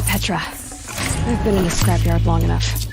to Petra. I've been in a scrapyard long enough.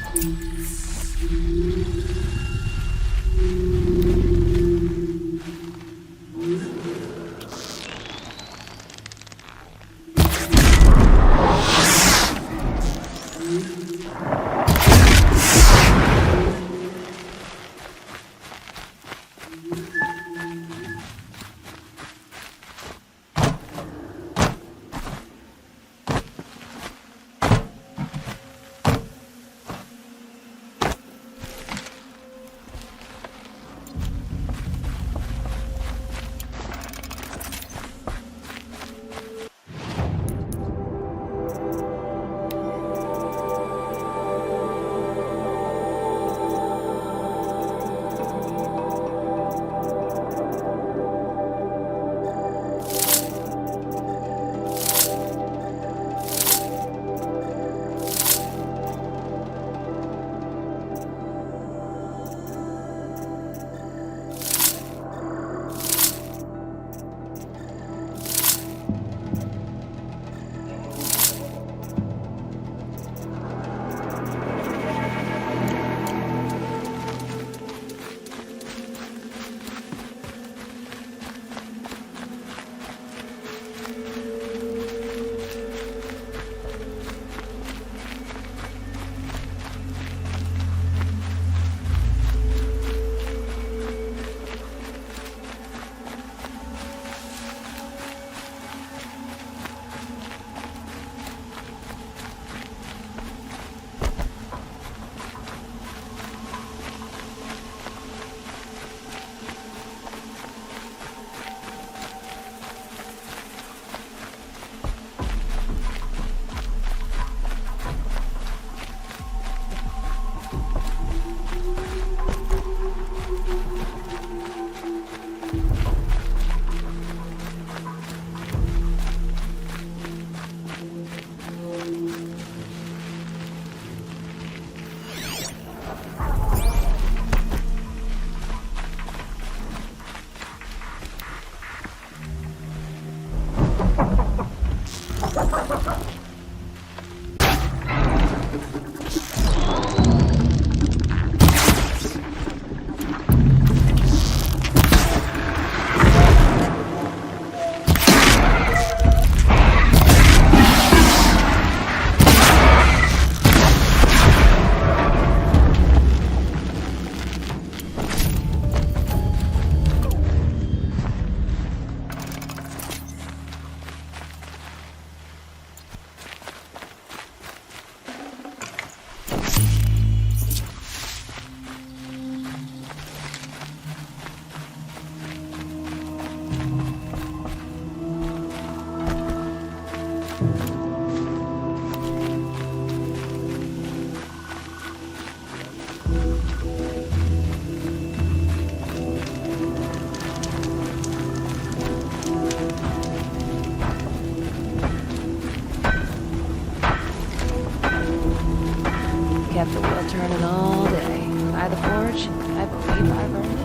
Kept the wheel turning all day. By the forge, I believe I've earned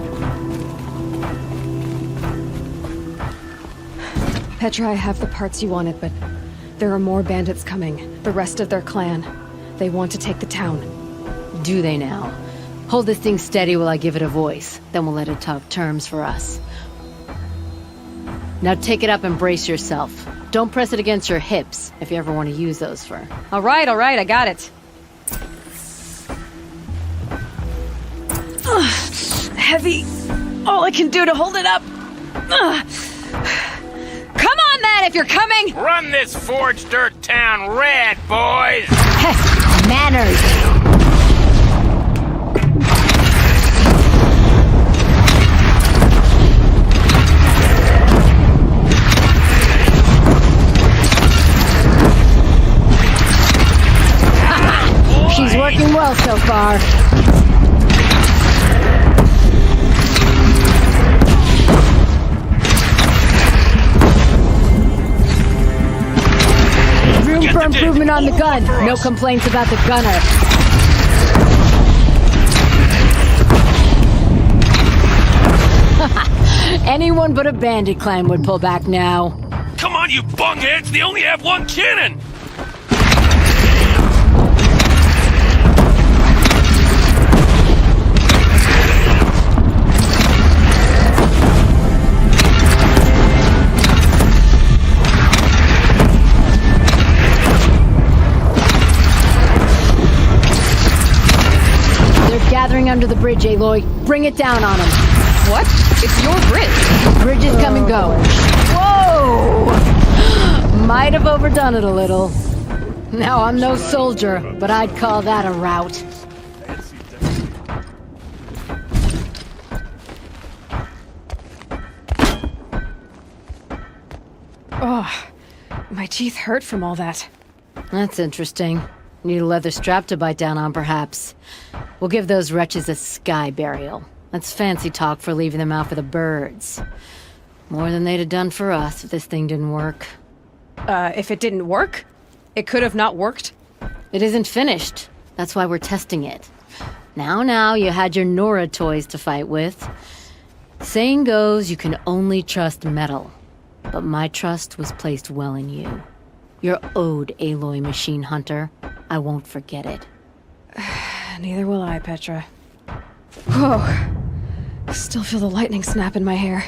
it. Petra, I have the parts you wanted, but there are more bandits coming. The rest of their clan. They want to take the town. Do they now? Hold this thing steady while I give it a voice. Then we'll let it talk terms for us. Now take it up and brace yourself. Don't press it against your hips if you ever want to use those for... All right, I got it. Heavy. All I can do to hold it up. Come on, then, if you're coming! Run this forged dirt town red, boys! Manners! She's working well so far. Room for improvement on the gun. No complaints about the gunner. Anyone but a bandit clan would pull back now. Come on, you bungheads! They only have one cannon! firing under the bridge, Aloy. Bring it down on him. What? It's your bridge. Bridges come and go. Whoa! Might have overdone it a little. Now, I'm no soldier, but I'd call that a rout. Oh, my teeth hurt from all that. That's interesting. Need a leather strap to bite down on, perhaps. We'll give those wretches a sky burial. That's fancy talk for leaving them out for the birds. More than they'd have done for us if this thing didn't work. If it didn't work? It could have not worked? It isn't finished. That's why we're testing it. Now, you had your Nora toys to fight with. Saying goes, you can only trust metal. But my trust was placed well in you. You're owed, Aloy Machine Hunter. I won't forget it. Neither will I, Petra. Whoa. Still feel the lightning snap in my hair.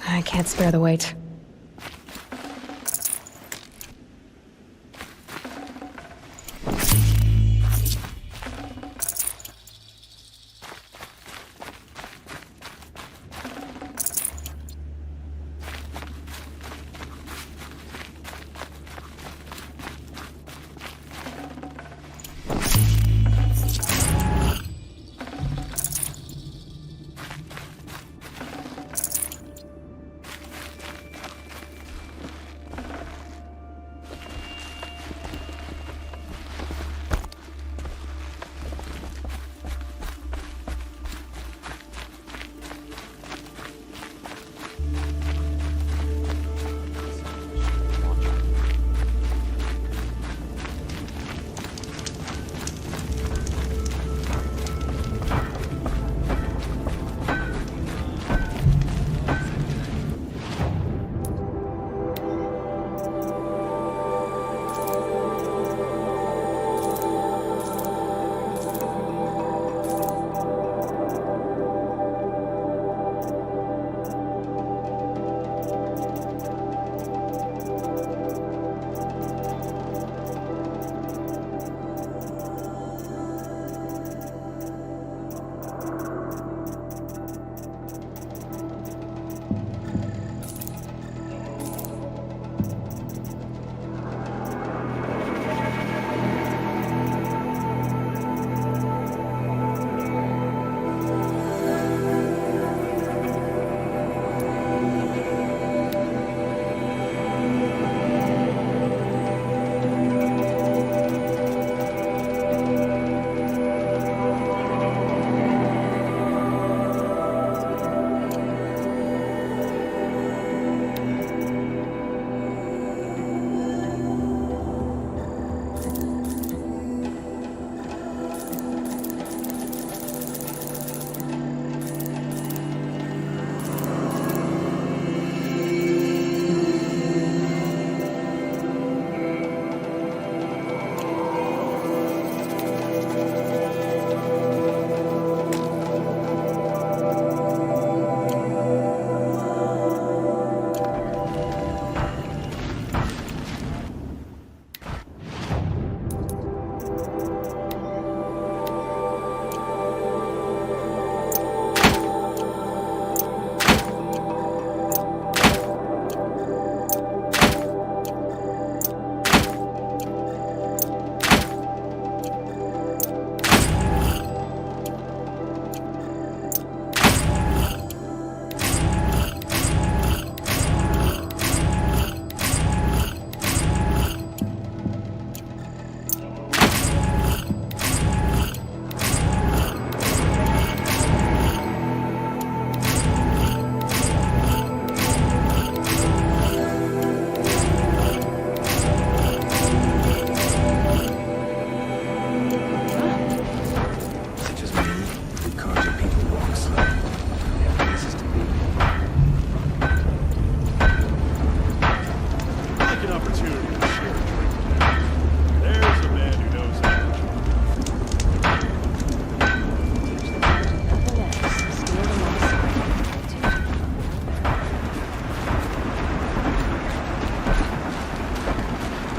I can't spare the weight.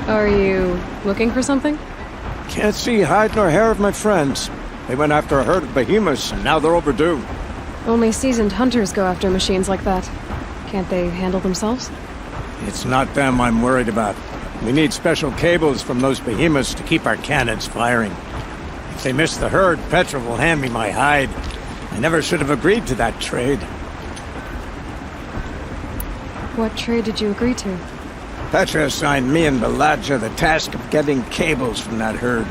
Are you looking for something? Can't see hide nor hair of my friends. They went after a herd of behemoths, and now they're overdue. Only seasoned hunters go after machines like that. Can't they handle themselves? It's not them I'm worried about. We need special cables from those behemoths to keep our cannons firing. If they miss the herd, Petra will hand me my hide. I never should have agreed to that trade. What trade did you agree to? Petra assigned me and Baladja the task of getting cables from that herd.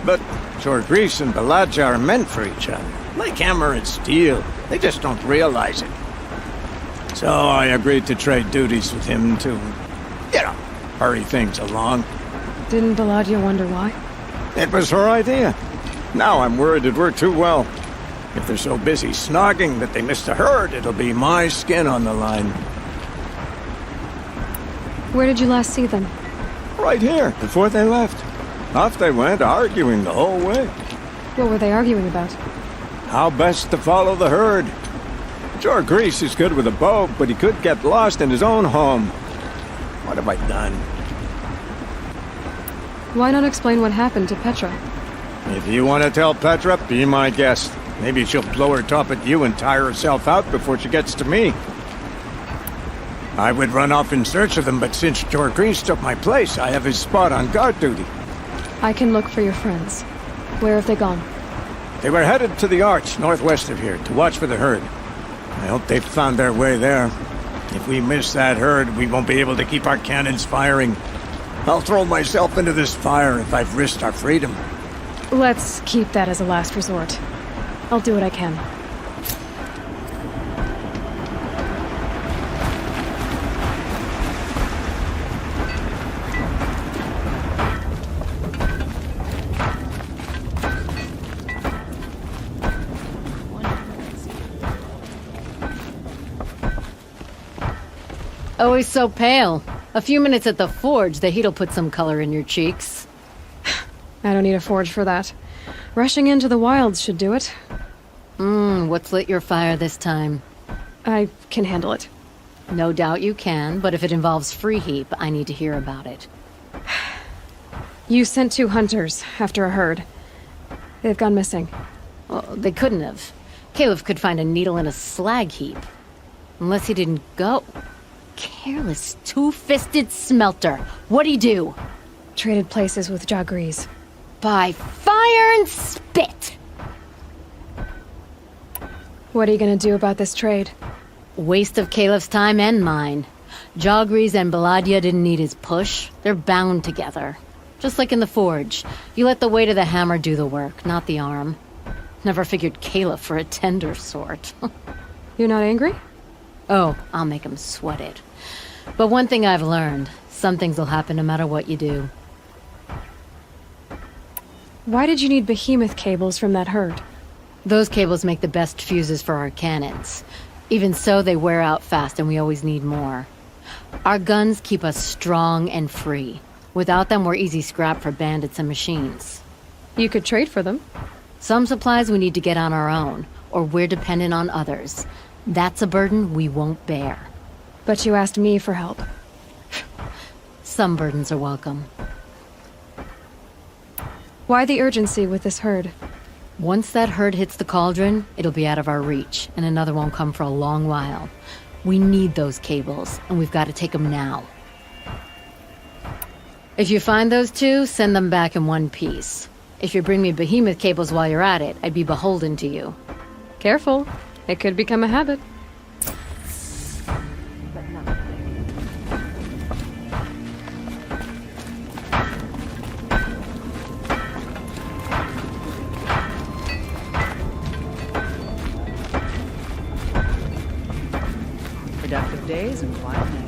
But Jorgris and Baladja are meant for each other. Like hammer and steel. They just don't realize it. So I agreed to trade duties with him to, hurry things along. Didn't Baladja wonder why? It was her idea. Now I'm worried it worked too well. If they're so busy snogging that they missed the herd, it'll be my skin on the line. Where did you last see them? Right here, before they left. Off they went, arguing the whole way. What were they arguing about? How best to follow the herd. Jorgris is good with a bow, but he could get lost in his own home. What have I done? Why not explain what happened to Petra? If you want to tell Petra, be my guest. Maybe she'll blow her top at you and tire herself out before she gets to me. I would run off in search of them, but since Jorgris took my place, I have his spot on guard duty. I can look for your friends. Where have they gone? They were headed to the arch northwest of here to watch for the herd. I hope they've found their way there. If we miss that herd, we won't be able to keep our cannons firing. I'll throw myself into this fire if I've risked our freedom. Let's keep that as a last resort. I'll do what I can. Always so pale. A few minutes at the forge, the heat'll put some color in your cheeks. I don't need a forge for that. Rushing into the wilds should do it. What's lit your fire this time? I can handle it. No doubt you can, but if it involves free heap, I need to hear about it. You sent 2 hunters after a herd. They've gone missing. Well, they couldn't have. Caleb could find a needle in a slag heap. Unless he didn't go. Careless, two-fisted smelter. What'd he do? Traded places with Jorgris. By fire and spit! What are you gonna do about this trade? Waste of Caleb's time and mine. Jorgris and Baladja didn't need his push. They're bound together. Just like in the forge. You let the weight of the hammer do the work, not the arm. Never figured Caleb for a tender sort. You're not angry? Oh, I'll make him sweat it. But one thing I've learned, some things will happen no matter what you do. Why did you need behemoth cables from that herd? Those cables make the best fuses for our cannons. Even so, they wear out fast and we always need more. Our guns keep us strong and free. Without them, we're easy scrap for bandits and machines. You could trade for them. Some supplies we need to get on our own, or we're dependent on others. That's a burden we won't bear. But you asked me for help. Some burdens are welcome. Why the urgency with this herd? Once that herd hits the cauldron, it'll be out of our reach, and another won't come for a long while. We need those cables, and we've got to take them now. If you find those 2, send them back in one piece. If you bring me behemoth cables while you're at it, I'd be beholden to you. Careful. It could become a habit. Productive days and quiet nights.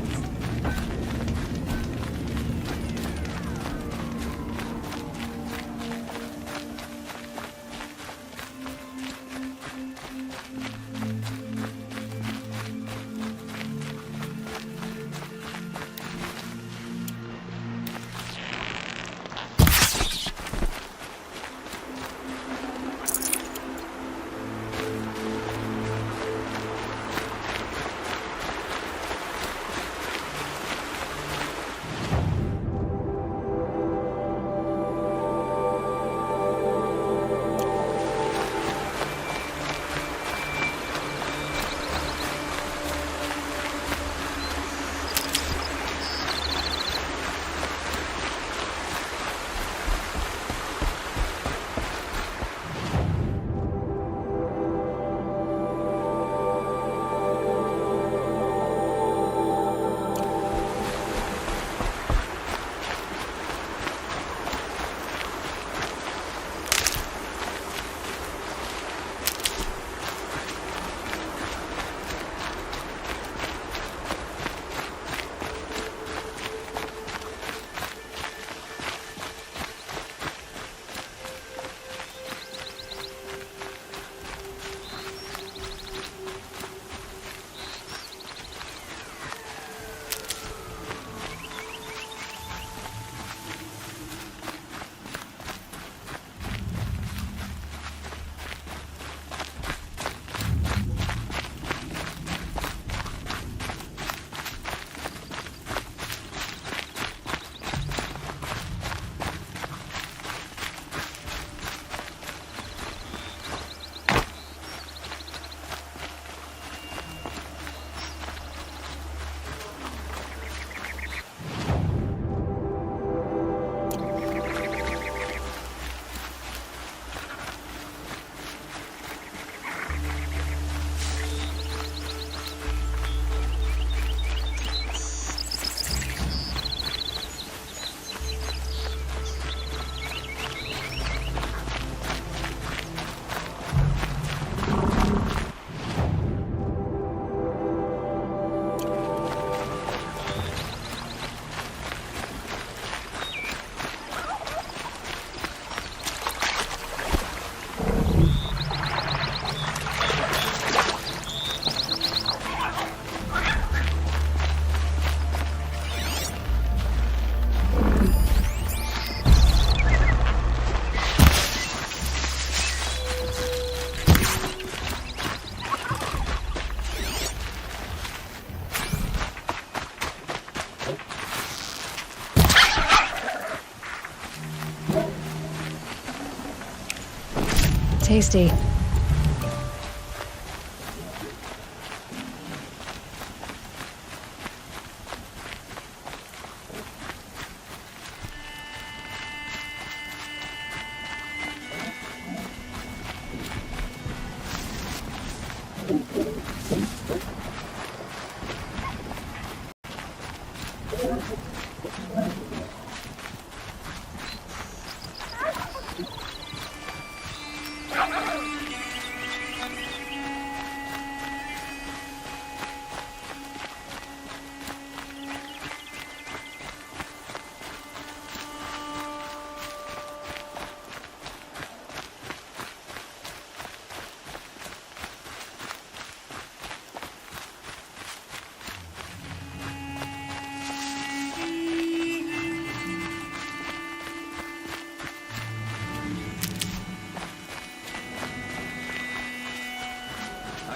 tasty.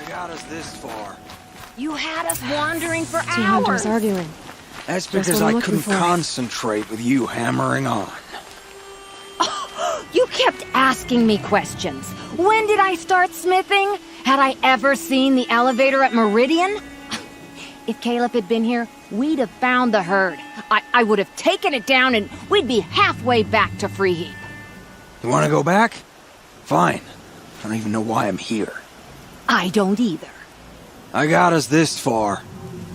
Got us this far. You had us wandering for Two hours. hunters arguing. That's Just because what I'm I looking couldn't for. concentrate with you hammering on. You kept asking me questions. When did I start smithing? Had I ever seen the elevator at Meridian? If Caleb had been here, we'd have found the herd. I would have taken it down and we'd be halfway back to Freeheat. You want to go back? Fine. I don't even know why I'm here. I don't either. I got us this far.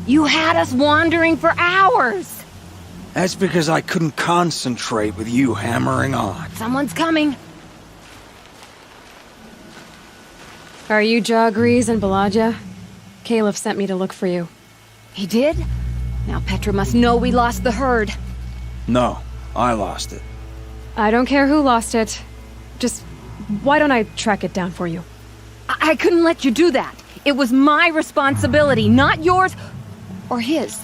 You had us wandering for hours. That's because I couldn't concentrate with you hammering on. Someone's coming. Are you Jagrees and Balaja? Caleb sent me to look for you. He did? Now Petra must know we lost the herd. No, I lost it. I don't care who lost it. Just, why don't I track it down for you? I couldn't let you do that. It was my responsibility, not yours or his.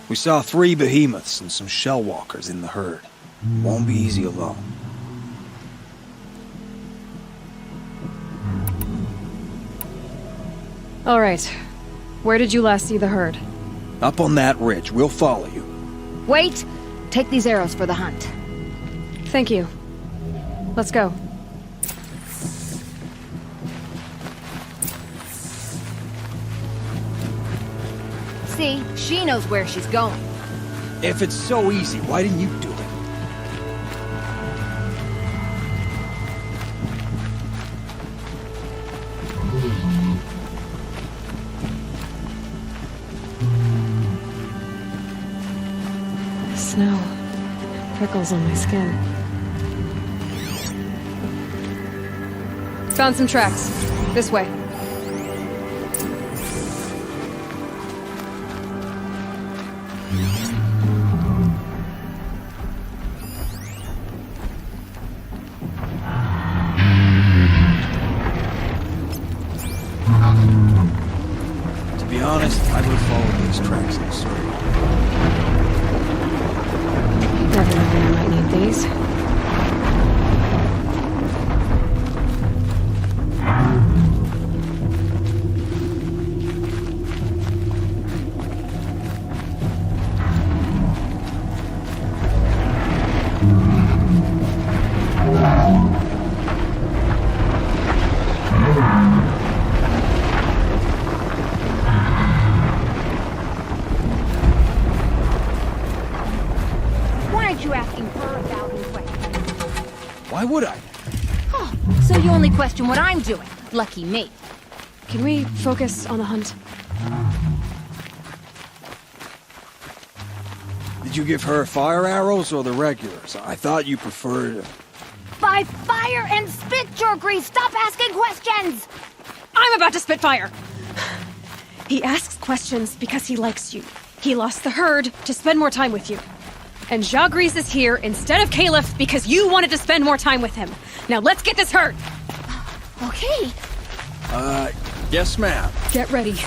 We saw 3 behemoths and some shell walkers in the herd. Won't be easy alone. All right. Where did you last see the herd? Up on that ridge. We'll follow you. Wait! Take these arrows for the hunt. Thank you. Let's go. See, she knows where she's going. If it's so easy, why didn't you do it? Snow. Prickles on my skin. Found some tracks. This way. To be honest, I would have followed these tracks in a circle. Never know when I might need these. Why aren't you asking her 1,000 questions? Why would I? Oh, so you only question what I'm doing. Lucky me. Can we focus on the hunt? Did you give her fire arrows or the regulars? I thought you preferred... By fire and spit, Jagrees! Stop asking questions! I'm about to spit fire! He asks questions because he likes you. He lost the herd to spend more time with you. And Jagrees is here instead of Caleb because you wanted to spend more time with him. Now let's get this herd! Okay. Yes, ma'am. Get ready.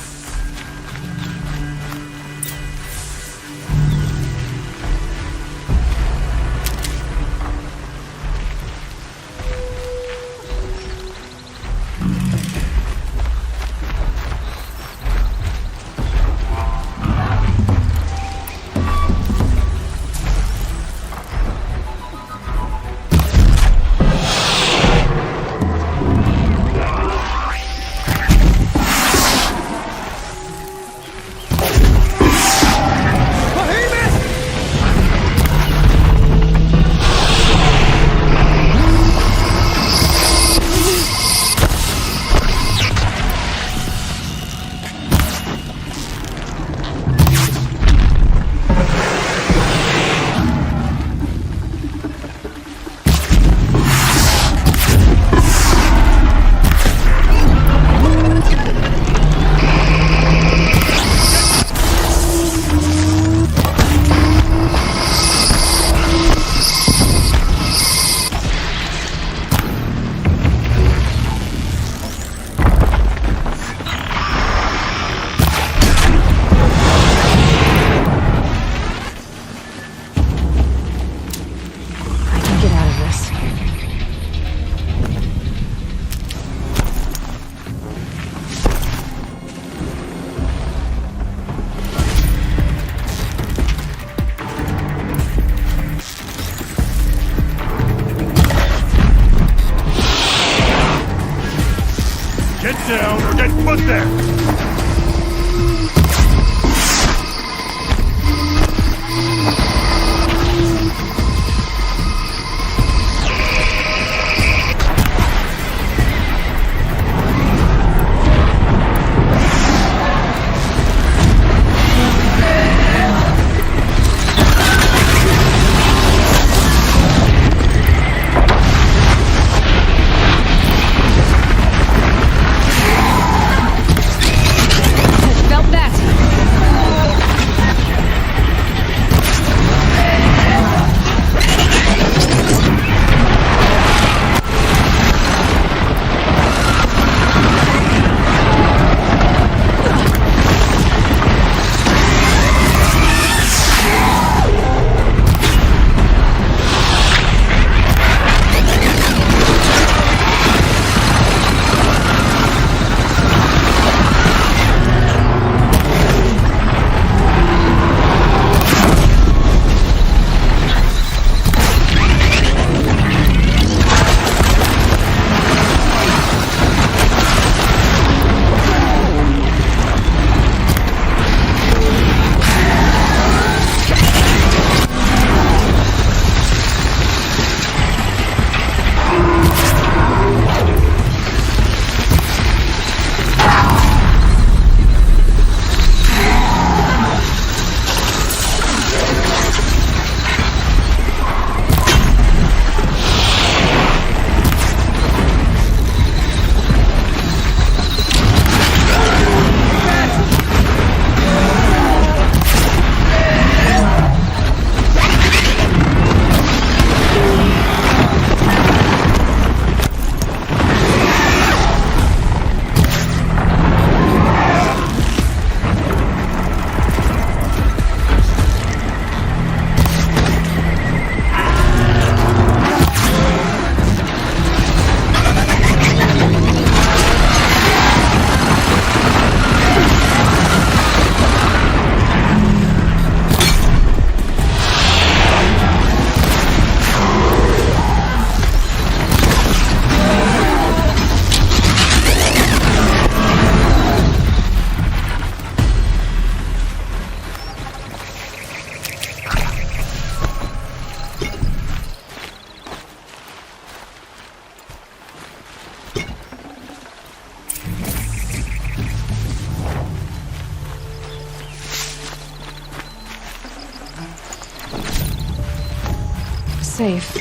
safe.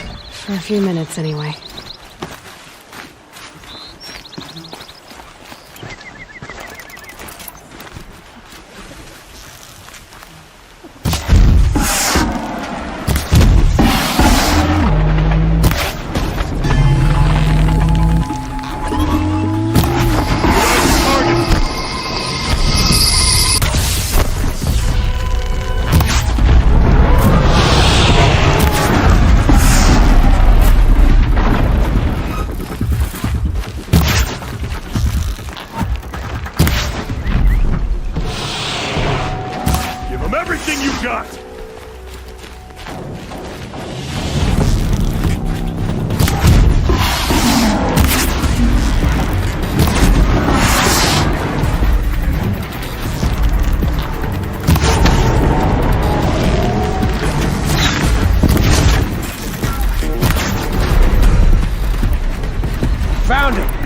For a few minutes, anyway. Everything you got! Found him!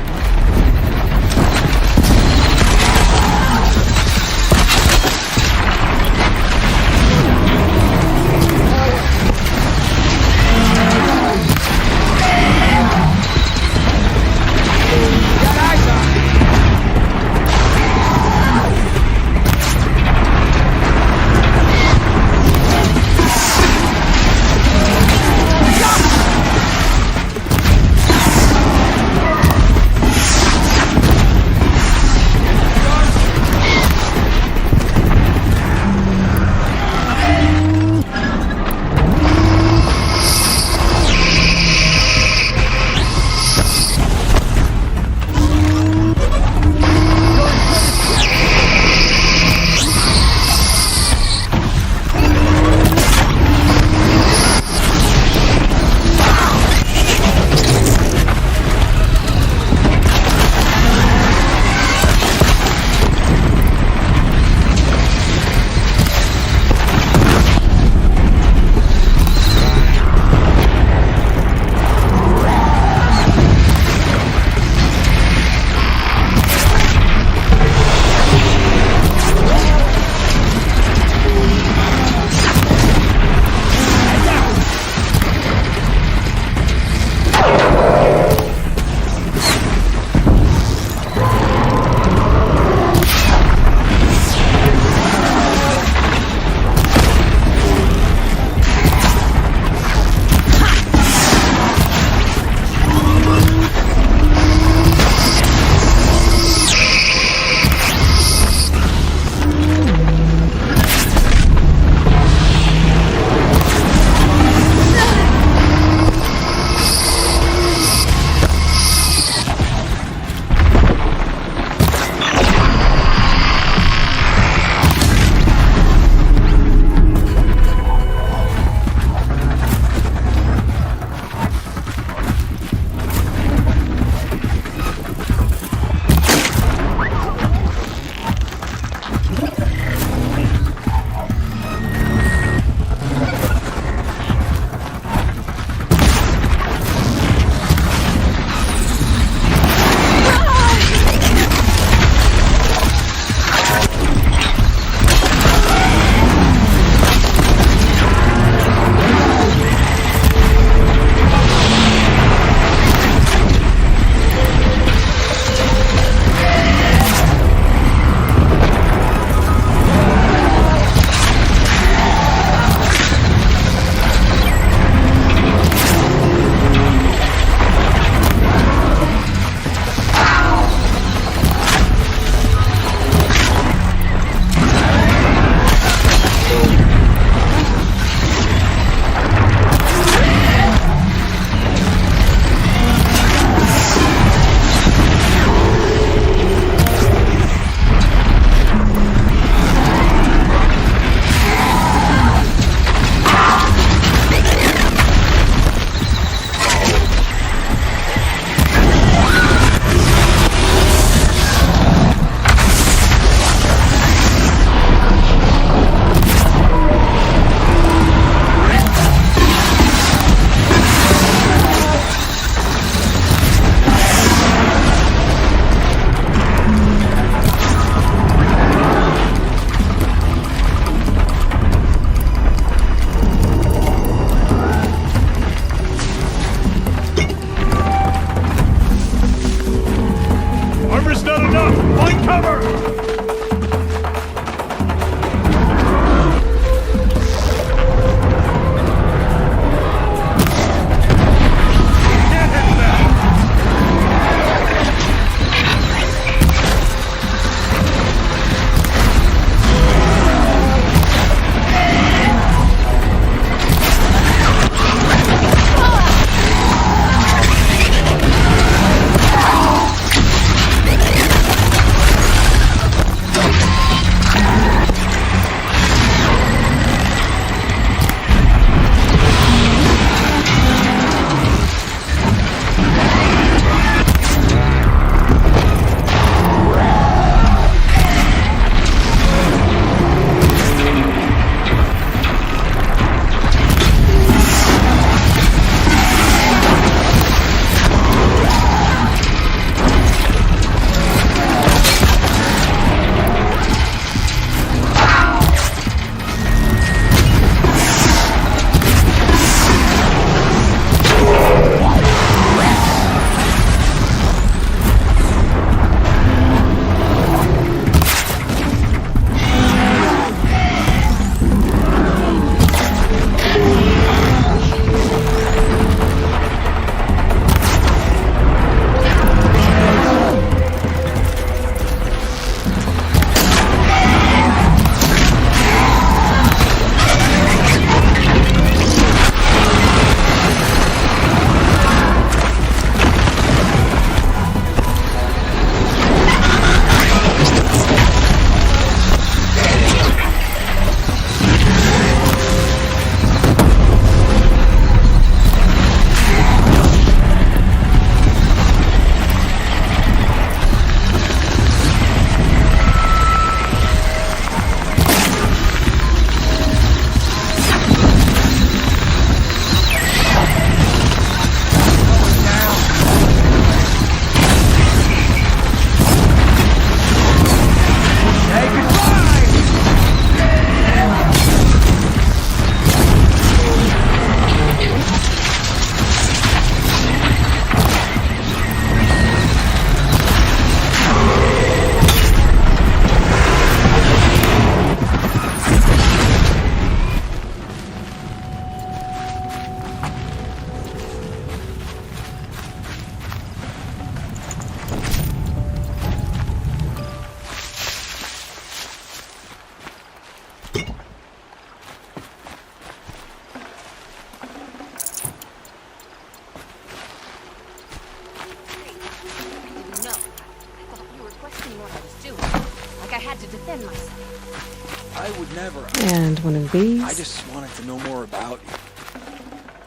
explain myself. I would never. And one of these. I just wanted to know more about you.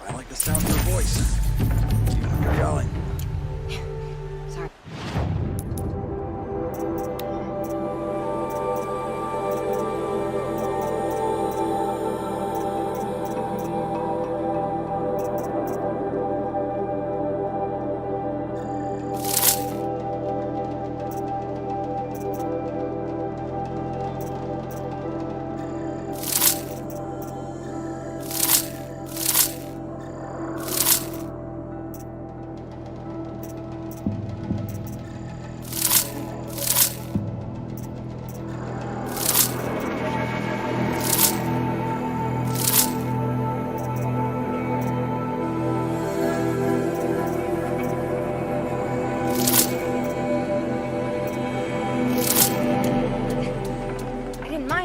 I like the sound of your voice. Even when you're yelling. Sorry.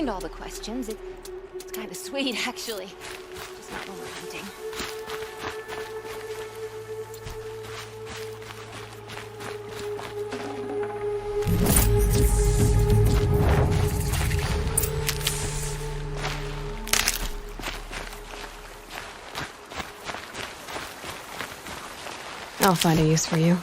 All the questions. It's kind of sweet, actually. Just not when we're hunting. I'll find a use for you.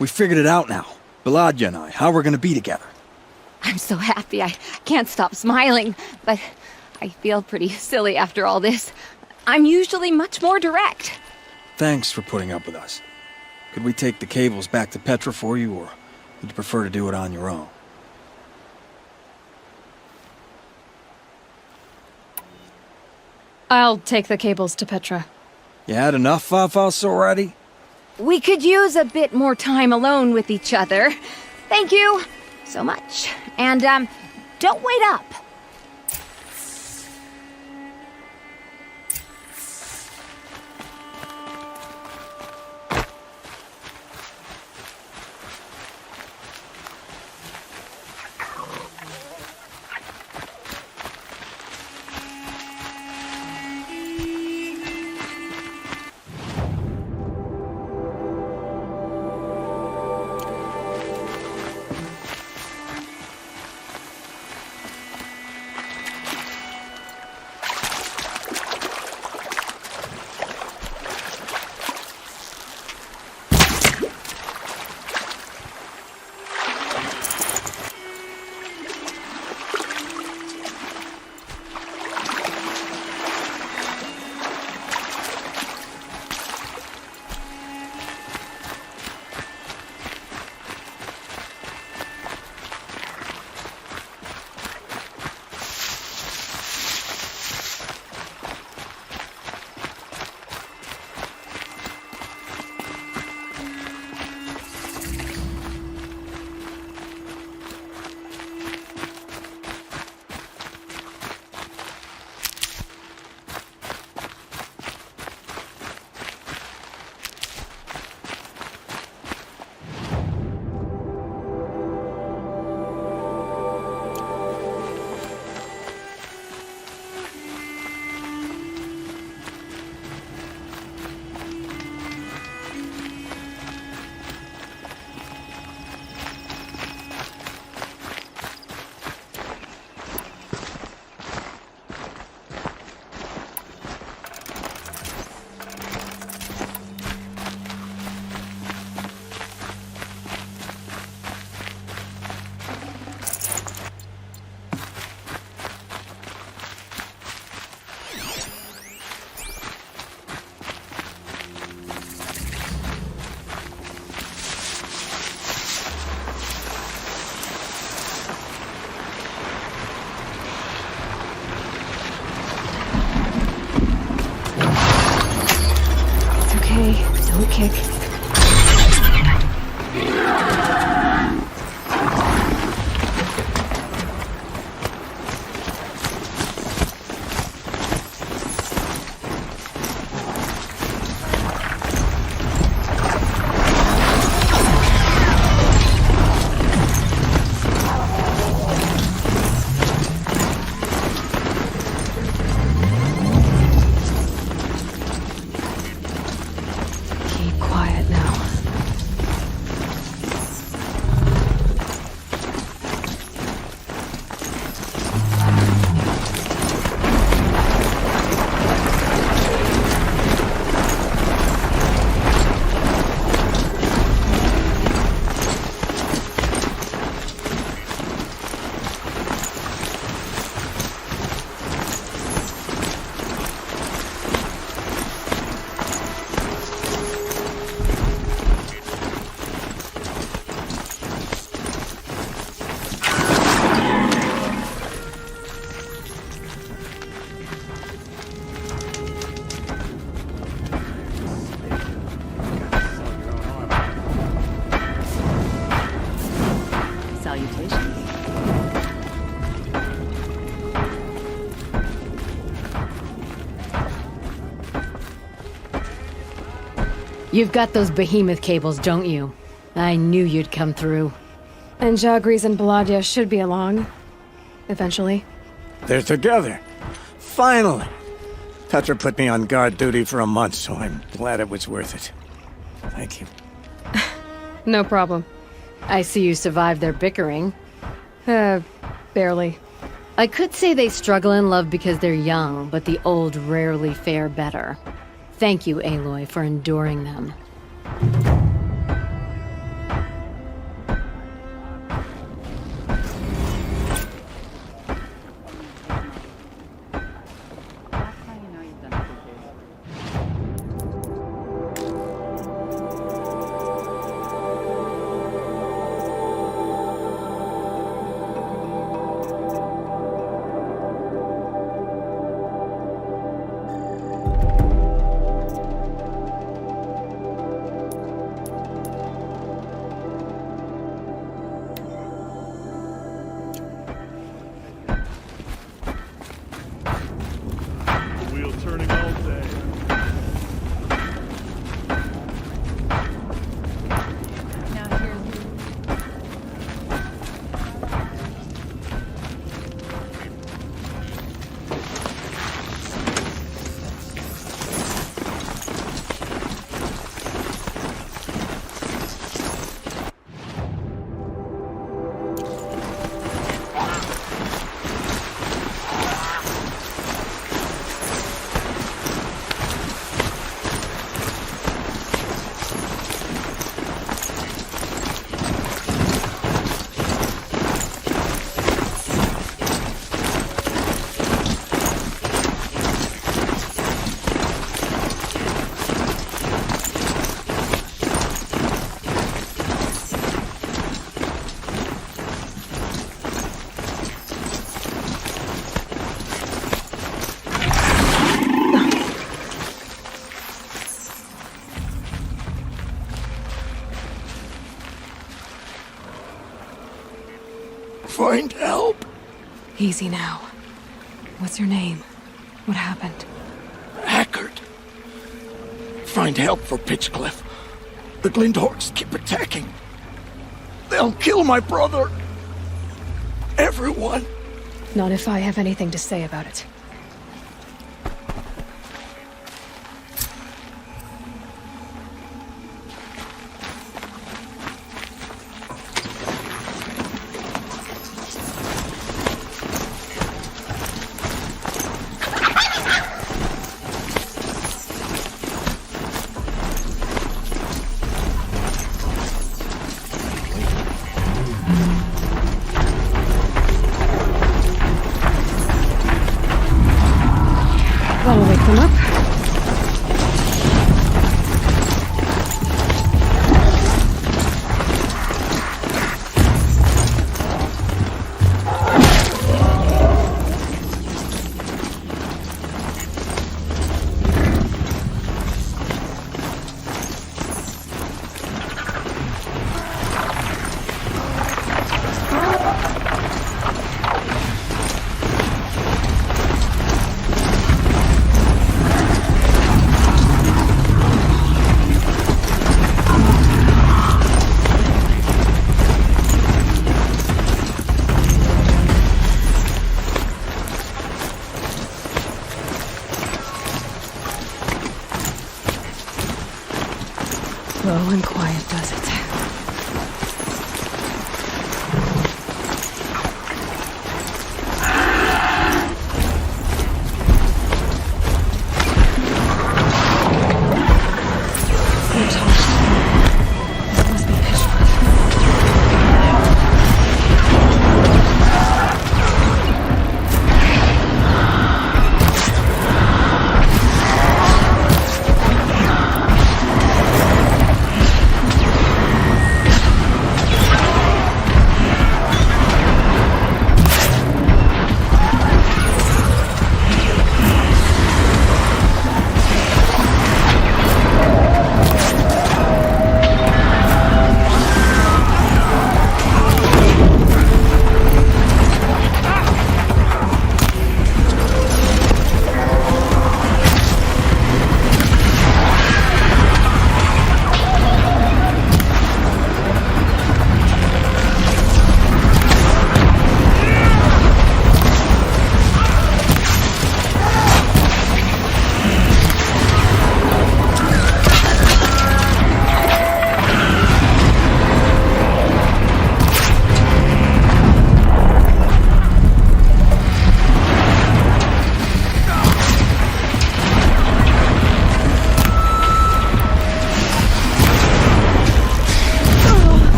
We figured it out now. Balaja and I, how we're gonna be together. I'm so happy. I can't stop smiling, but I feel pretty silly after all this. I'm usually much more direct. Thanks for putting up with us. Could we take the cables back to Petra for you, or would you prefer to do it on your own? I'll take the cables to Petra. You had enough Fafas already? We could use a bit more time alone with each other. Thank you so much. And, don't wait up. Don't kick. You've got those behemoth cables, don't you? I knew you'd come through. And Jagris and Baladia should be along. Eventually. They're together. Finally! Petra put me on guard duty for a month, so I'm glad it was worth it. Thank you. No problem. I see you survived their bickering. Barely. I could say they struggle in love because they're young, but the old rarely fare better. Thank you, Aloy, for enduring them. Wheel turning all day. Find help! Easy now. What's your name? What happened? Hackard. Find help for Pitchcliff. The Glindorks keep attacking. They'll kill my brother. Everyone. Not if I have anything to say about it. That'll wake them up.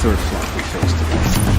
third flop we faced today.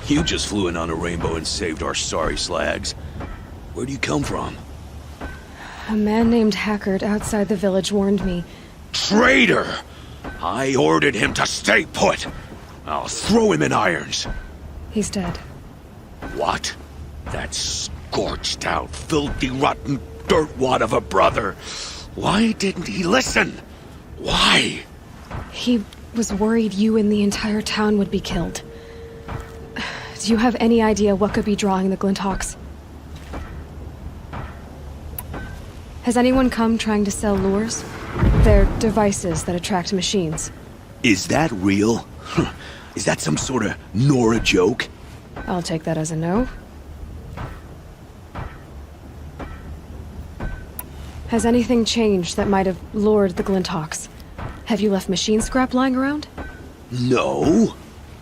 You just flew in on a rainbow and saved our sorry slags. Where do you come from? A man named Hackard outside the village warned me. Traitor! I ordered him to stay put. I'll throw him in irons. He's dead. What? That scorched out, filthy, rotten dirtwad of a brother. Why didn't he listen? Why? He was worried you and the entire town would be killed. Do you have any idea what could be drawing the Glinthawks? Has anyone come trying to sell lures? They're devices that attract machines. Is that real? Is that some sort of Nora joke? I'll take that as a no. Has anything changed that might have lured the Glinthawks? Have you left machine scrap lying around? No.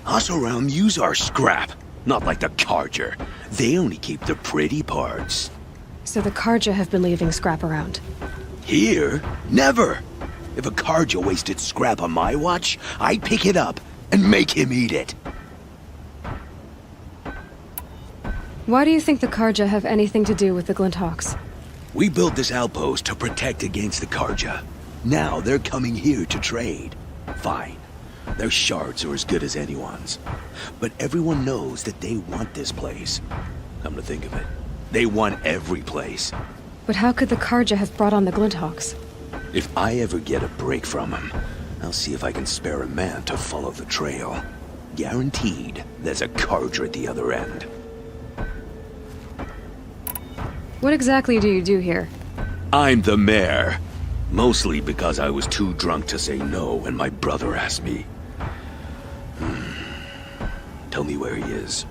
Us around use our scrap. Not like the Carja. They only keep the pretty parts. So the Carja have been leaving scrap around? Here? Never. If a Karja wasted scrap on my watch, I'd pick it up and make him eat it. Why do you think the Karja have anything to do with the Glinthawks? We built this outpost to protect against the Karja. Now they're coming here to trade. Fine. Their shards are as good as anyone's. But everyone knows that they want this place. Come to think of it, they want every place. But how could the Karja have brought on the Glinthawks? If I ever get a break from them, I'll see if I can spare a man to follow the trail. Guaranteed, there's a Karja at the other end. What exactly do you do here? I'm the mayor. Mostly because I was too drunk to say no when my brother asked me. Tell me where he is,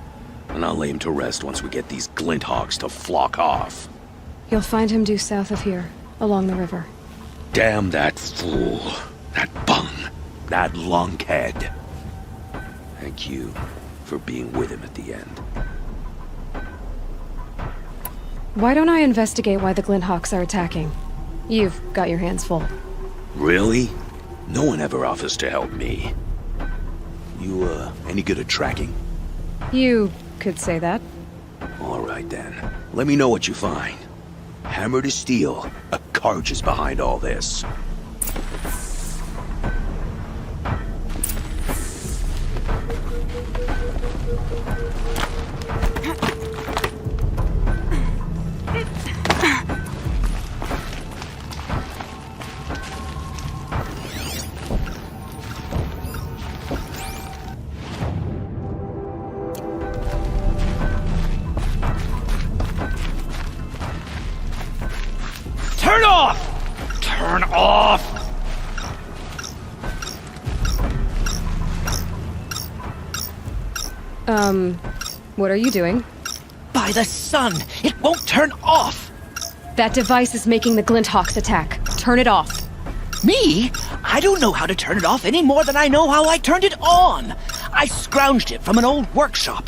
and I'll lay him to rest once we get these Glinthawks to flock off. You'll find him due south of here, along the river. Damn that fool. That bung. That lunkhead. Thank you for being with him at the end. Why don't I investigate why the Glinthawks are attacking? You've got your hands full. Really? No one ever offers to help me. You, any good at tracking? You could say that. All right, then. Let me know what you find. Hammer to steel, a Karj is behind all this. Turn off! Turn off! What are you doing? By the sun! It won't turn off! That device is making the Glinthawks attack. Turn it off. Me? I don't know how to turn it off any more than I know how I turned it on! I scrounged it from an old workshop.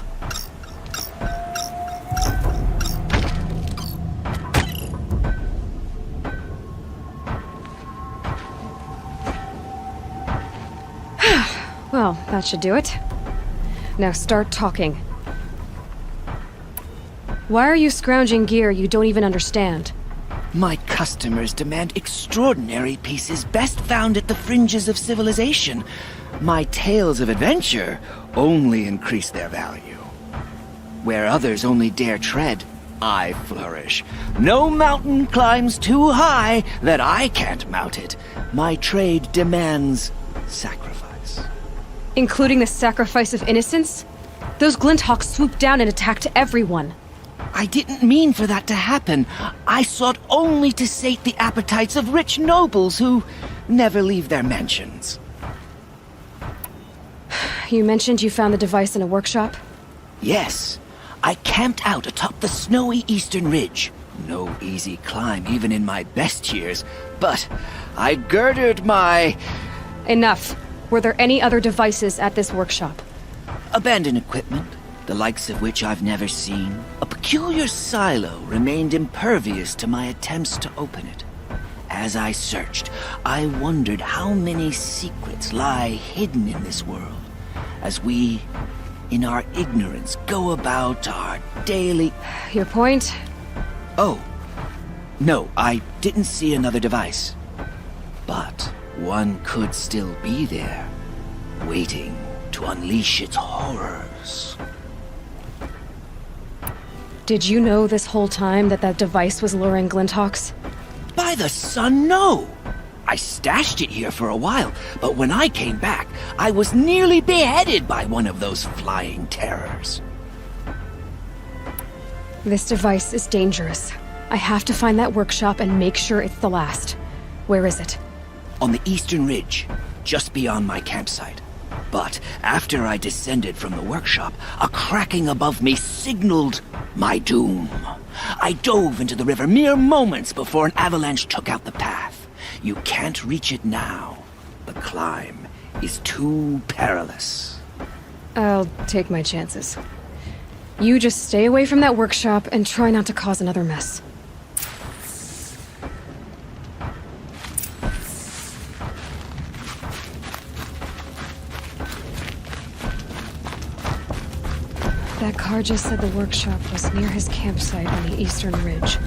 Well, that should do it. Now start talking. Why are you scrounging gear you don't even understand? My customers demand extraordinary pieces best found at the fringes of civilization. My tales of adventure only increase their value. Where others only dare tread, I flourish. No mountain climbs too high that I can't mount it. My trade demands sacrifice. Including the sacrifice of innocence? Those Glinthawks swooped down and attacked everyone. I didn't mean for that to happen. I sought only to sate the appetites of rich nobles who never leave their mansions. You mentioned you found the device in a workshop? Yes. I camped out atop the snowy eastern ridge. No easy climb even in my best years, but I girded my... Enough. Were there any other devices at this workshop? abandoned equipment, the likes of which I've never seen. A peculiar silo remained impervious to my attempts to open it. As I searched, I wondered how many secrets lie hidden in this world, as we, in our ignorance, go about our daily... Your point? Oh. No, I didn't see another device. But one could still be there, waiting to unleash its horrors. Did you know this whole time that that device was luring Glinthawks? By the sun, no! I stashed it here for a while, but when I came back, I was nearly beheaded by one of those flying terrors. This device is dangerous. I have to find that workshop and make sure it's the last. Where is it? On the eastern ridge, just beyond my campsite. But after I descended from the workshop, a cracking above me signaled my doom. I dove into the river mere moments before an avalanche took out the path. You can't reach it now. The climb is too perilous. I'll take my chances. You just stay away from that workshop and try not to cause another mess. That Karja said the workshop was near his campsite on the eastern ridge.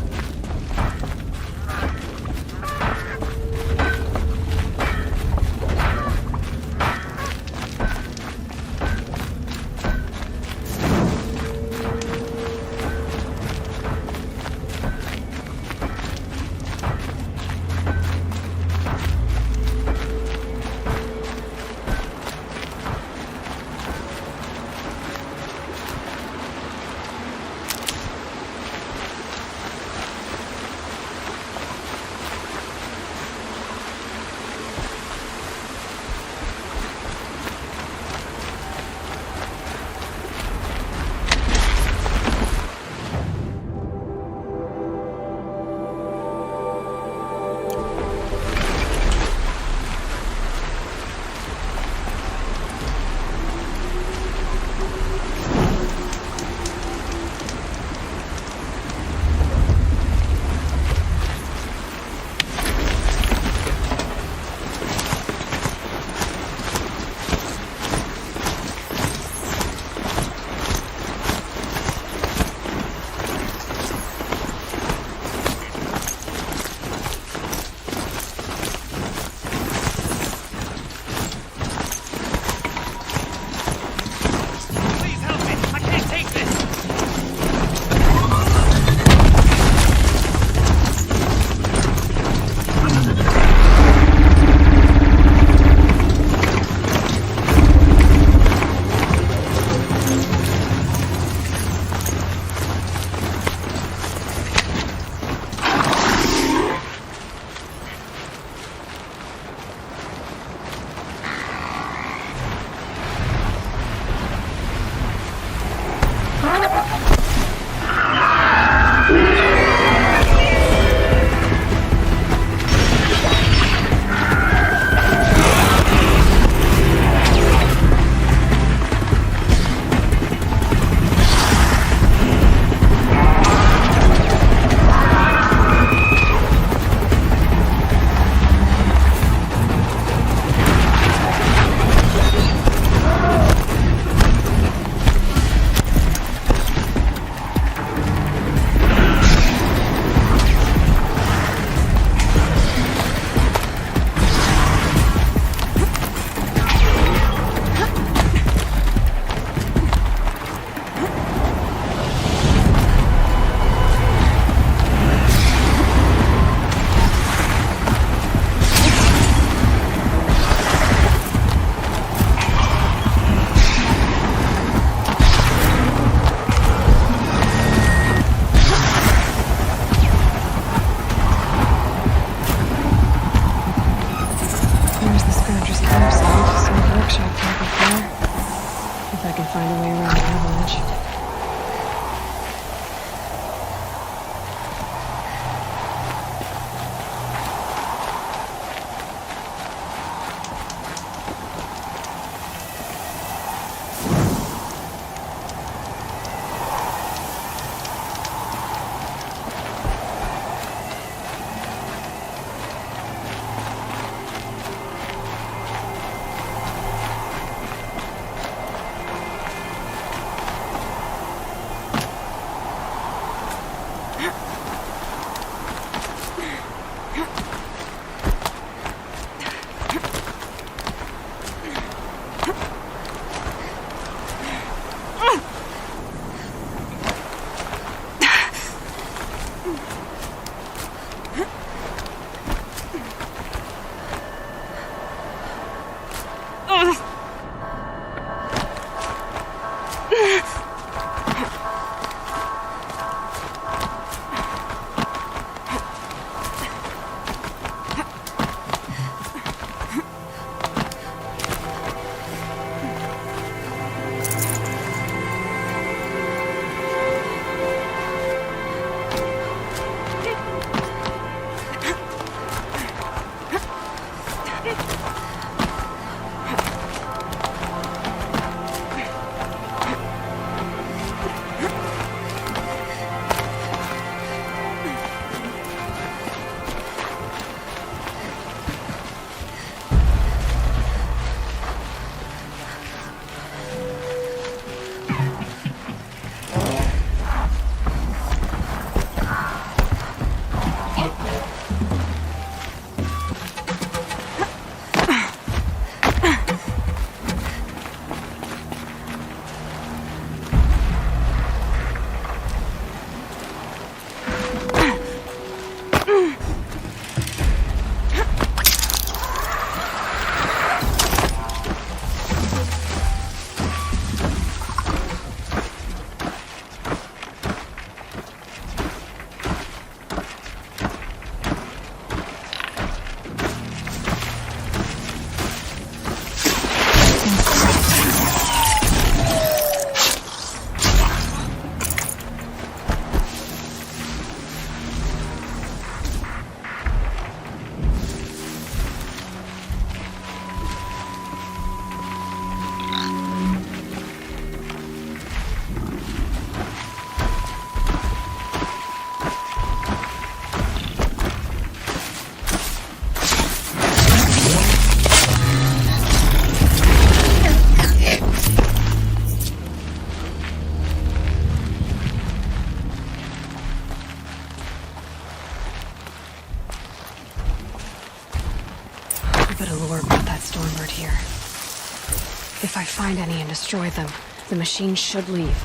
If I find any and destroy them, the machine should leave.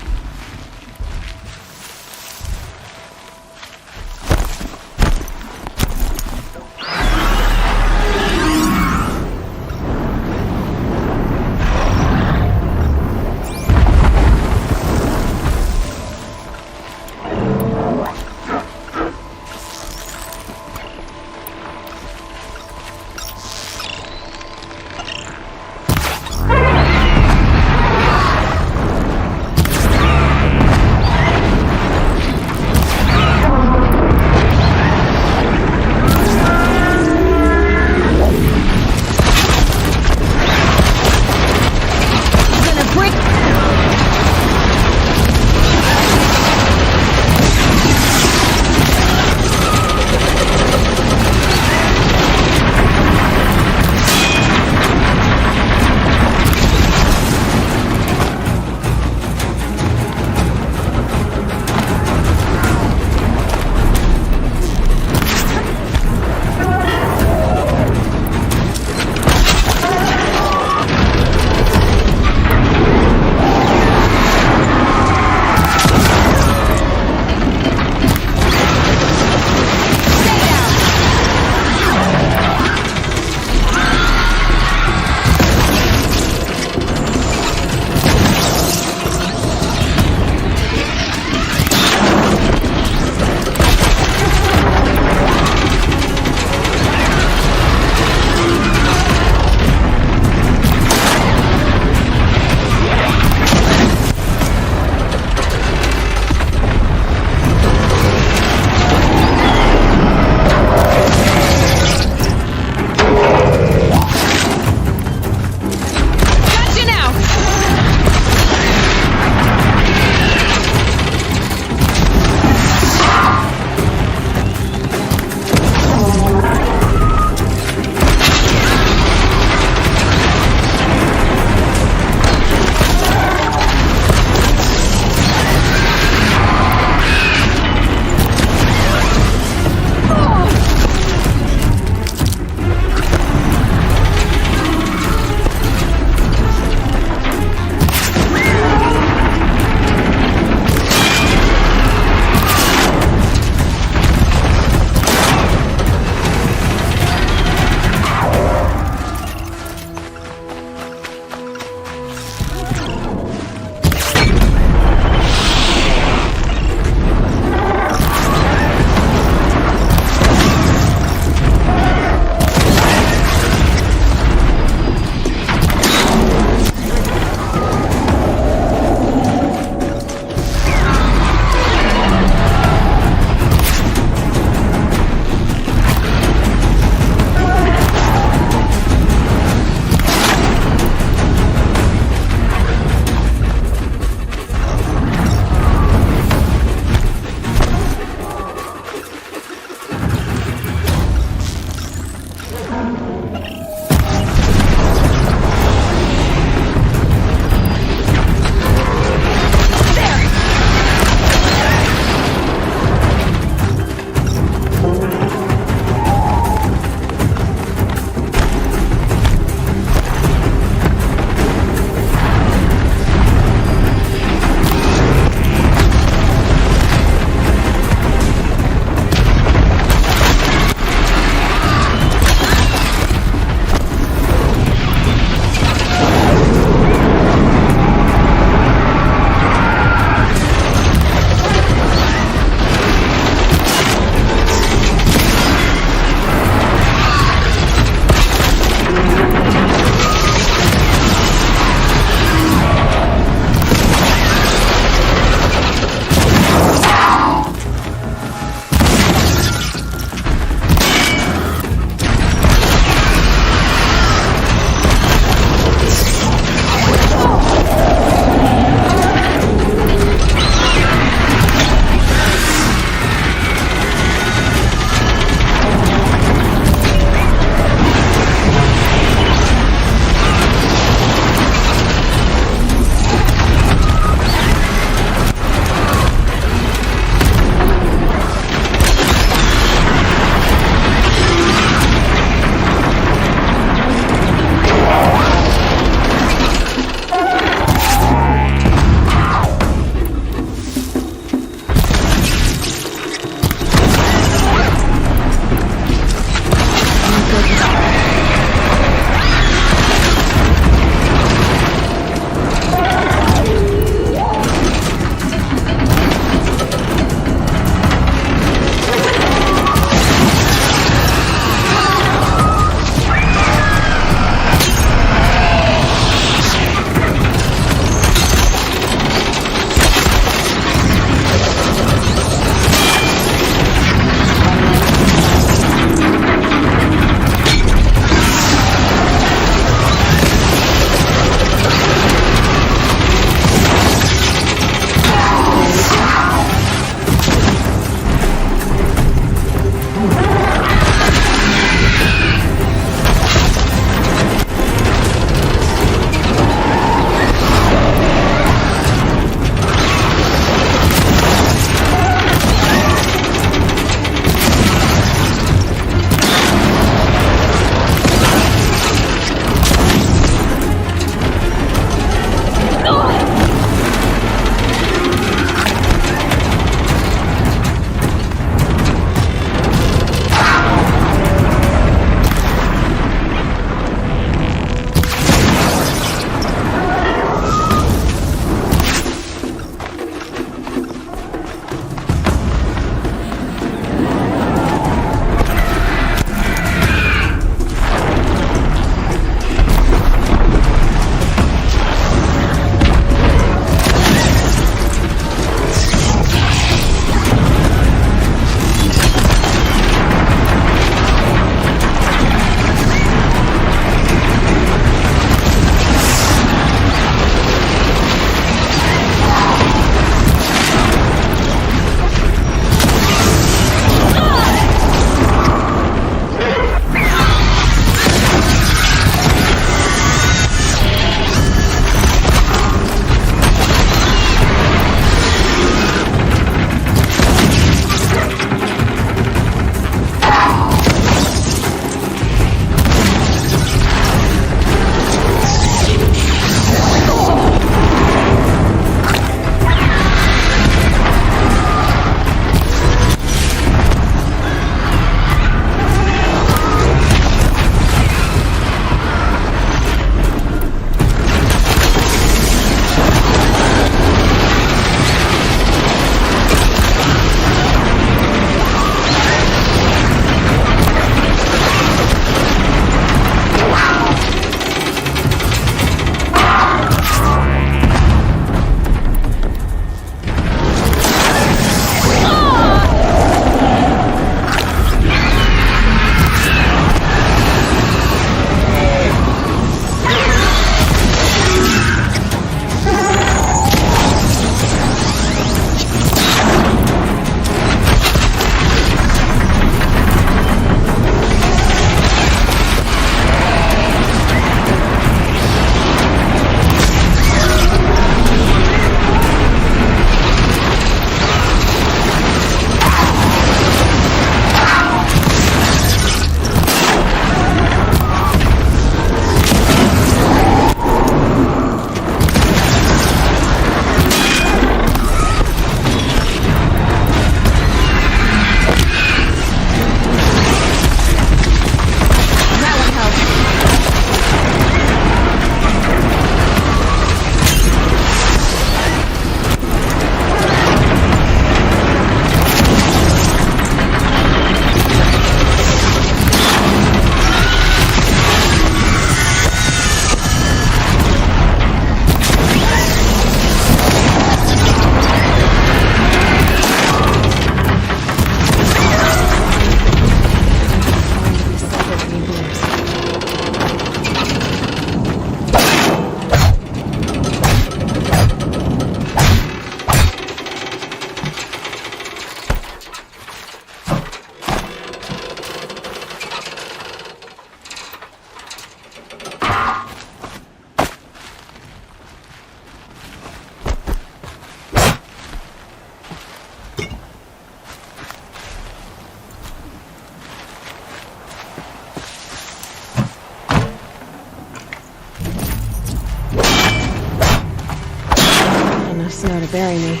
Enough snow to bury me.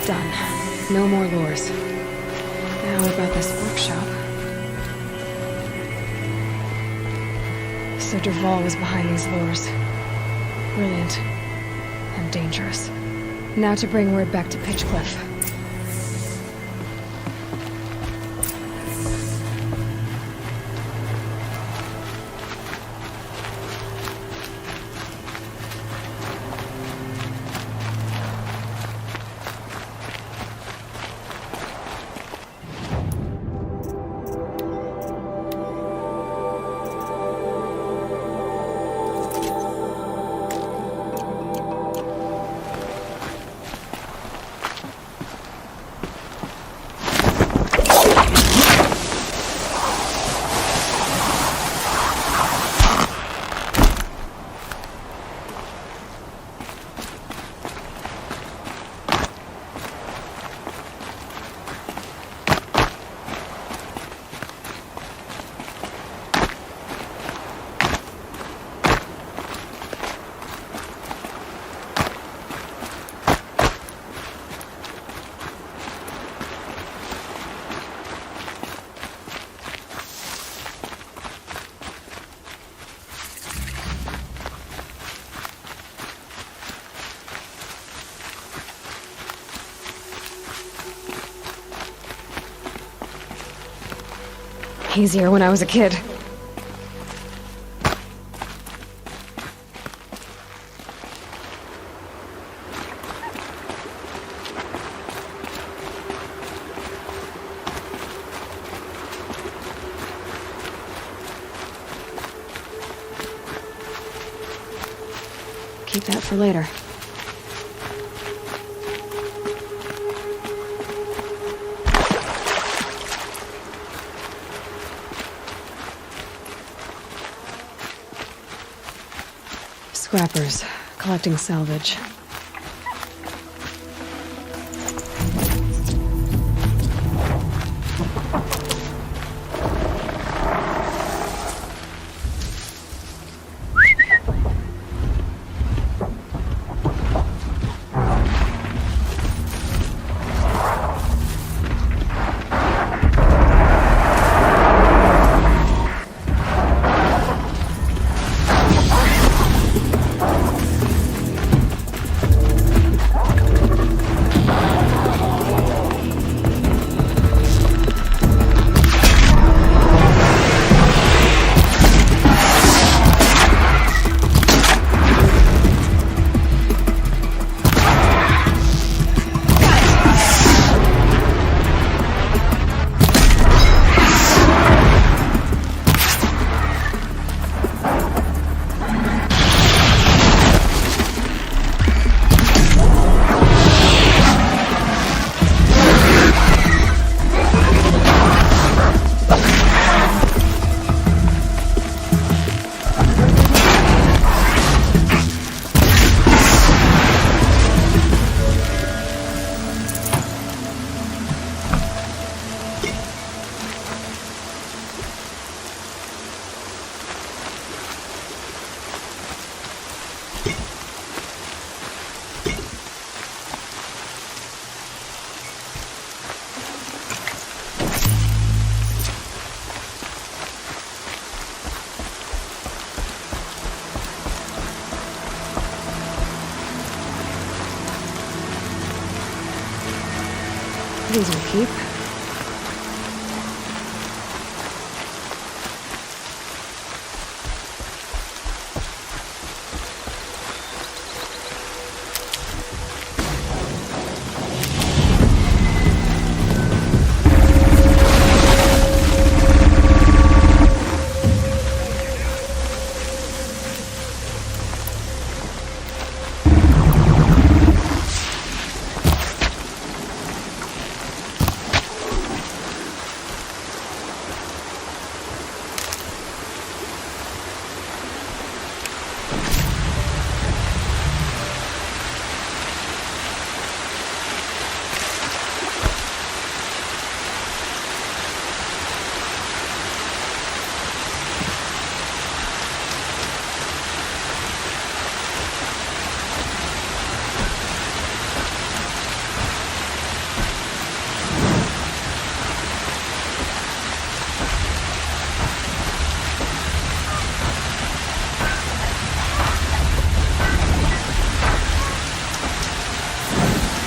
Done. No more lures. Now about this workshop. So Dervahl was behind these lures. Brilliant. And dangerous. Now to bring word back to Pitchcliff. Easier when I was a kid. Keep that for later. Scrappers, collecting salvage. These will keep.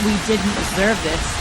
We didn't deserve this.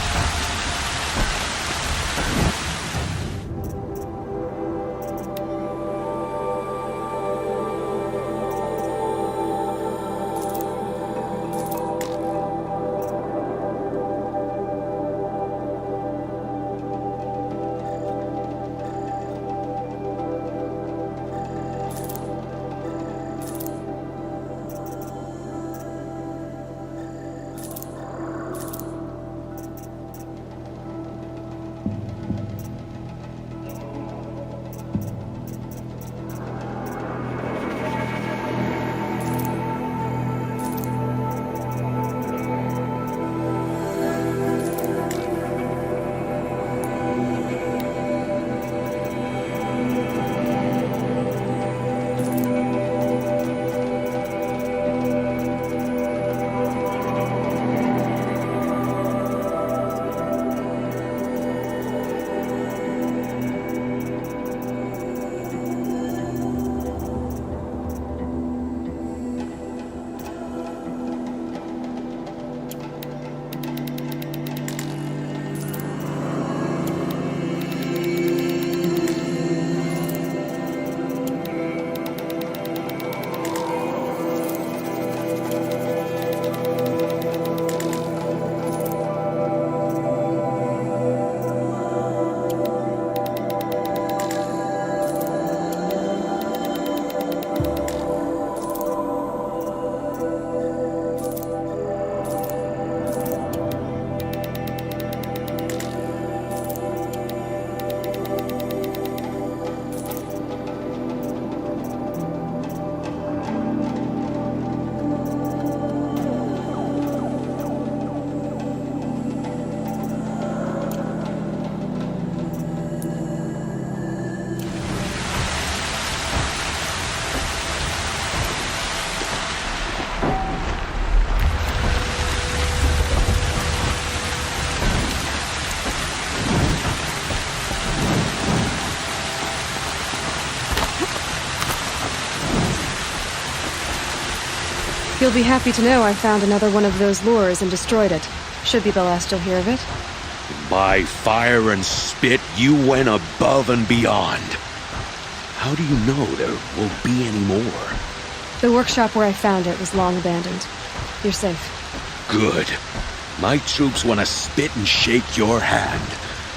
You'll be happy to know I found another one of those lures and destroyed it. Should be the last you'll hear of it. By fire and spit, you went above and beyond. How do you know there won't be any more? The workshop where I found it was long abandoned. You're safe. Good. My troops want to spit and shake your hand,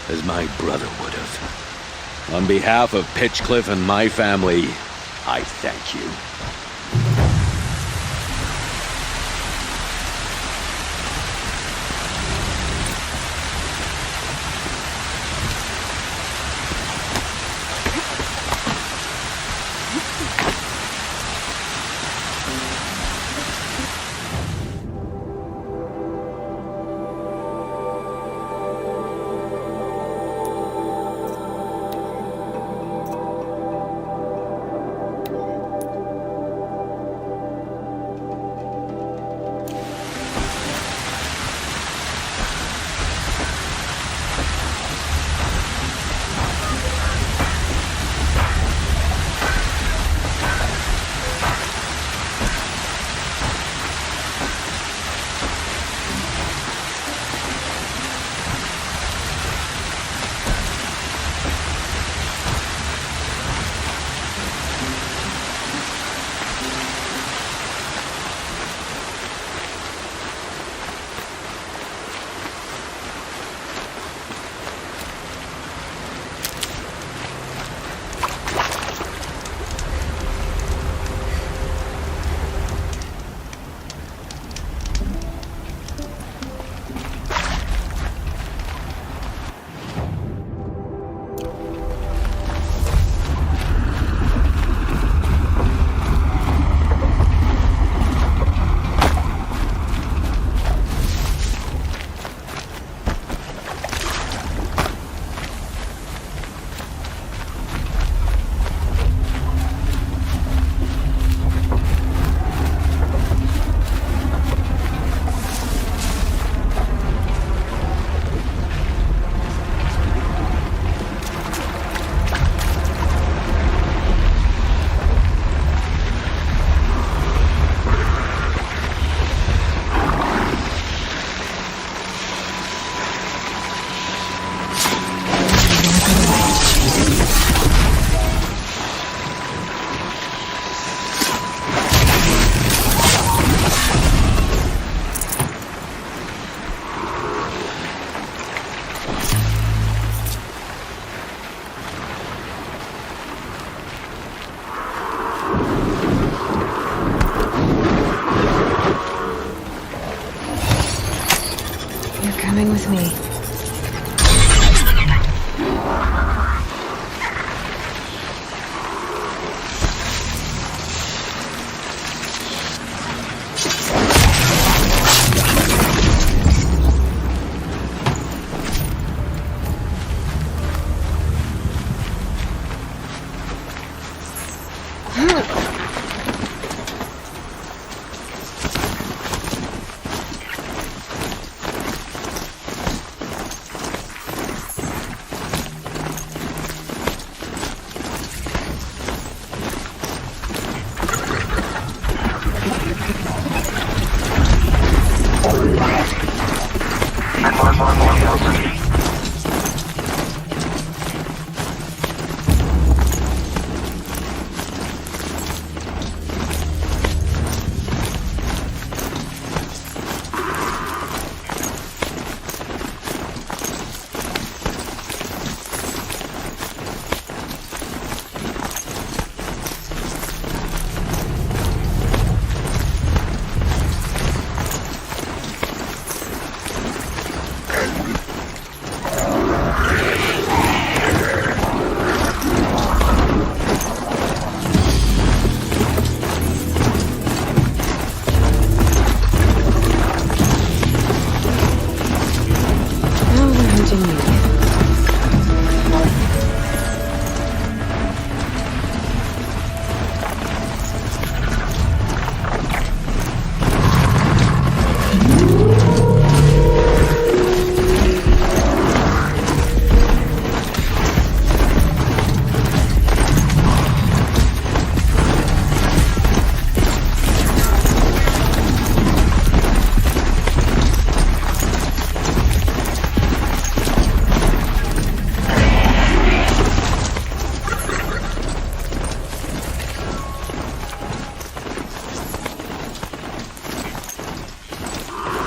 as my brother would have. On behalf of Pitchcliff and my family, I thank you. You're coming with me.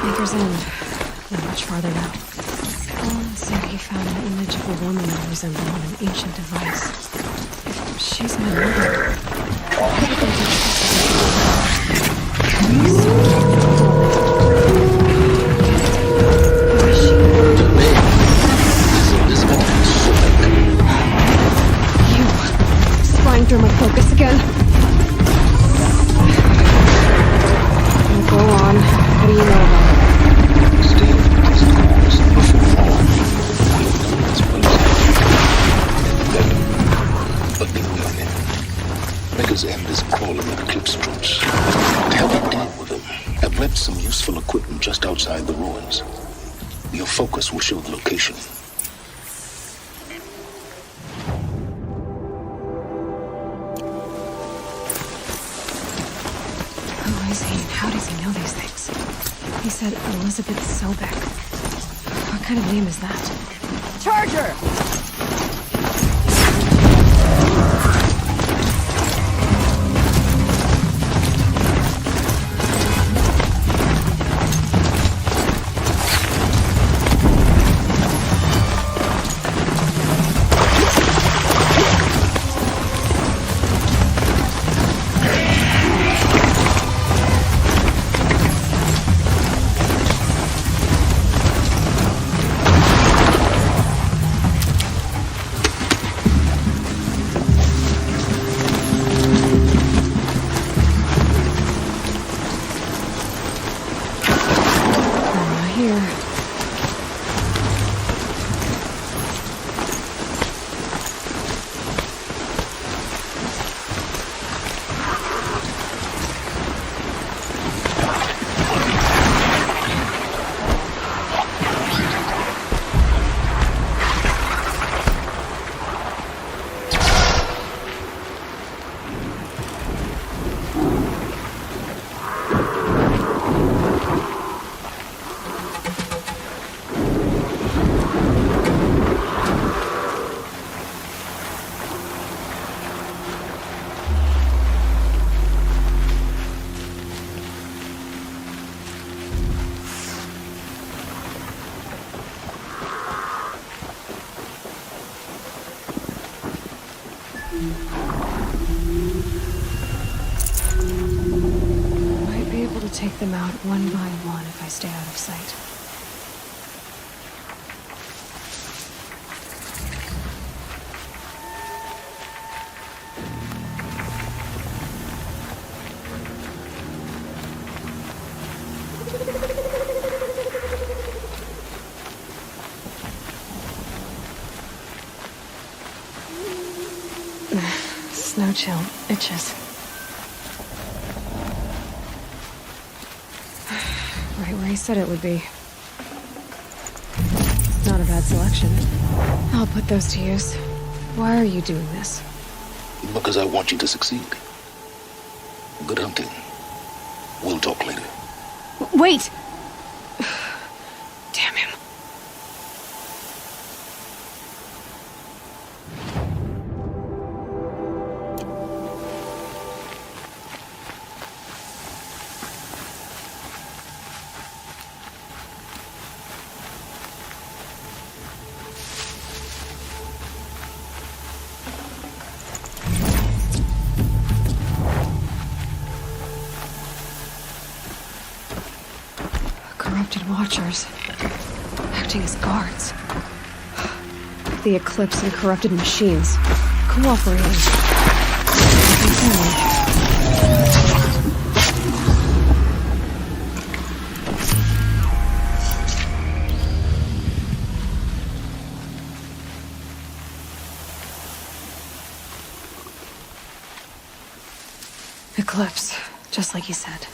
Baker's End. Not much farther now. Owen said he found an image of a woman resembling an ancient device. If she's my mother, who is she? You spying through my focus again? Oh, go on. What do you know about it? Maker's End is crawling with eclipse troops. To help you deal with them, I've left some useful equipment just outside the ruins. Your focus will show the location. Who is he and how does he know these things? He said Elizabeth Sobek. What kind of name is that? Charger! Might be able to take them out one by one if I stay out of sight. chill. Itches. Right where he said it would be. Not a bad selection. I'll put those to use. Why are you doing this? Because I want you to succeed. Good hunting. We'll talk later. Wait! Damn him. Corrupted watchers. Acting as guards. The Eclipse and corrupted machines. Cooperating. Eclipse, just like you said.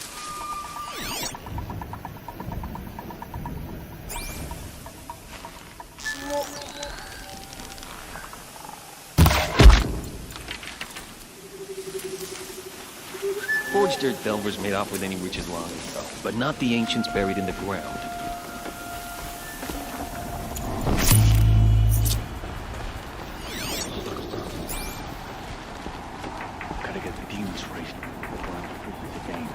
Forged dirt delvers made off with any witch's line, but not the ancients buried in the ground. Gotta get the dunes right before I'm fooled again.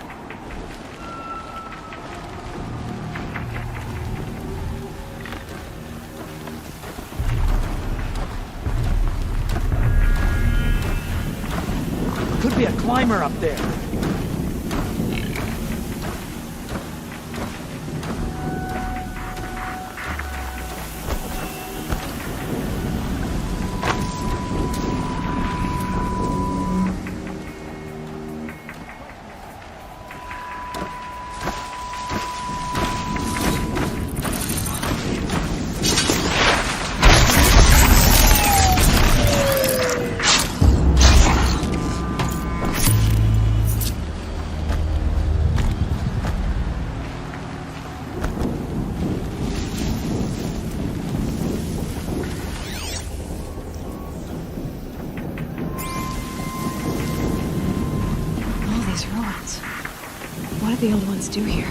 Could be a climber up there. What did the old ones do here?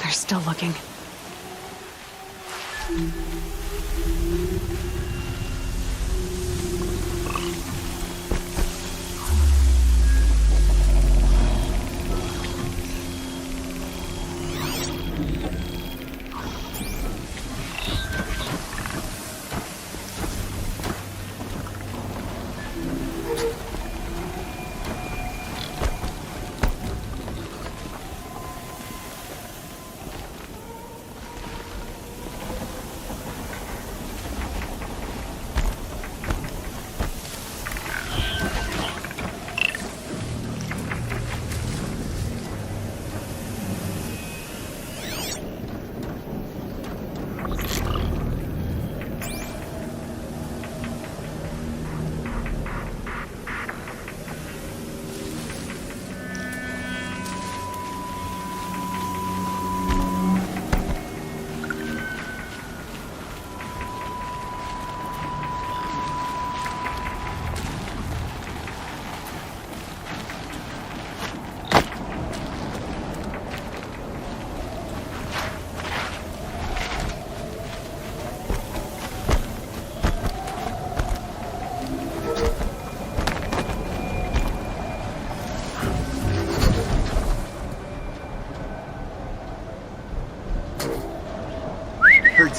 They're still looking.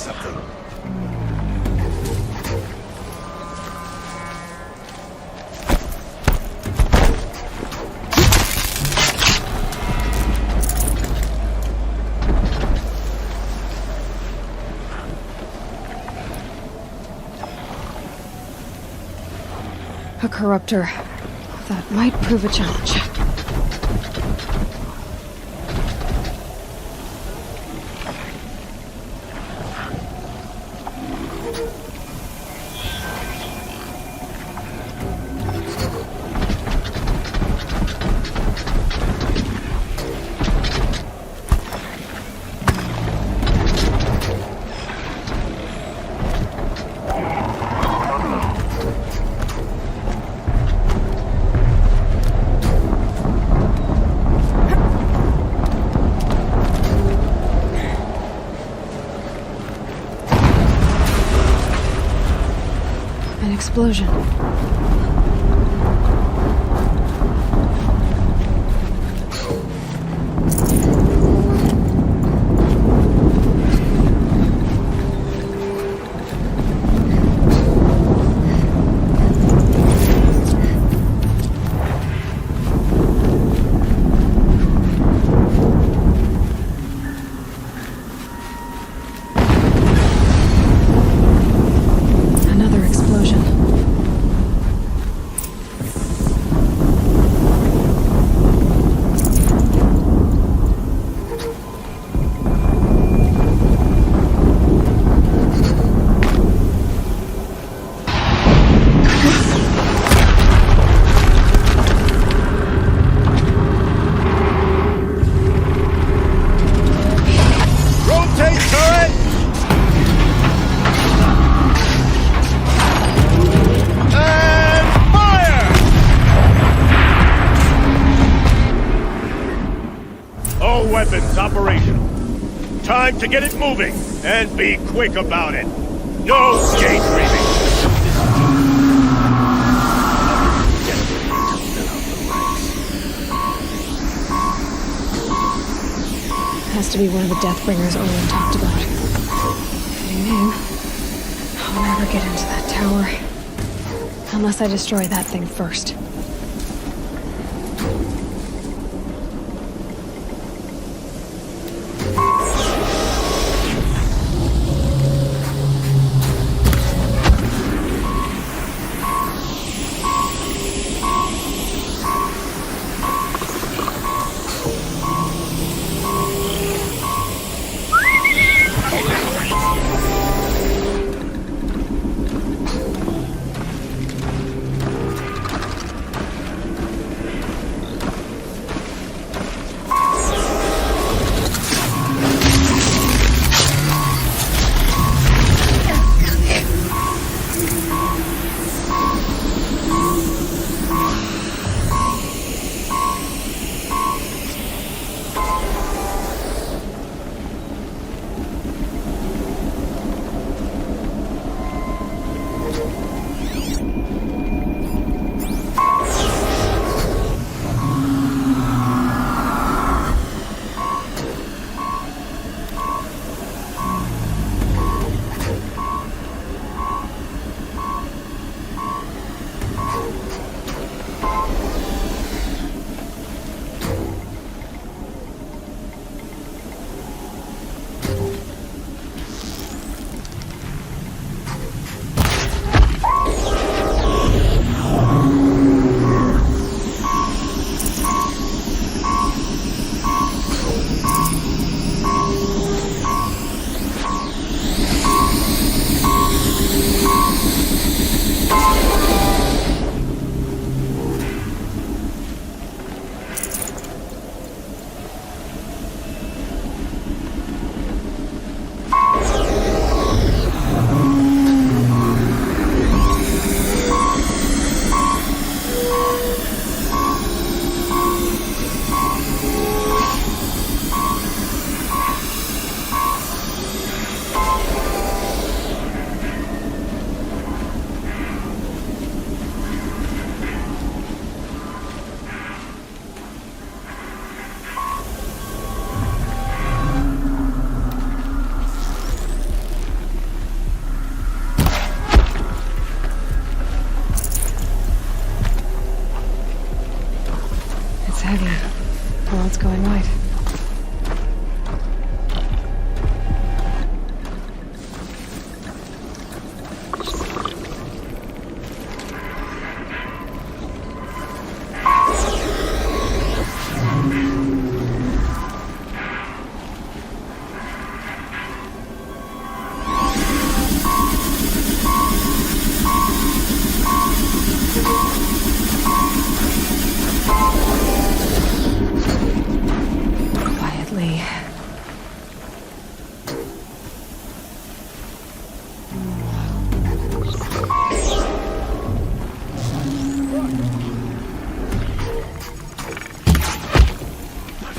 something. A corruptor. That might prove a challenge. Explosion. Another explosion. Rotate turret! And fire! All weapons operational. Time to get it moving, and be quick about it. No daydreaming. Has to be one of the Deathbringers Owen talked about. Fitting name. I'll never get into that tower. Unless I destroy that thing first.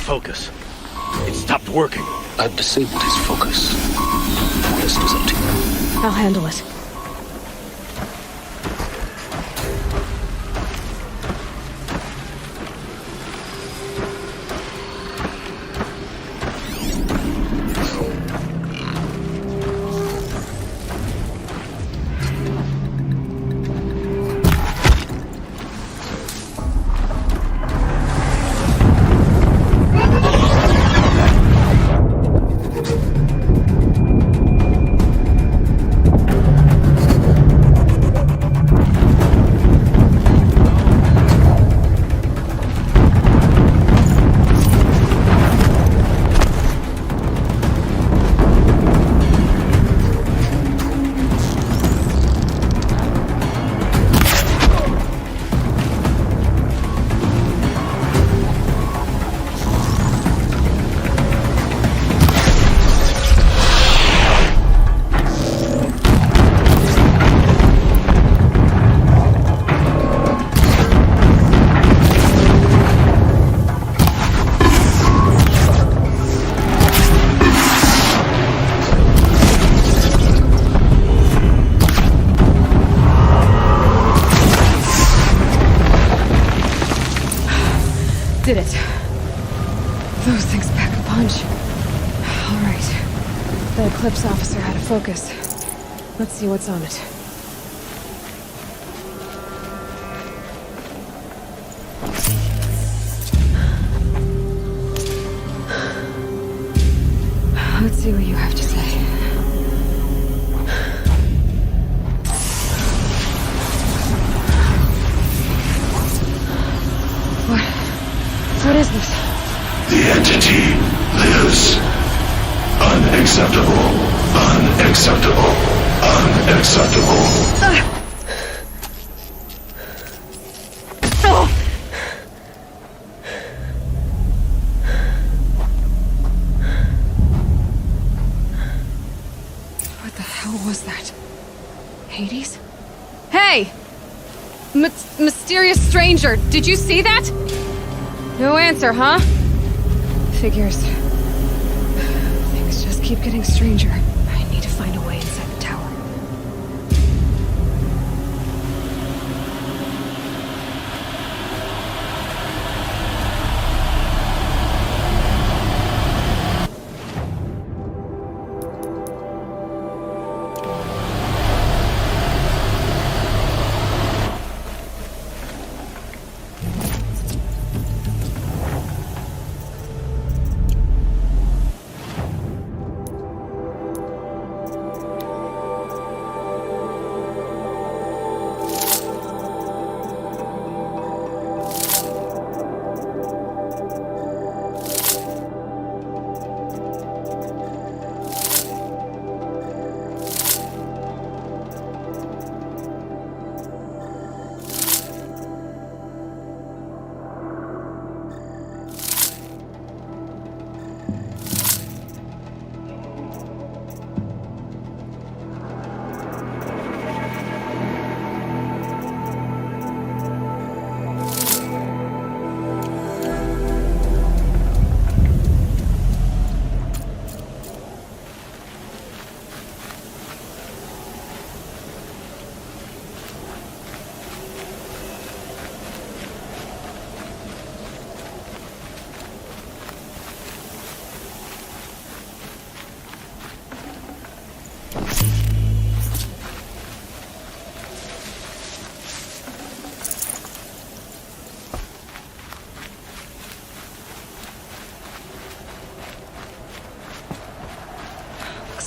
Focus. It stopped working. I've disabled his focus. The rest is up to you. I'll handle it. Did it. Those things pack a punch. All right. The Eclipse officer had a focus. Let's see what's on it. Let's see what you have to say. What is this? The entity lives. Unacceptable. Unacceptable. Unacceptable. What the hell was that? Hades? Hey! Mysterious stranger, did you see that? No answer, huh? Figures. Things just keep getting stranger. I need to find a way inside the tower.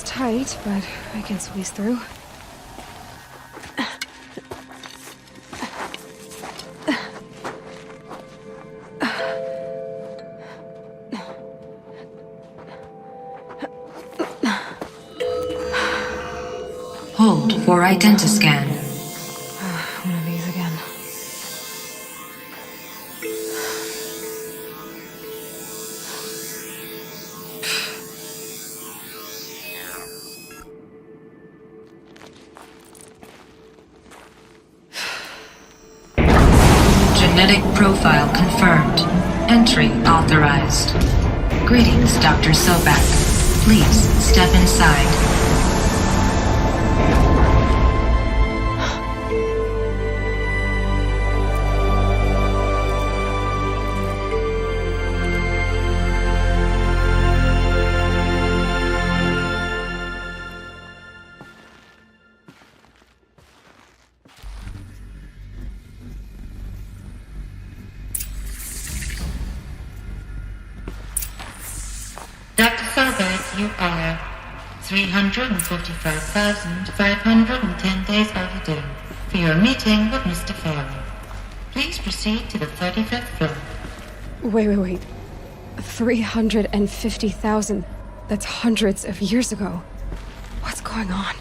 Tight, but I can squeeze through. Hold for identiscan. One of these again. Genetic profile confirmed. Entry authorized. Greetings, Dr. Sobak. Please step inside. Dr. Sobek, you are 355,510 days overdue for your meeting with Mr. Farrell. Please proceed to the 35th floor. Wait. 350,000. That's hundreds of years ago. What's going on?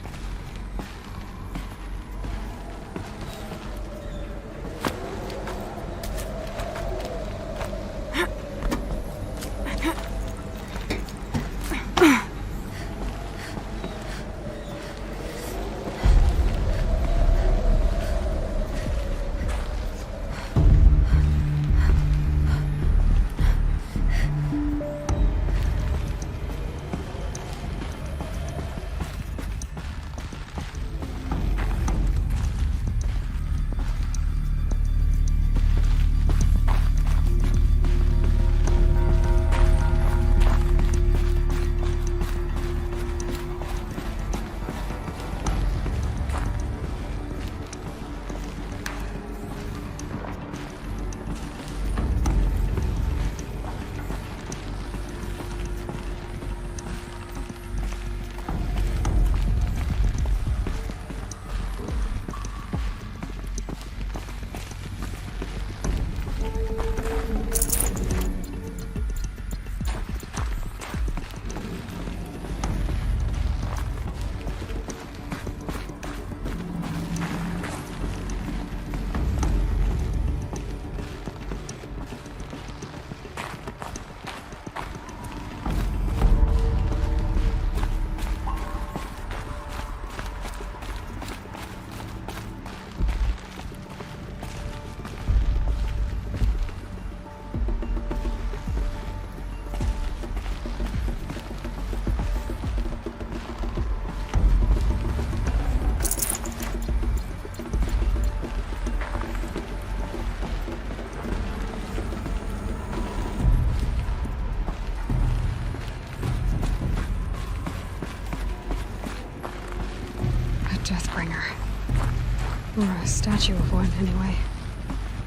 Or a statue of one, anyway.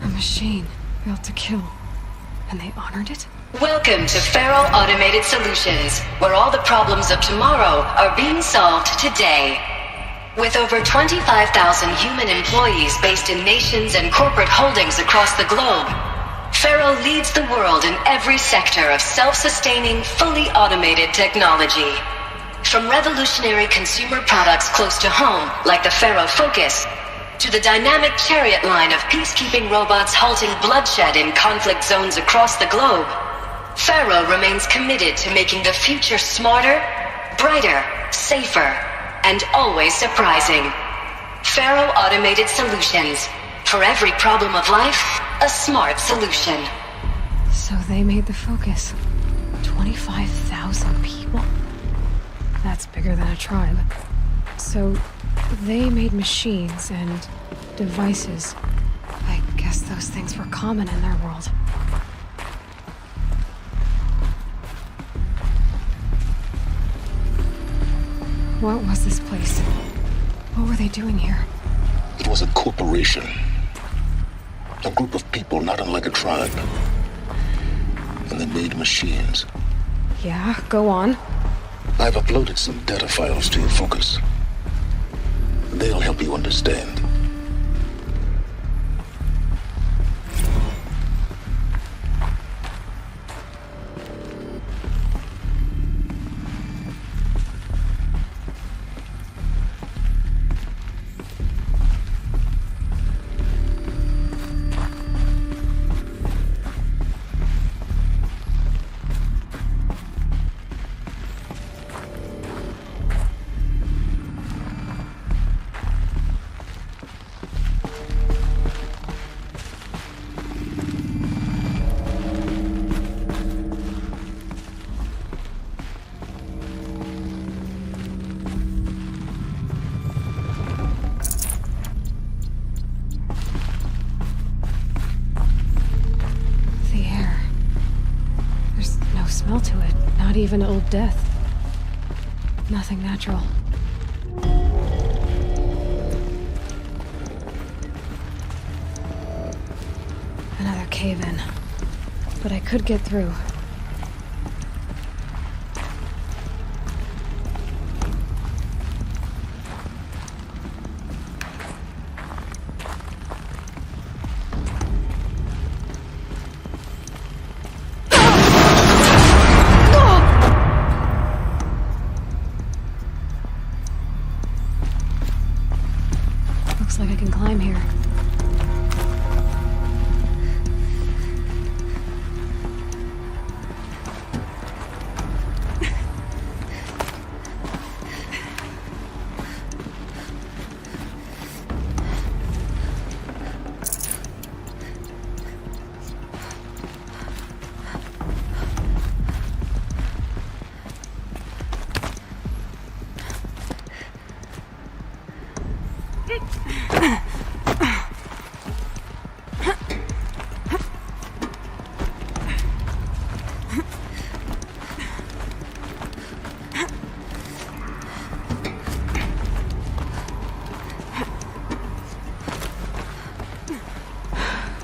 A machine built to kill. And they honored it? Welcome to Feral Automated Solutions, where all the problems of tomorrow are being solved today. With over 25,000 human employees based in nations and corporate holdings across the globe, Feral leads the world in every sector of self-sustaining, fully automated technology. From revolutionary consumer products close to home, like the Pharaoh Focus, to the dynamic chariot line of peacekeeping robots halting bloodshed in conflict zones across the globe, Pharaoh remains committed to making the future smarter, brighter, safer, and always surprising. Pharaoh Automated Solutions. For every problem of life, a smart solution. So they made the Focus. 25,000 people? That's bigger than a tribe. So they made machines and devices. I guess those things were common in their world. What was this place? What were they doing here? It was a corporation. A group of people not unlike a tribe. And they made machines. Yeah, go on. I've uploaded some data files to your Focus. They'll help you understand. even Old Death. Nothing natural. Another cave-in. But I could get through. Looks like I can climb here.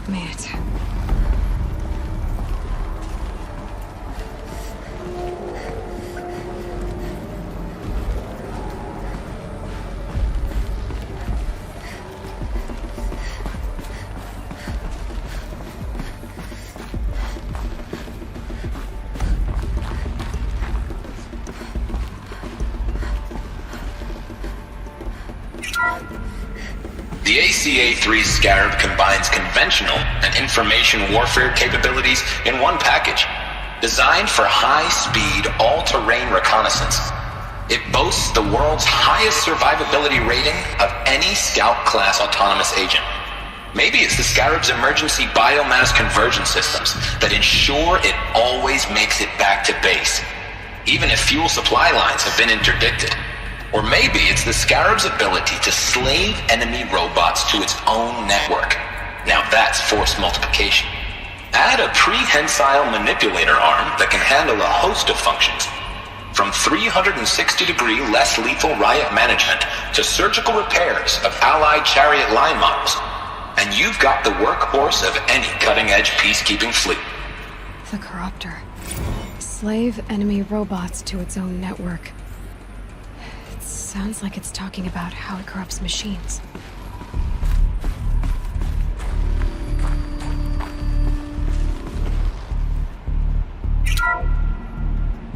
Made it. The ACA-3 Scarab combines conventional and information warfare capabilities in one package, designed for high-speed, all-terrain reconnaissance. It boasts the world's highest survivability rating of any Scout-class autonomous agent. Maybe it's the Scarab's emergency biomass conversion systems that ensure it always makes it back to base, even if fuel supply lines have been interdicted. Or maybe it's the Scarab's ability to slave enemy robots to its own network. Now that's force multiplication. Add a prehensile manipulator arm that can handle a host of functions, from 360-degree less lethal riot management to surgical repairs of Allied chariot line models, and you've got the workhorse of any cutting-edge peacekeeping fleet. The Corruptor. Slave enemy robots to its own network. Sounds like it's talking about how it corrupts machines.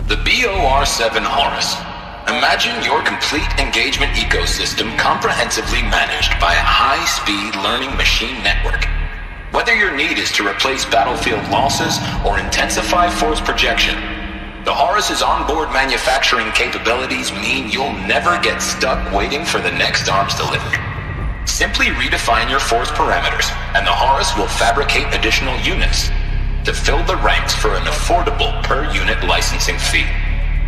The BOR-7 Horus. Imagine your complete engagement ecosystem comprehensively managed by a high-speed learning machine network. Whether your need is to replace battlefield losses or intensify force projection, the Horus's onboard manufacturing capabilities mean you'll never get stuck waiting for the next arms delivery. Simply redefine your force parameters, and the Horus will fabricate additional units to fill the ranks for an affordable per-unit licensing fee.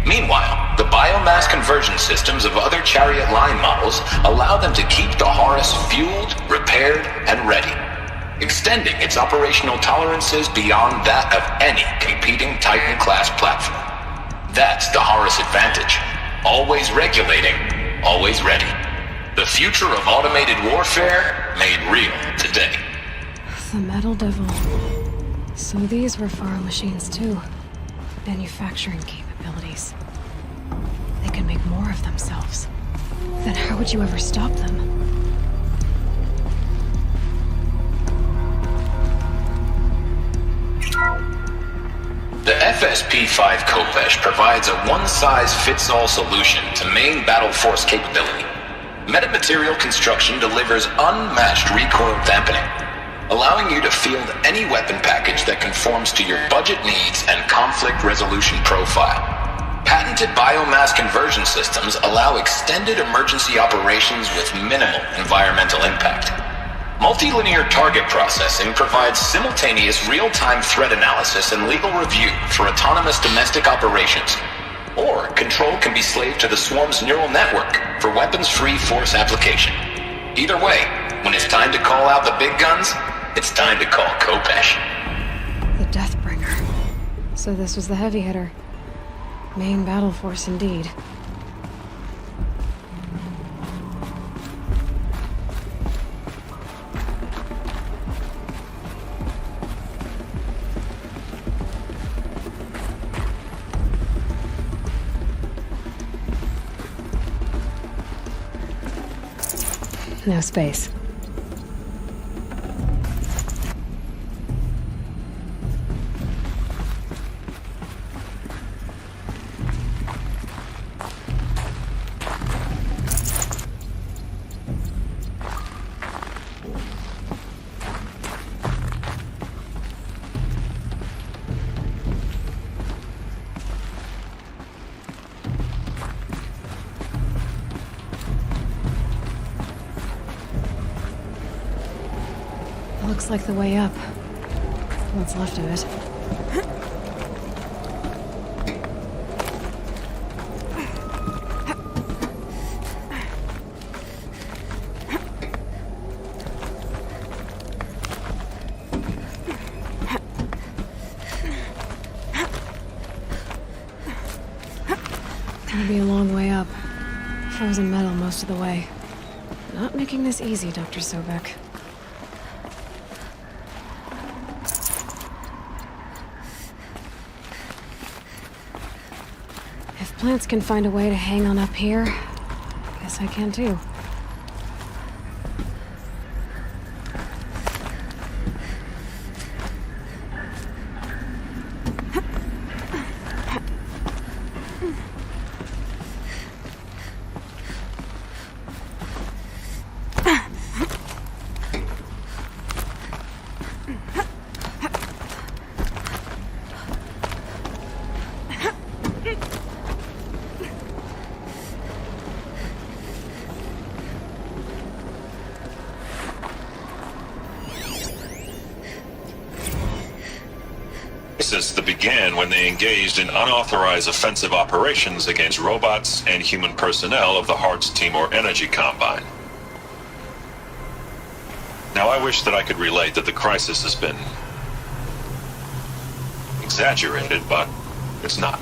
Meanwhile, the biomass conversion systems of other chariot line models allow them to keep the Horus fueled, repaired, and ready, extending its operational tolerances beyond that of any competing Titan-class platform. That's the Horus advantage. Always regulating, always ready. The future of automated warfare made real today. The Metal Devil. So these were Faro machines too. Manufacturing capabilities. They could make more of themselves. Then how would you ever stop them? The FSP-5 Khopesh provides a one-size-fits-all solution to main battle force capability. Metamaterial construction delivers unmatched recoil dampening, allowing you to field any weapon package that conforms to your budget needs and conflict resolution profile. Patented biomass conversion systems allow extended emergency operations with minimal environmental impact. Multilinear target processing provides simultaneous real-time threat analysis and legal review for autonomous domestic operations. Or control can be slaved to the swarm's neural network for weapons-free force application. Either way, when it's time to call out the big guns, it's time to call Khopesh. The Deathbringer. So this was the heavy hitter. Main battle force indeed. No space. Looks like the way up. What's left of it. Gonna be a long way up. Frozen metal most of the way. Not making this easy, Dr. Sobek. If plants can find a way to hang on up here, guess I can too. That began when they engaged in unauthorized offensive operations against robots and human personnel of the Hearts Timor Energy Combine. Now, I wish that I could relate that the crisis has been exaggerated, but it's not.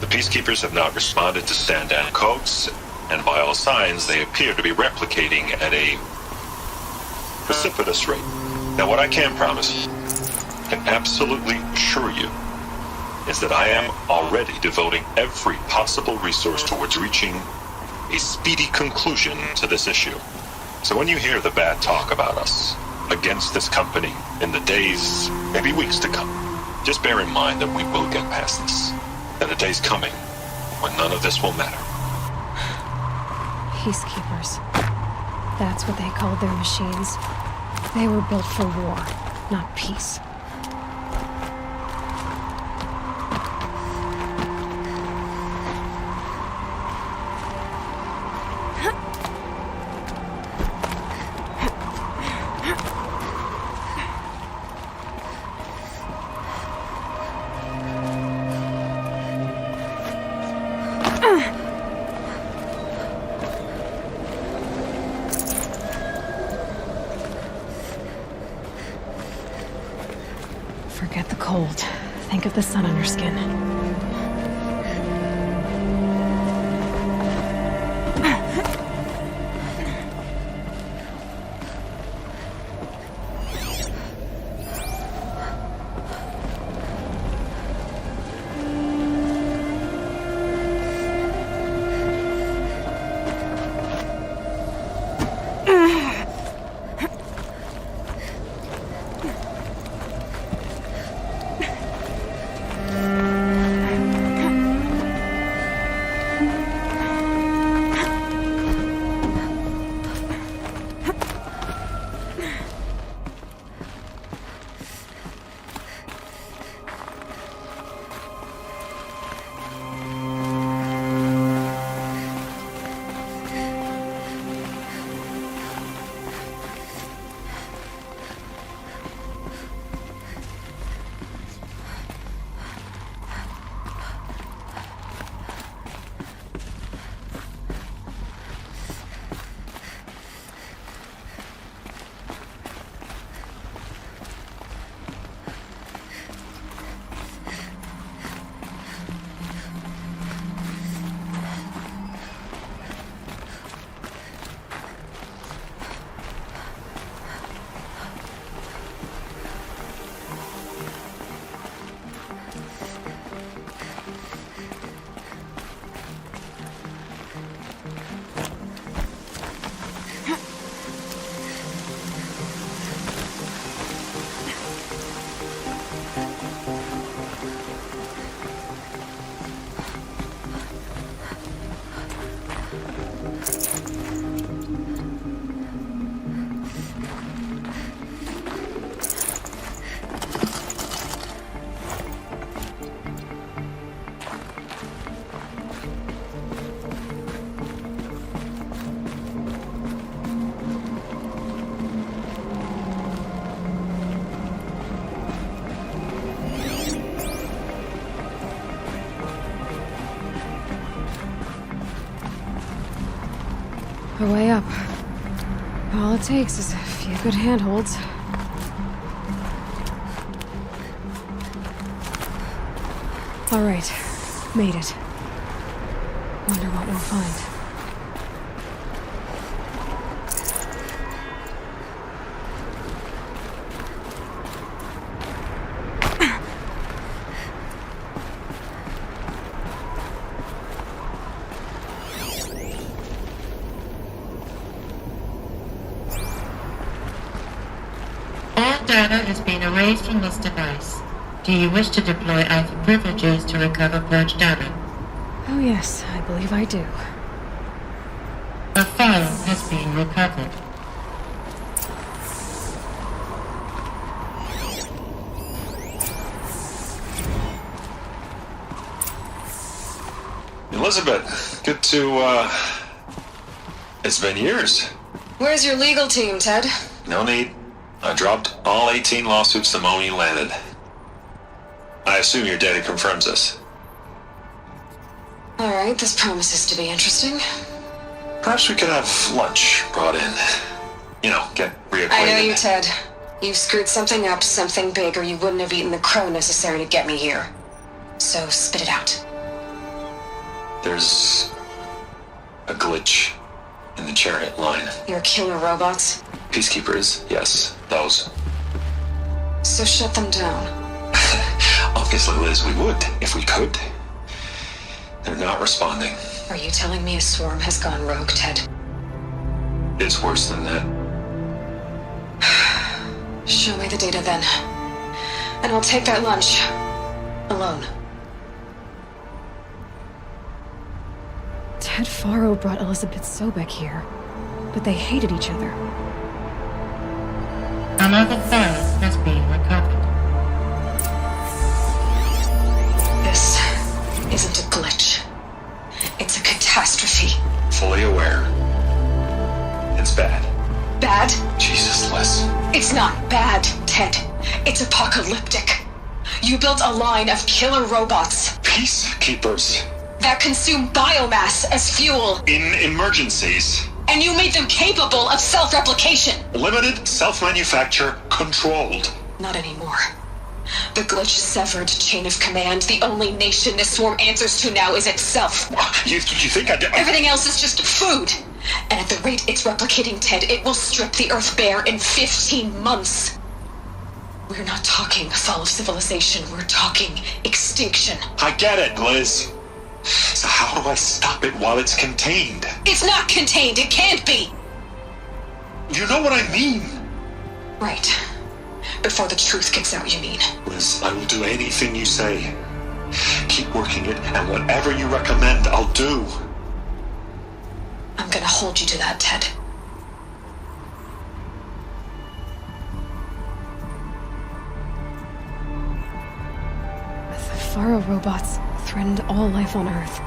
The Peacekeepers have not responded to stand-down codes, and by all signs, they appear to be replicating at a precipitous rate. Now, what I can promise, can absolutely assure you, is that I am already devoting every possible resource towards reaching a speedy conclusion to this issue. So when you hear the bad talk about us against this company in the days, maybe weeks to come, just bear in mind that we will get past this. That a day's coming when none of this will matter. Peacekeepers. That's what they called their machines. They were built for war, not peace. Forget the cold. Think of the sun on your skin. All it takes is a few good handholds. All right, made it. Wonder what we'll find. All data is being erased from this device. Do you wish to deploy Alpha privileges to recover purged data? Oh yes, I believe I do. A file has been recovered. Elizabeth, good to, it's been years. Where's your legal team, Ted? No need. I dropped all 18 lawsuits the moment you landed. I assume your daddy confirms this. Alright, this promises to be interesting. Perhaps we could have lunch brought in. You know, get reacquainted. I know you, Ted. You've screwed something up, something big, or you wouldn't have eaten the crow necessary to get me here. So spit it out. There's a glitch in the chariot line. Your killer robots? Peacekeepers, yes, those. So shut them down. Obviously, Liz, we would, if we could. They're not responding. Are you telling me a swarm has gone rogue, Ted? It's worse than that. Show me the data then. And I'll take that lunch. Alone. Ted Faro brought Elizabeth Sobek here, but they hated each other. Another file has been recovered. This isn't a glitch. It's a catastrophe. Fully aware. It's bad. Bad? Jesus, Liz. It's not bad, Ted. It's apocalyptic. You built a line of killer robots. Peacekeepers. That consume biomass as fuel. In emergencies. And you made them capable of self-replication. Limited, self-manufacture, controlled. Not anymore. The glitch severed chain of command. The only nation this swarm answers to now is itself. You think I did? Everything else is just food. And at the rate it's replicating, Ted, it will strip the Earth bare in 15 months. We're not talking fall of civilization. We're talking extinction. I get it, Liz. So how do I stop it while it's contained? It's not contained. It can't be. You know what I mean. Right. Before the truth gets out, you mean? Liz, I will do anything you say. Keep working it, and whatever you recommend, I'll do. I'm gonna hold you to that, Ted. The Faro robots threatened all life on Earth,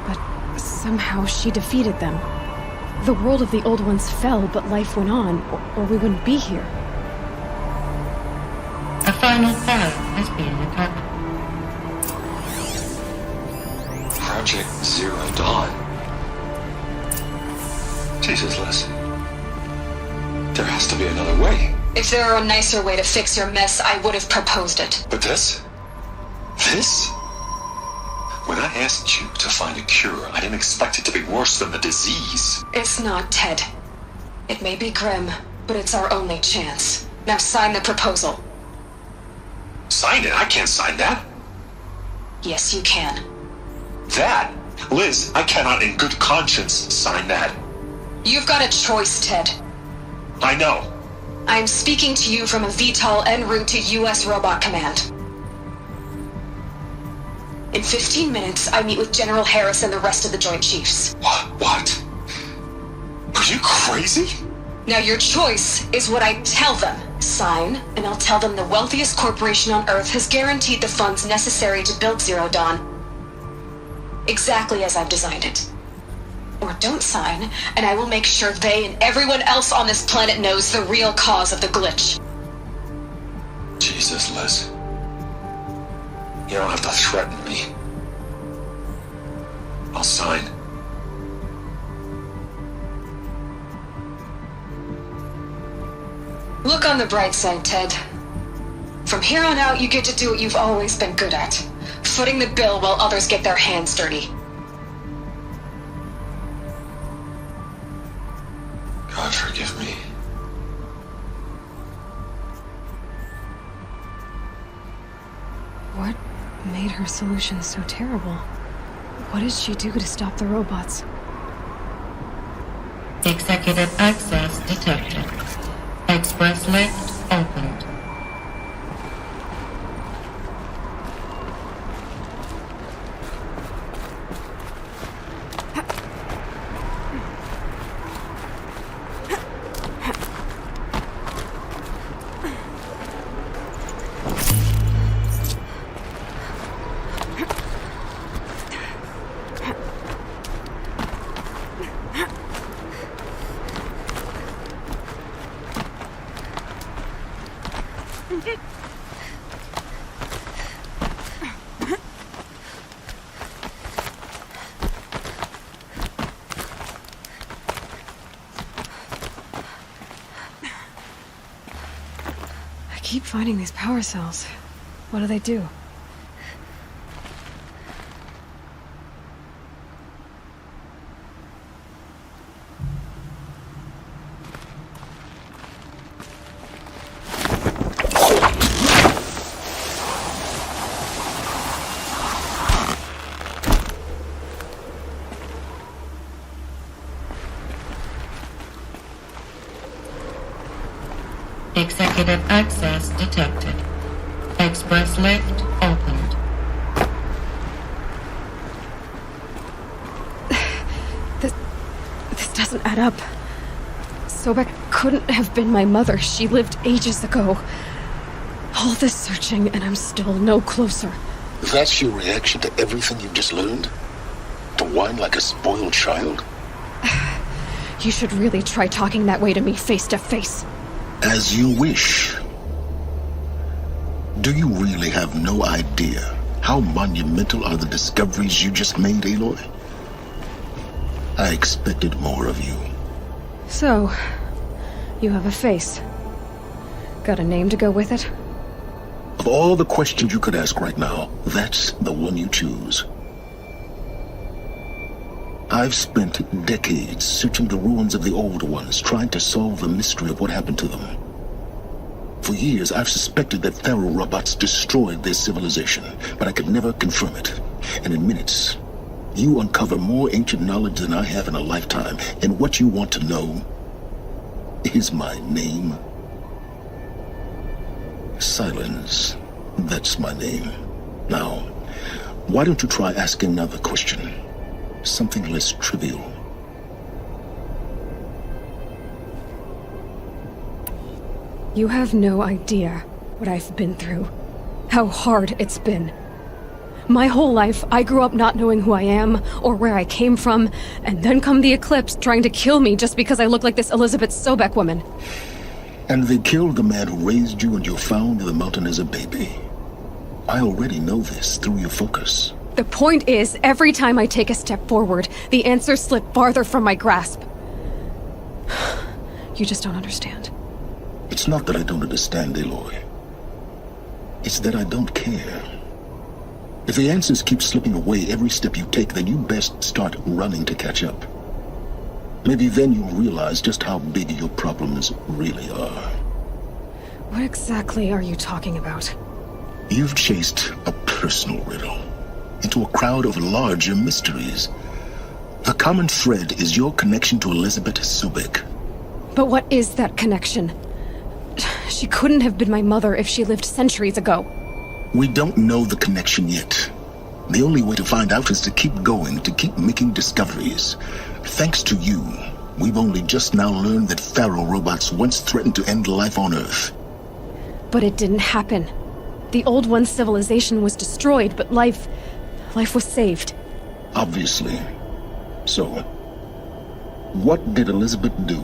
but somehow she defeated them. The world of the old ones fell, but life went on, or we wouldn't be here. A final file has been recovered. Project Zero Dawn. Jesus, Liz. There has to be another way. If there were a nicer way to fix your mess, I would have proposed it. But this? This? When I asked you to find a cure, I didn't expect it to be worse than the disease. It's not, Ted. It may be grim, but it's our only chance. Now sign the proposal. Sign it? I can't sign that. Yes, you can. That? Liz, I cannot in good conscience sign that. You've got a choice, Ted. I know. I'm speaking to you from a VTOL en route to U.S. Robot Command. In 15 minutes, I meet with General Harris and the rest of the Joint Chiefs. What? Are you crazy? Now your choice is what I tell them. Sign, and I'll tell them the wealthiest corporation on Earth has guaranteed the funds necessary to build Zero Dawn. Exactly as I've designed it. Or don't sign, and I will make sure they and everyone else on this planet knows the real cause of the glitch. Jesus, Liz. You don't have to threaten me. I'll sign. Look on the bright side, Ted. From here on out, you get to do what you've always been good at. Footing the bill while others get their hands dirty. God forgive me. What made her solution so terrible? What did she do to stop the robots? Executive access detected. Express lift opened. I keep finding these power cells. What do they do? Executive access detected. Express lift opened. This doesn't add up. Sobek couldn't have been my mother. She lived ages ago. All this searching, and I'm still no closer. That's your reaction to everything you've just learned? To whine like a spoiled child? You should really try talking that way to me face to face. As you wish. Do you really have no idea how monumental are the discoveries you just made, Aloy? I expected more of you. So, you have a face. Got a name to go with it? Of all the questions you could ask right now, that's the one you choose. I've spent decades searching the ruins of the old ones, trying to solve the mystery of what happened to them. For years, I've suspected that Pharaoh robots destroyed their civilization, but I could never confirm it. And in minutes, you uncover more ancient knowledge than I have in a lifetime, and what you want to know is my name. Silence. That's my name. Now, why don't you try asking another question? Something less trivial. You have no idea what I've been through. How hard it's been. My whole life, I grew up not knowing who I am or where I came from, and then come the Eclipse trying to kill me just because I look like this Elizabeth Sobek woman. And they killed the man who raised you and you found the mountain as a baby. I already know this through your focus. The point is, every time I take a step forward, the answers slip farther from my grasp. You just don't understand. It's not that I don't understand, Aloy. It's that I don't care. If the answers keep slipping away every step you take, then you best start running to catch up. Maybe then you'll realize just how big your problems really are. What exactly are you talking about? You've chased a personal riddle into a crowd of larger mysteries. The common thread is your connection to Elizabeth Sobek. But what is that connection? She couldn't have been my mother if she lived centuries ago. We don't know the connection yet. The only way to find out is to keep going, to keep making discoveries. Thanks to you, we've only just now learned that Pharaoh robots once threatened to end life on Earth. But it didn't happen. The Old One's civilization was destroyed, but life was saved. Obviously. So, what did Elizabeth do?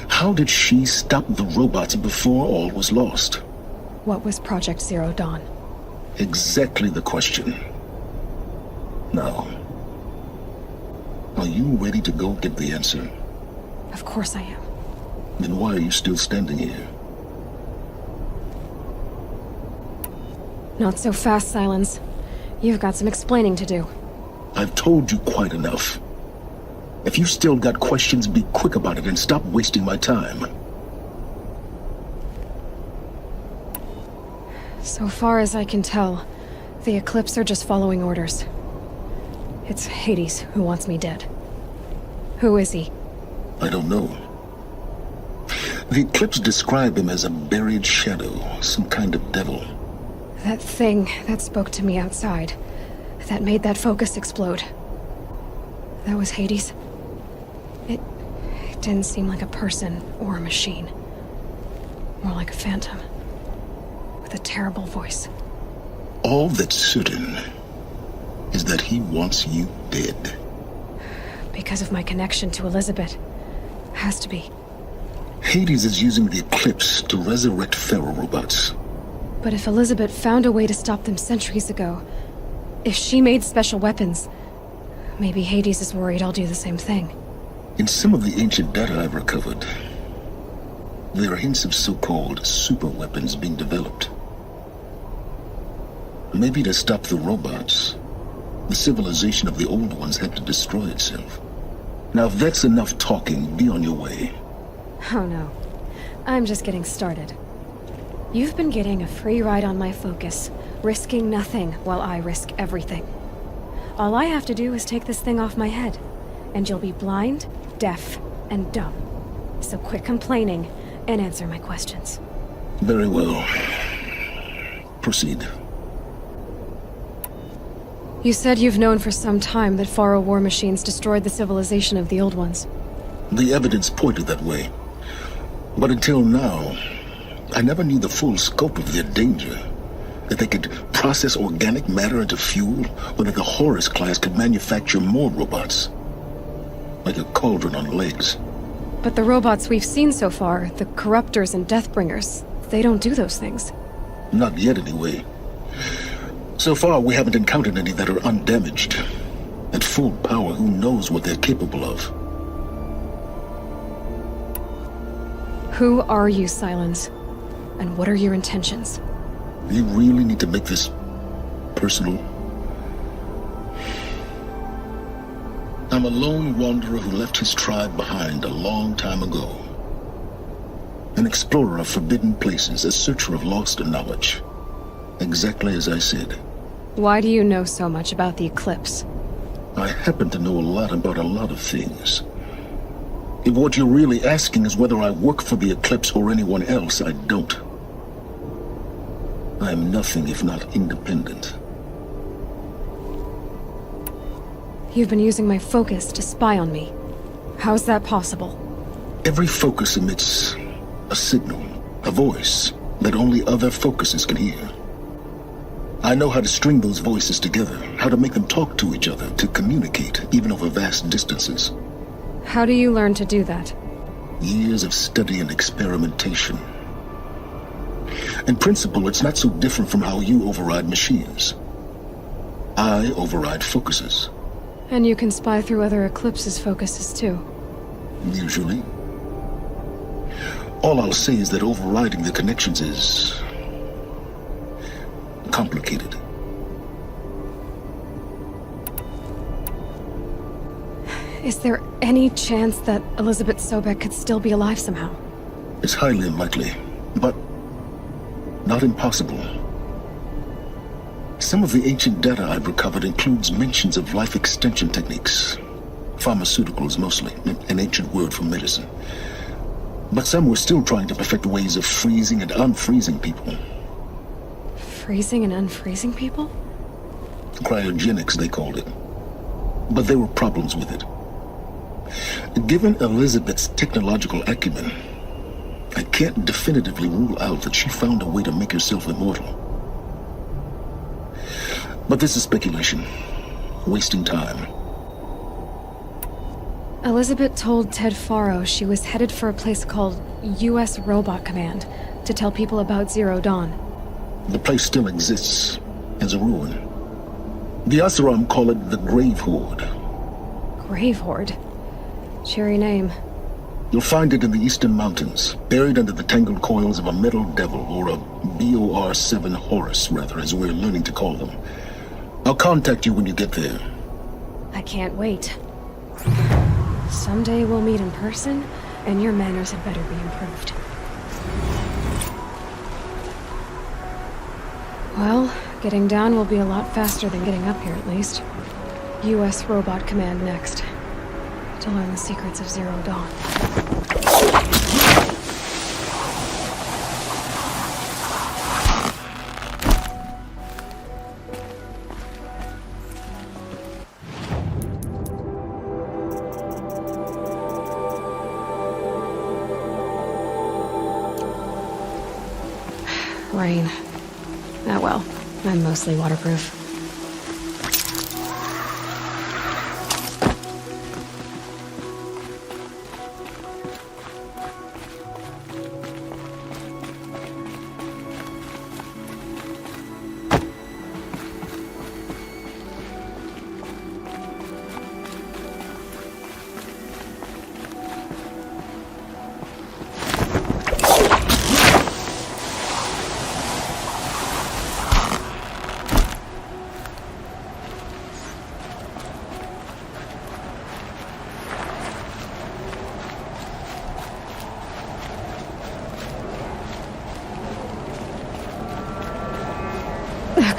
How did she stop the robots before all was lost? What was Project Zero Dawn? Exactly the question. Now, are you ready to go get the answer? Of course I am. Then why are you still standing here? Not so fast, Silence. You've got some explaining to do. I've told you quite enough. If you still got questions, be quick about it and stop wasting my time. So far as I can tell, the Eclipse are just following orders. It's Hades who wants me dead. Who is he? I don't know. The Eclipse describe him as a buried shadow, some kind of devil. That thing that spoke to me outside, that made that focus explode. That was Hades. It didn't seem like a person or a machine. More like a phantom. With a terrible voice. All that's certain is that he wants you dead. Because of my connection to Elizabeth. Has to be. Hades is using the Eclipse to resurrect feral robots. But if Elizabeth found a way to stop them centuries ago, if she made special weapons, maybe Hades is worried I'll do the same thing. In some of the ancient data I've recovered, there are hints of so-called super weapons being developed. Maybe to stop the robots, the civilization of the old ones had to destroy itself. Now if that's enough talking, be on your way. Oh no. I'm just getting started. You've been getting a free ride on my focus, risking nothing while I risk everything. All I have to do is take this thing off my head, and you'll be blind, deaf, and dumb. So quit complaining and answer my questions. Very well. Proceed. You said you've known for some time that Faro war machines destroyed the civilization of the old ones. The evidence pointed that way. But until now, I never knew the full scope of their danger. That they could process organic matter into fuel, or that the Horus class could manufacture more robots. Like a cauldron on legs. But the robots we've seen so far, the Corruptors and Deathbringers, they don't do those things. Not yet, anyway. So far, we haven't encountered any that are undamaged. At full power, who knows what they're capable of? Who are you, Silence? And what are your intentions? You really need to make this personal? I'm a lone wanderer who left his tribe behind a long time ago. An explorer of forbidden places, a searcher of lost knowledge. Exactly as I said. Why do you know so much about the Eclipse? I happen to know a lot about a lot of things. If what you're really asking is whether I work for the Eclipse or anyone else, I don't. I am nothing if not independent. You've been using my focus to spy on me. How's that possible? Every focus emits a signal, a voice, that only other focuses can hear. I know how to string those voices together, how to make them talk to each other, to communicate, even over vast distances. How do you learn to do that? Years of study and experimentation. In principle, it's not so different from how you override machines. I override focuses. And you can spy through other Eclipse's focuses too. Usually. All I'll say is that overriding the connections is complicated. Is there any chance that Elizabeth Sobek could still be alive somehow? It's highly unlikely, but not impossible. Some of the ancient data I've recovered includes mentions of life extension techniques. Pharmaceuticals mostly, an ancient word for medicine. But some were still trying to perfect ways of freezing and unfreezing people. Freezing and unfreezing people? Cryogenics, they called it. But there were problems with it. Given Elizabeth's technological acumen, I can't definitively rule out that she found a way to make herself immortal. But this is speculation. Wasting time. Elizabeth told Ted Faro she was headed for a place called U.S. Robot Command to tell people about Zero Dawn. The place still exists, as a ruin. The Asaram call it the Grave Horde. Grave Horde? Cheery name. You'll find it in the eastern mountains, buried under the tangled coils of a metal devil, or a BOR-7 Horus, rather, as we're learning to call them. I'll contact you when you get there. I can't wait. Someday we'll meet in person, and your manners had better be improved. Well, getting down will be a lot faster than getting up here, at least. U.S. Robot Command next. To learn the secrets of Zero Dawn. Rain. Ah well, I'm mostly waterproof.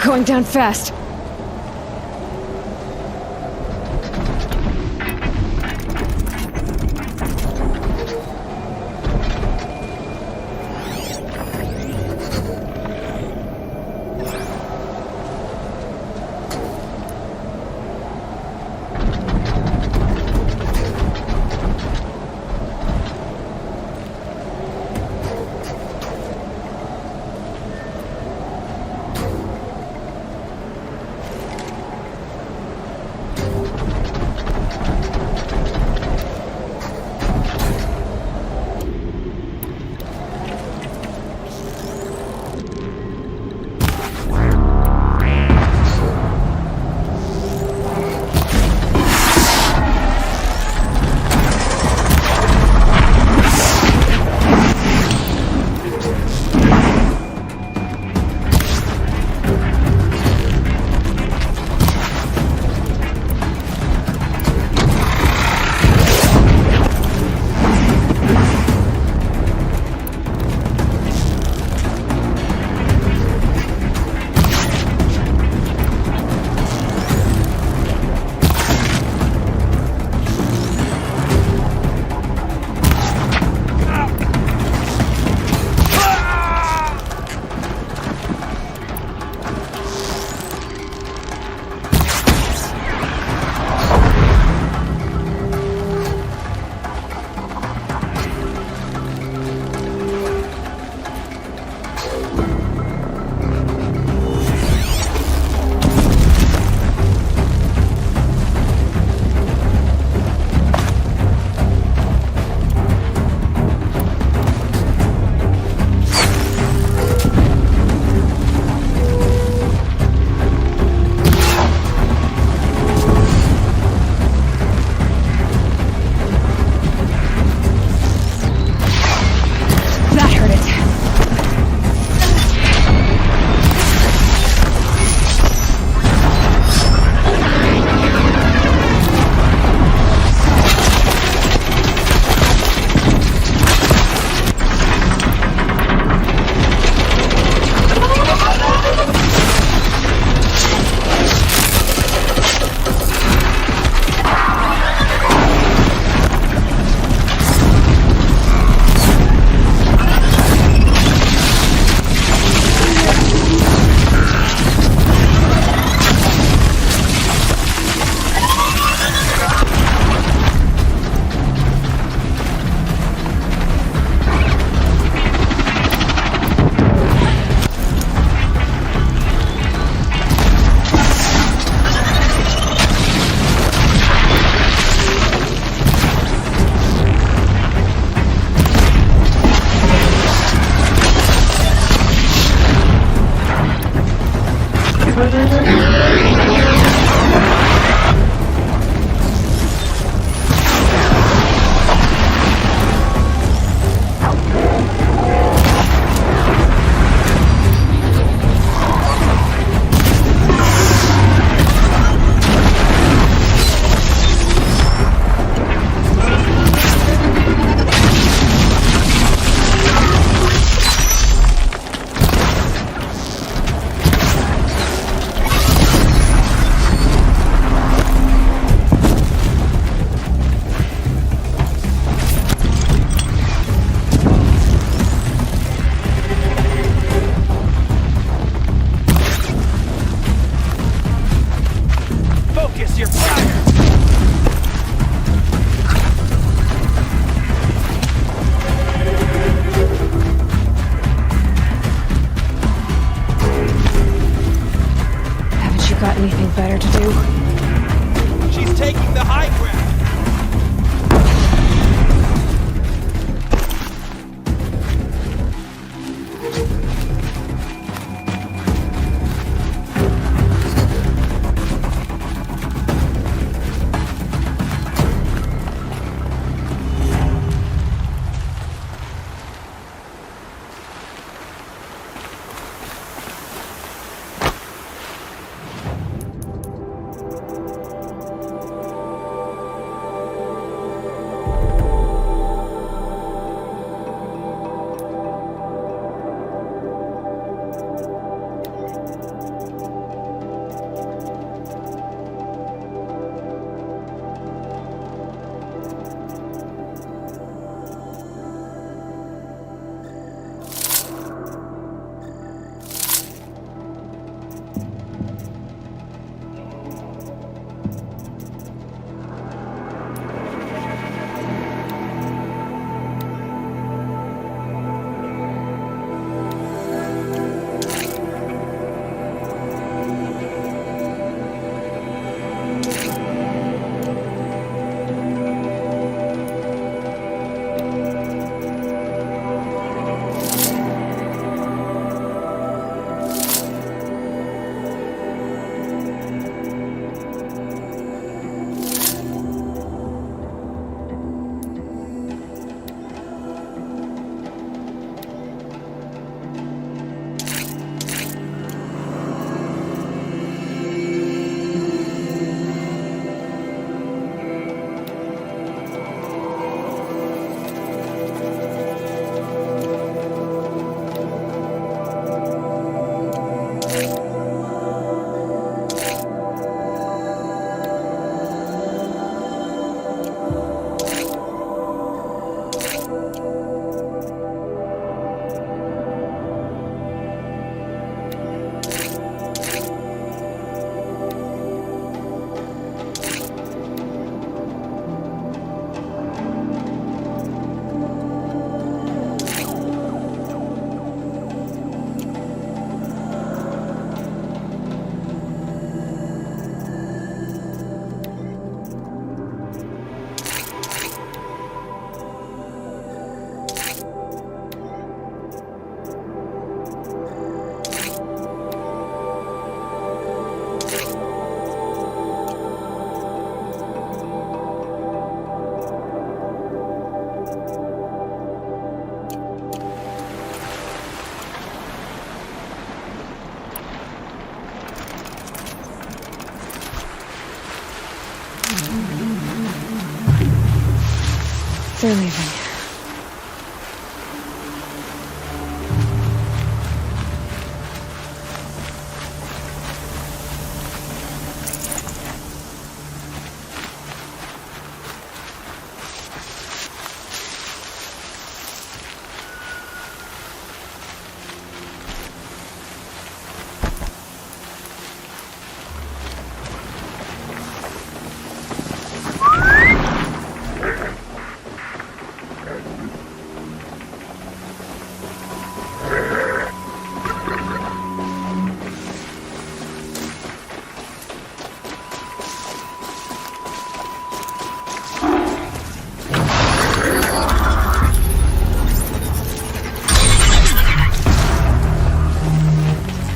Going down fast.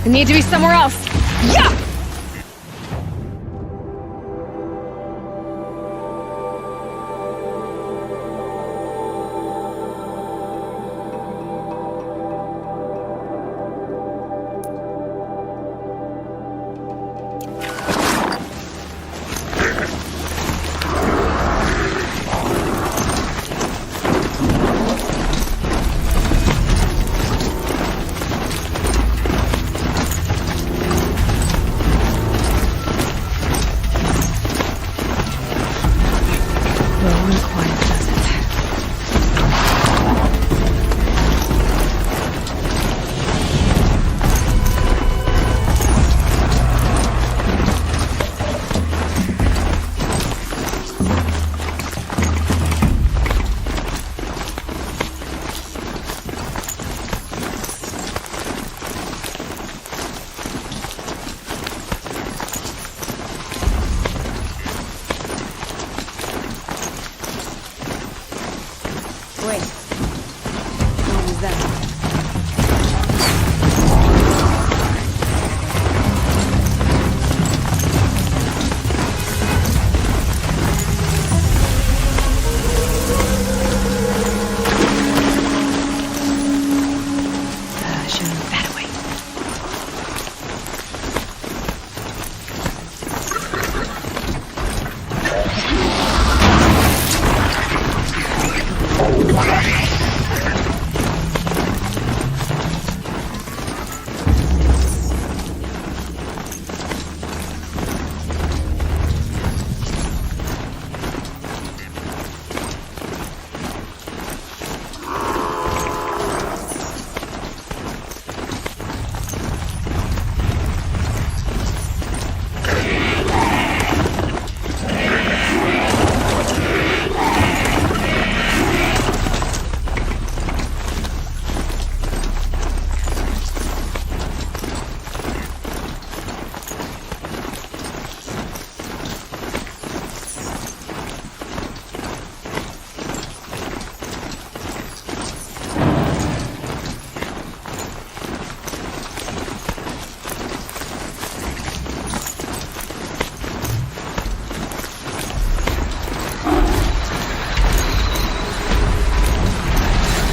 I need to be somewhere else. Yeah!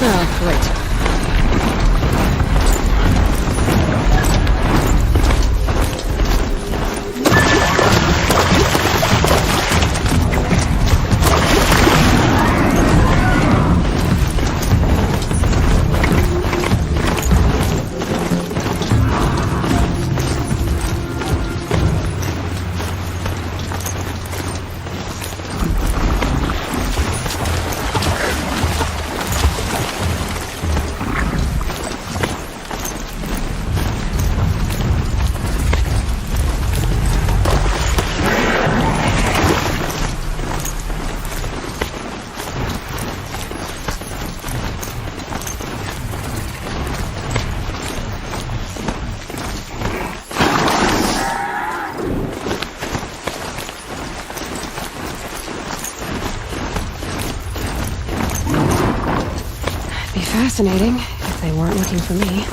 Oh, great. Fascinating, if they weren't looking for me.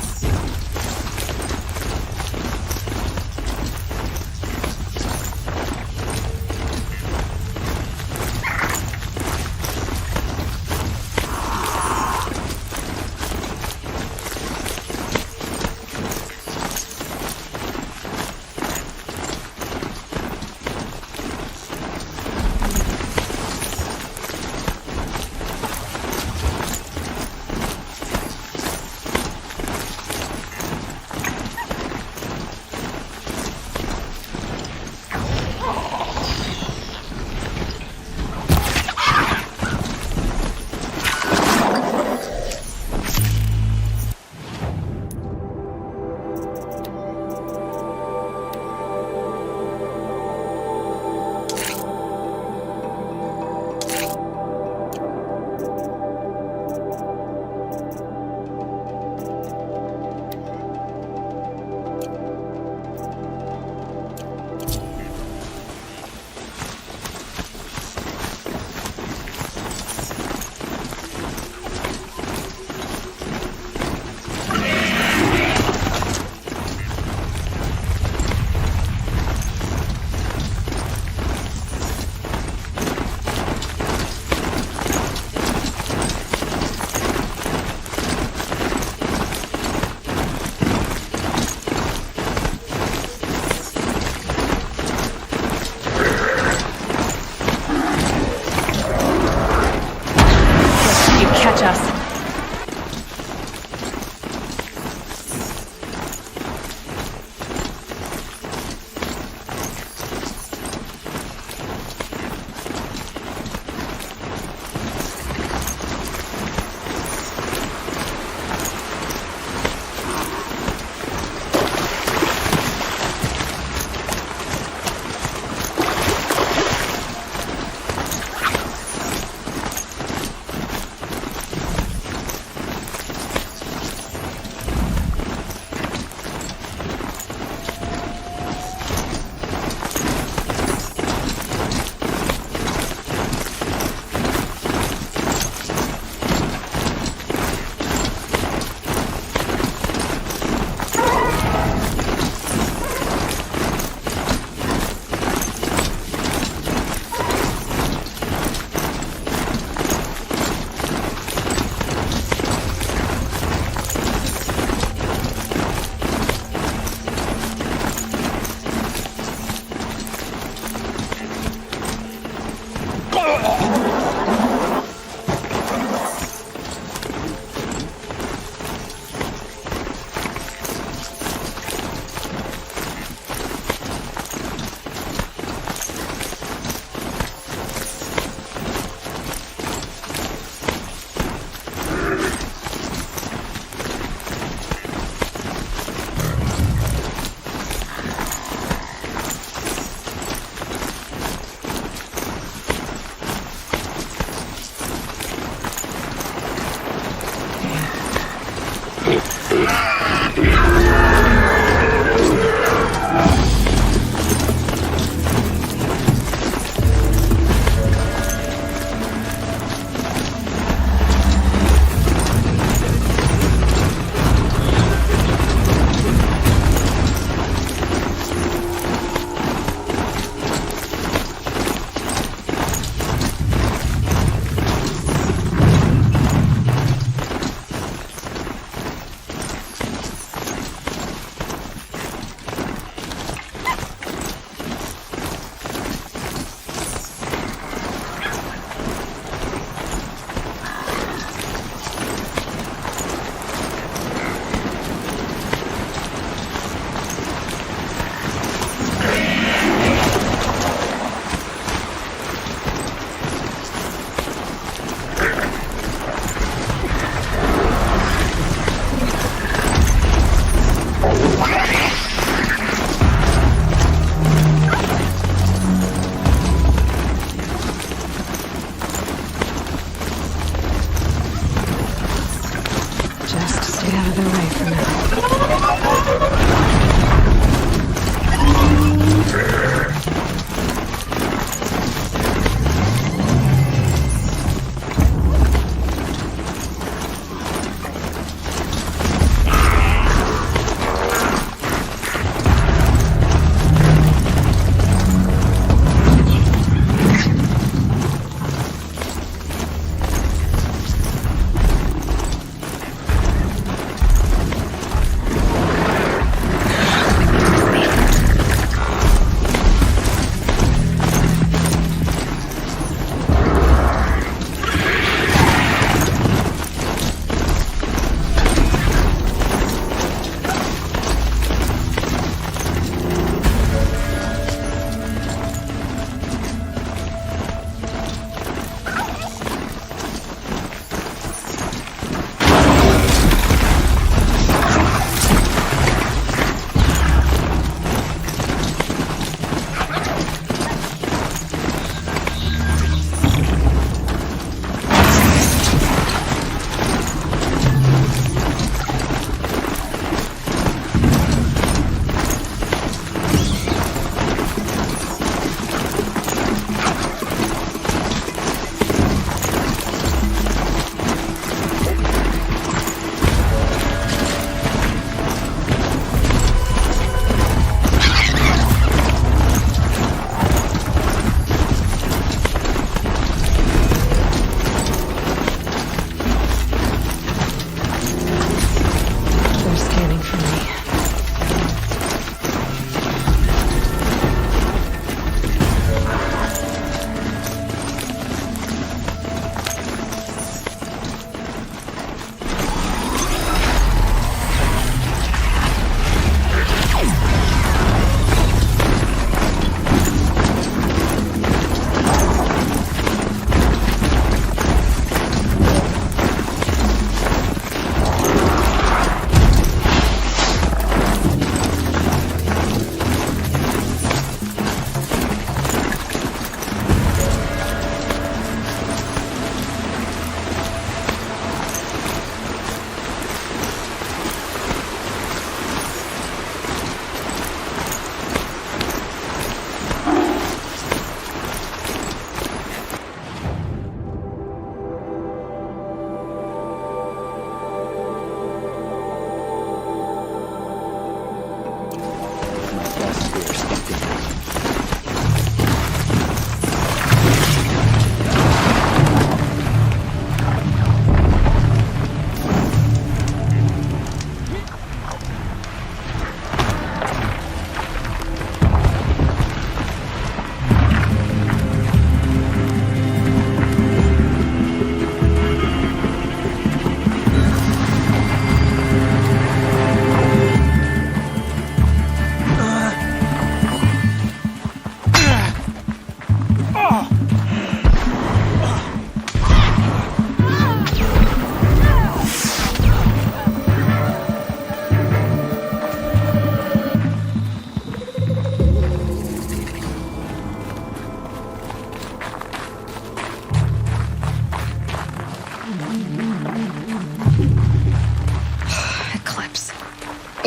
out of their way for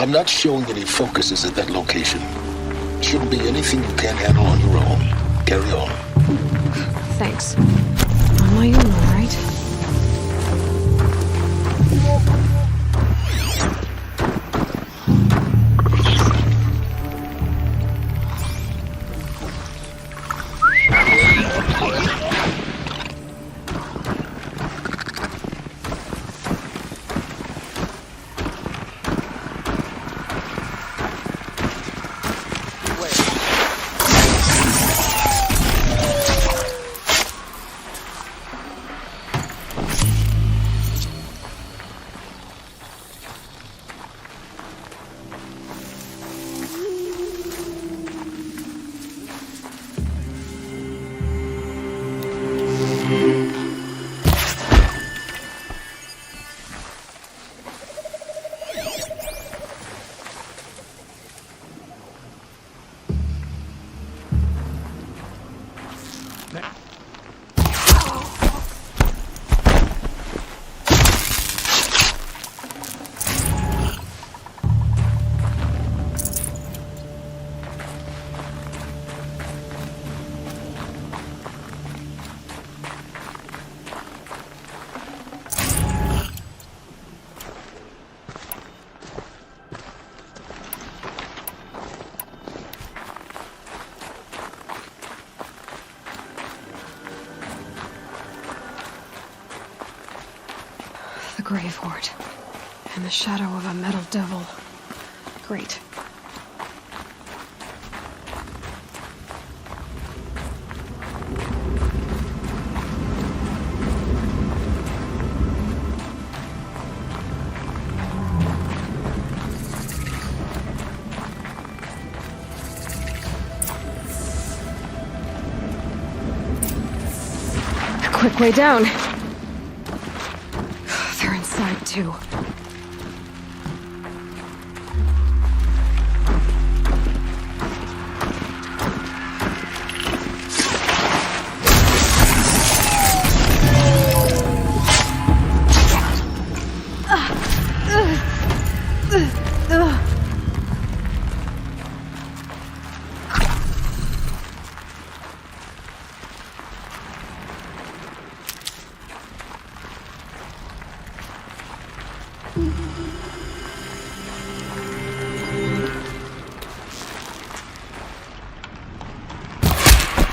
I'm not showing any focuses at that location. Shouldn't be anything you can't handle on your own. Carry on. Thanks. On my own, all right? The grave hoard. And the shadow of a metal devil. Great. A quick way down. They're inside too.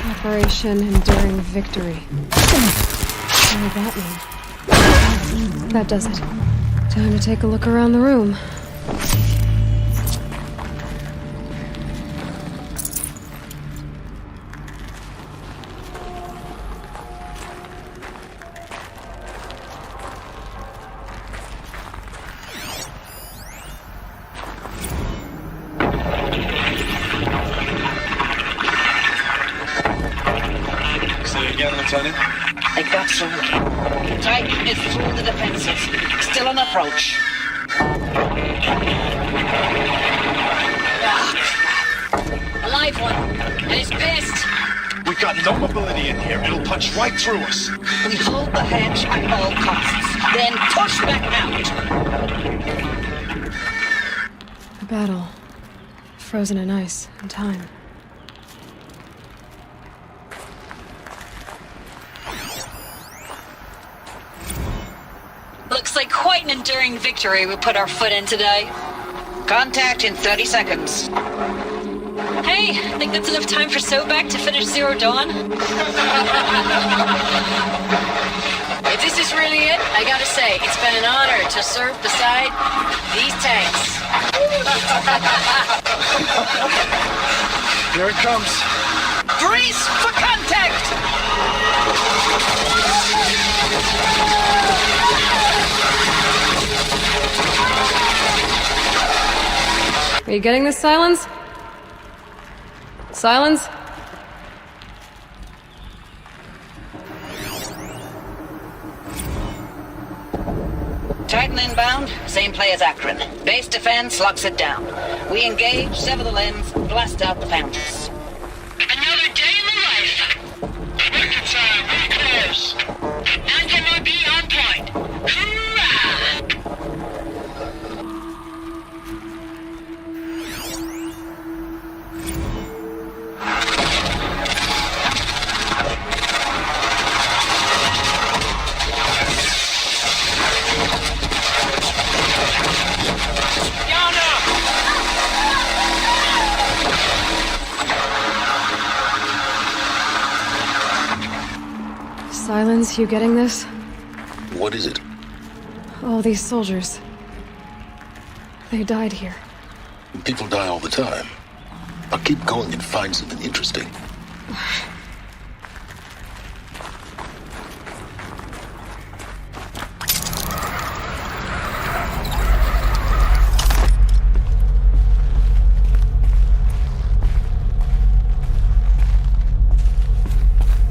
Operation Enduring Victory. What did that mean? That does it. Time to take a look around the room. They got through. Titan is through the defenses. Still on approach. A live one. And he's pissed. We've got no mobility in here. It'll punch right through us. We hold the hedge at all costs. Then push back out. A battle. Frozen in ice and time. Looks like quite an enduring victory we put our foot in today. Contact in 30 seconds. Hey, think that's enough time for Sobek to finish Zero Dawn? If this is really it, I gotta say, it's been an honor to serve beside these tanks. Here it comes. Grease for contact! Are you getting this, Silence? Silence? Titan inbound, same play as Akron. Base defense locks it down. We engage, sever the lens, blast out the foundries. Another day in the life. Record time, very close. NMRB on point. Hoorah! Silence, you getting this? What is it? All these soldiers. They died here. People die all the time. I'll keep going and find something interesting.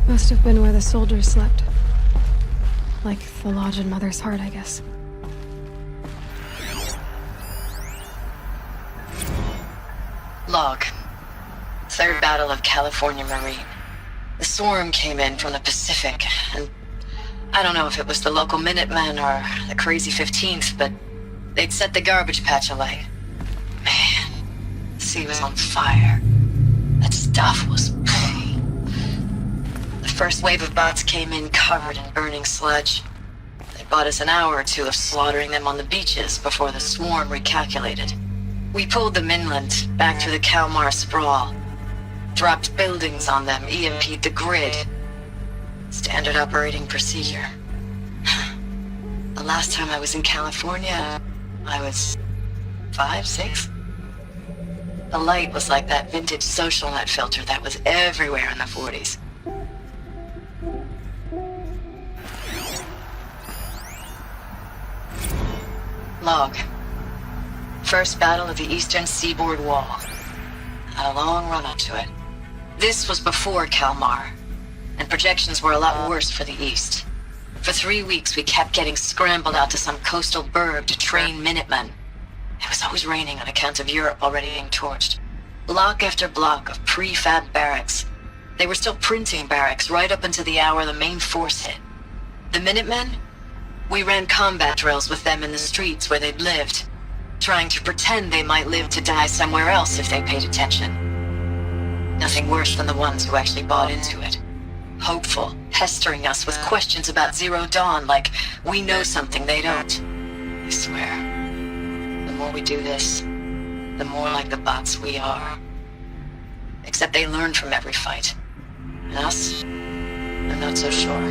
Must have been where the soldiers slept. Like the lodge in Mother's Heart, I guess. Log. Third Battle of California Marine. The swarm came in from the Pacific, and I don't know if it was the local Minutemen or the crazy 15th, but they'd set the garbage patch alight. Man, the sea was on fire. That stuff was... The first wave of bots came in covered in burning sludge. They bought us an hour or two of slaughtering them on the beaches before the swarm recalculated. We pulled them inland, back through the Kalmar sprawl. Dropped buildings on them, EMP'd the grid. Standard operating procedure. The last time I was in California, I was 5, 6. The light was like that vintage social net filter that was everywhere in the 40s. Log. First battle of the eastern seaboard wall. Had a long run up to it. This was before Kalmar, and projections were a lot worse for the east. For 3 weeks, we kept getting scrambled out to some coastal burg to train Minutemen. It was always raining on account of Europe already being torched. Block after block of prefab barracks. They were still printing barracks right up until the hour the main force hit. The Minutemen? We ran combat drills with them in the streets where they'd lived, trying to pretend they might live to die somewhere else if they paid attention. Nothing worse than the ones who actually bought into it. Hopeful, pestering us with questions about Zero Dawn like we know something they don't. I swear, the more we do this, the more like the bots we are. Except they learn from every fight. And us? I'm not so sure.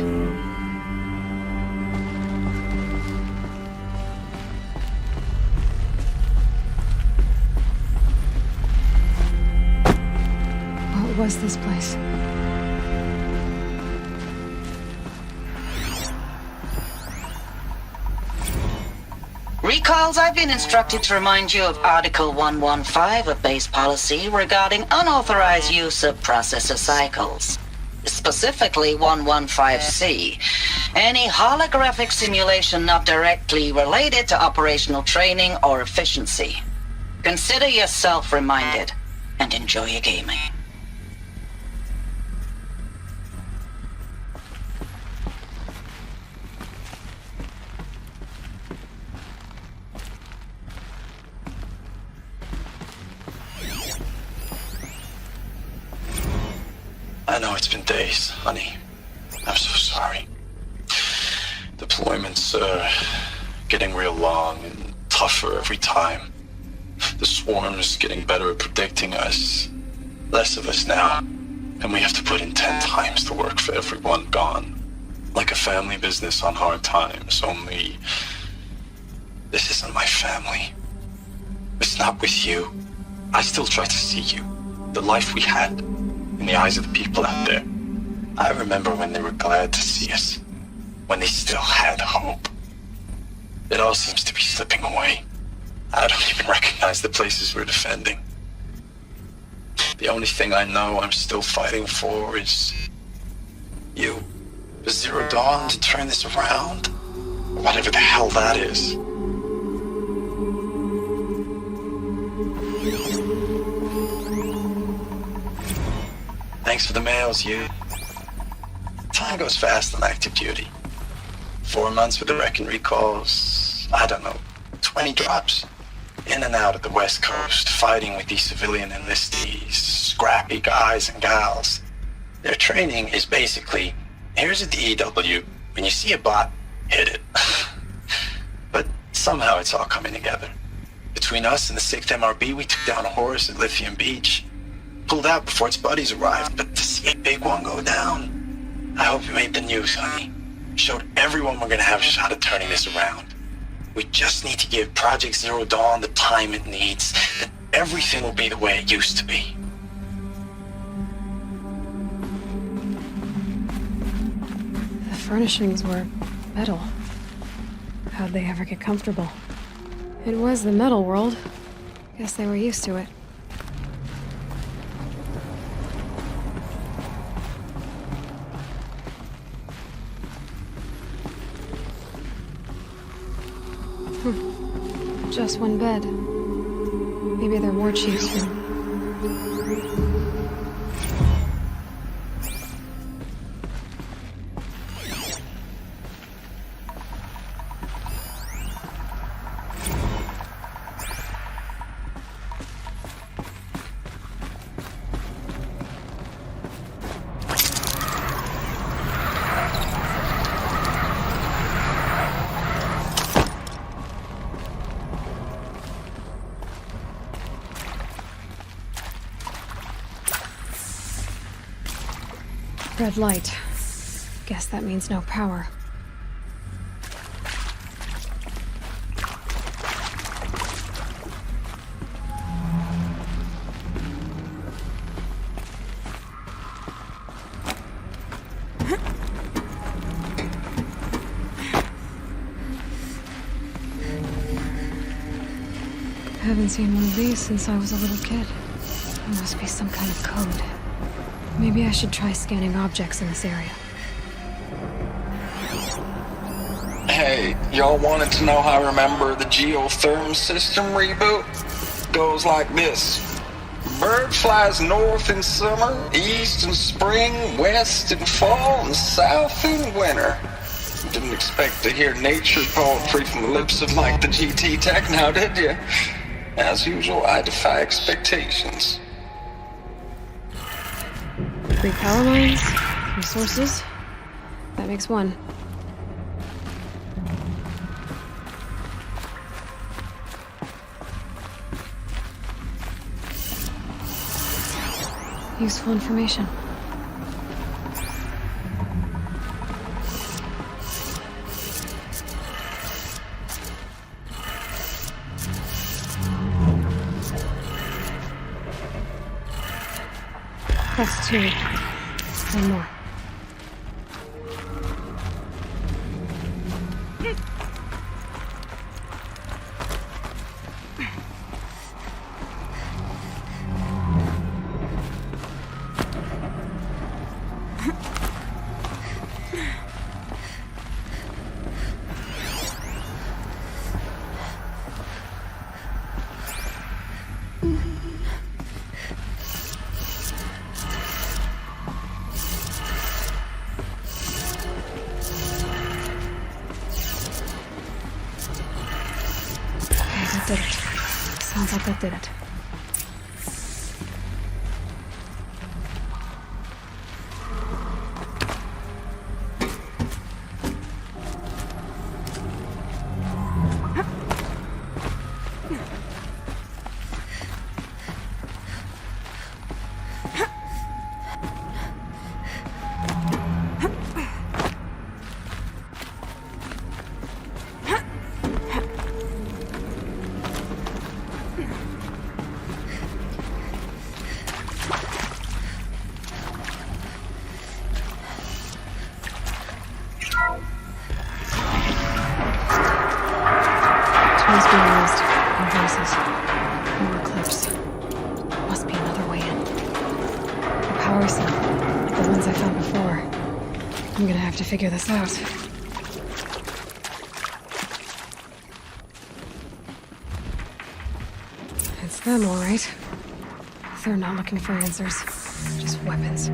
What was this place? Recalls, I've been instructed to remind you of Article 115 of base policy regarding unauthorized use of processor cycles. Specifically 115C. Any holographic simulation not directly related to operational training or efficiency. Consider yourself reminded and enjoy your gaming. I know it's been days, honey. I'm so sorry. Deployments are getting real long and tougher every time. The swarm's getting better at predicting us. Less of us now. And we have to put in 10 times the work for everyone gone. Like a family business on hard times, only... this isn't my family. It's not with you. I still try to see you. The life we had. In the eyes of the people out there. I remember when they were glad to see us. When they still had hope. It all seems to be slipping away. I don't even recognize the places we're defending. The only thing I know I'm still fighting for is... you. For Zero Dawn to turn this around. Whatever the hell that is. Thanks for the mails, you. Time goes fast on active duty. 4 months with the wrecking recalls, I don't know, 20 drops. In and out of the West Coast, fighting with these civilian enlistees, scrappy guys and gals. Their training is basically, here's a DEW, when you see a bot, hit it. But somehow it's all coming together. Between us and the 6th MRB, we took down a horse at Lithium Beach. Pulled out before its buddies arrived, but to see a big one go down. I hope you made the news, honey. Showed everyone we're gonna have a shot at turning this around. We just need to give Project Zero Dawn the time it needs, then everything will be the way it used to be. The furnishings were metal. How'd they ever get comfortable? It was the metal world. Guess they were used to it. Just one bed. Maybe they're war chiefs room. Red light. Guess that means no power. Haven't seen one of these since I was a little kid. There must be some kind of code. Maybe I should try scanning objects in this area. Hey, y'all wanted to know how I remember the geotherm system reboot? Goes like this. Bird flies north in summer, east in spring, west in fall, and south in winter. Didn't expect to hear nature poetry from the lips of Mike the GT Tech now, did you? As usual, I defy expectations. 3 power lines, 3 sources. That makes 1. Useful information. That's 2. 1 more. That did it. Sounds like that did it. Tools being used. More voices. More clips. Must be another way in. A power cell, like the ones I found before. I'm gonna have to figure this out. It's them, all right. They're not looking for answers, just weapons.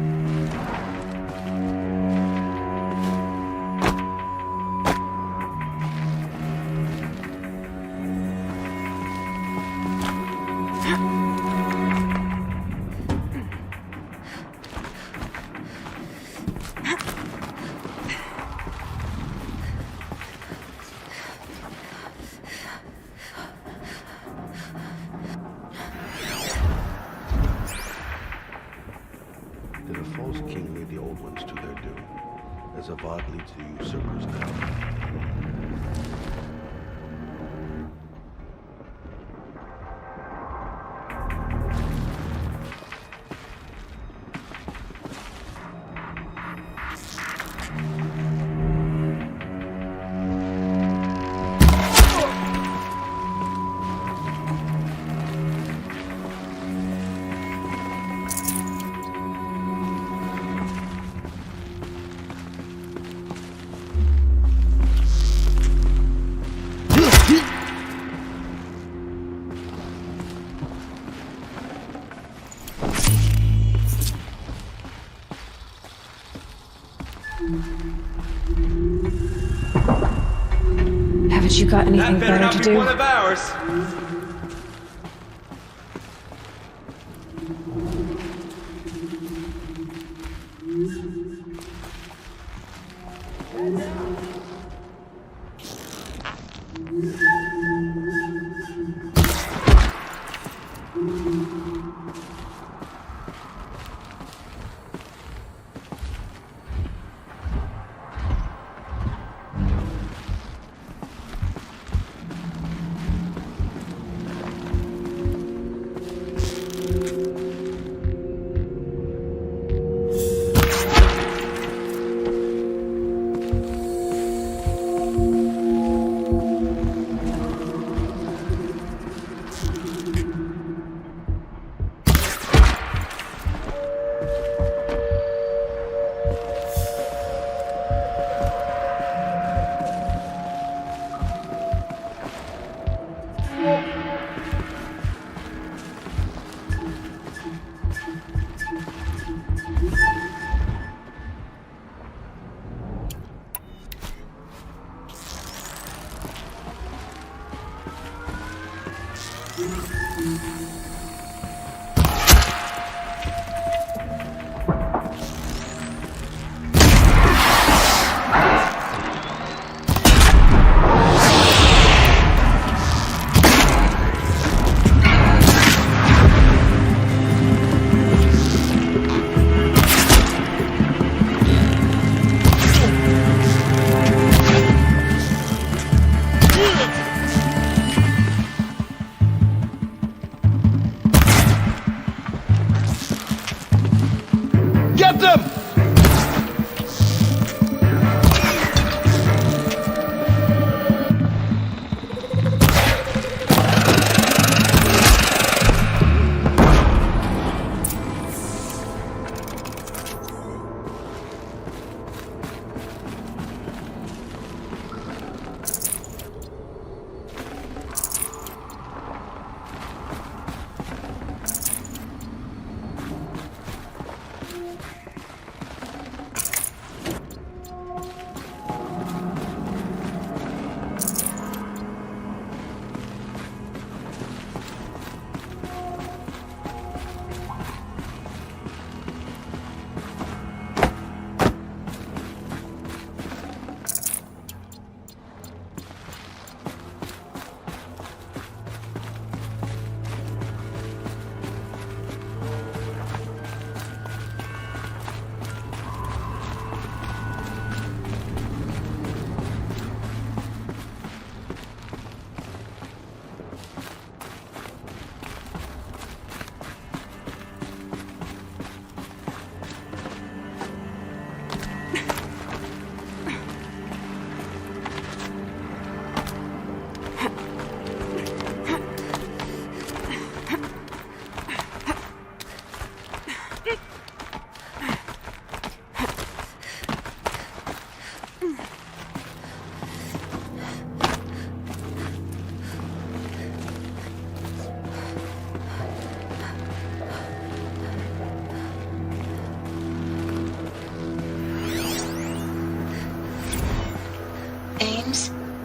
Did a false king lead the old ones to their doom, as a Vod leads the usurpers now? Haven't you got anything better to do? One of ours. Get them!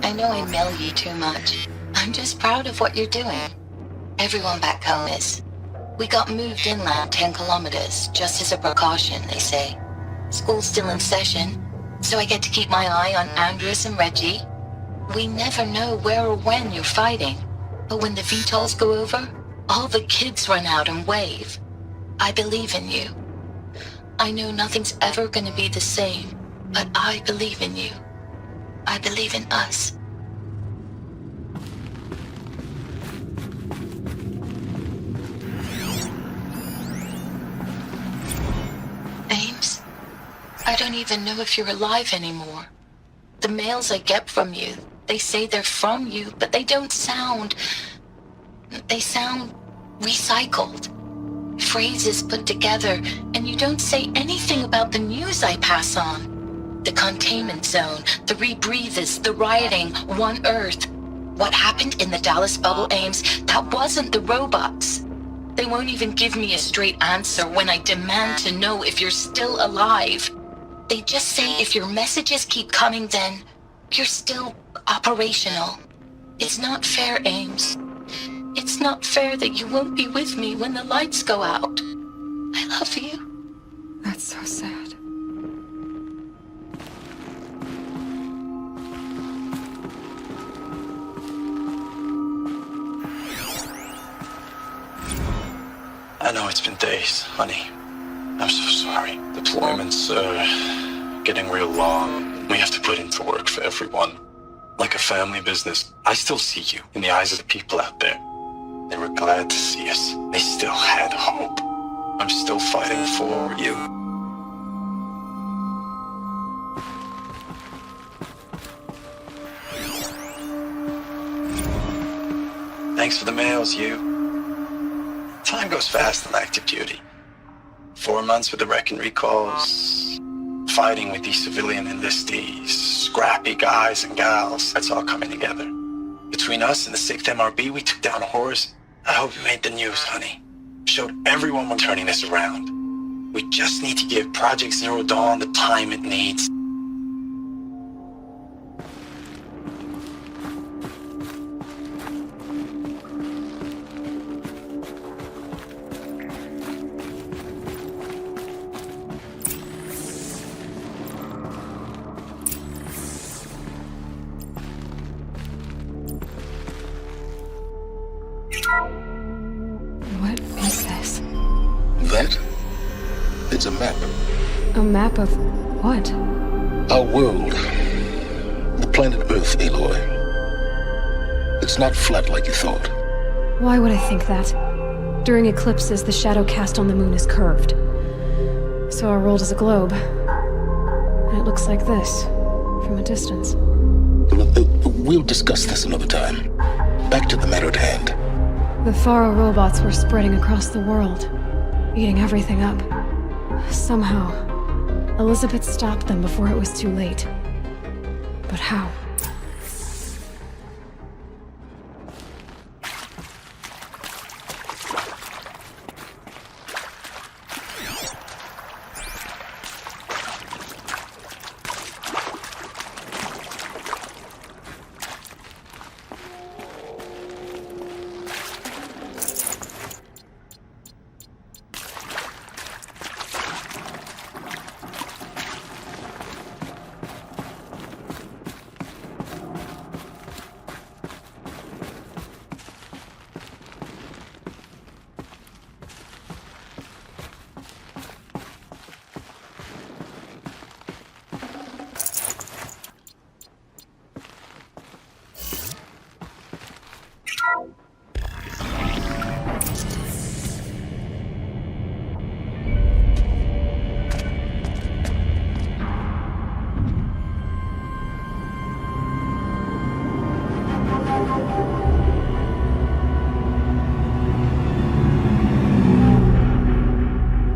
I know I mail you too much. I'm just proud of what you're doing. Everyone back home is. We got moved inland 10 kilometers, just as a precaution, they say. School's still in session, so I get to keep my eye on Andres and Reggie. We never know where or when you're fighting, but when the VTOLs go over, all the kids run out and wave. I believe in you. I know nothing's ever gonna be the same, but I believe in you. I believe in us. Ames, I don't even know if you're alive anymore. The mails I get from you, they say they're from you, but they don't sound... They sound recycled. Phrases put together, and you don't say anything about the news I pass on. The containment zone, the rebreathers, the rioting, One Earth. What happened in the Dallas bubble, Ames, that wasn't the robots. They won't even give me a straight answer when I demand to know if you're still alive. They just say if your messages keep coming, then you're still operational. It's not fair, Ames. It's not fair that you won't be with me when the lights go out. I love you. That's so sad. I know it's been days, honey. I'm so sorry. Deployments are getting real long. We have to put into work for everyone. Like a family business. I still see you in the eyes of the people out there. They were glad to see us. They still had hope. I'm still fighting for you. Thanks for the mails, you. Time goes fast on active duty. 4 months with the wreck and recalls, fighting with these civilian enlistees, scrappy guys and gals. That's all coming together. Between us and the 6th MRB, we took down horrors. I hope you made the news, honey. Showed everyone we're turning this around. We just need to give Project Zero Dawn the time it needs. What is this? That? It's a map. A map of what? Our world. The planet Earth, Aloy. It's not flat like you thought. Why would I think that? During eclipses, the shadow cast on the moon is curved. So our world is a globe. And it looks like this, from a distance. We'll discuss this another time. Back to the matter at hand. The Faro robots were spreading across the world, eating everything up. Somehow, Elizabeth stopped them before it was too late. But how?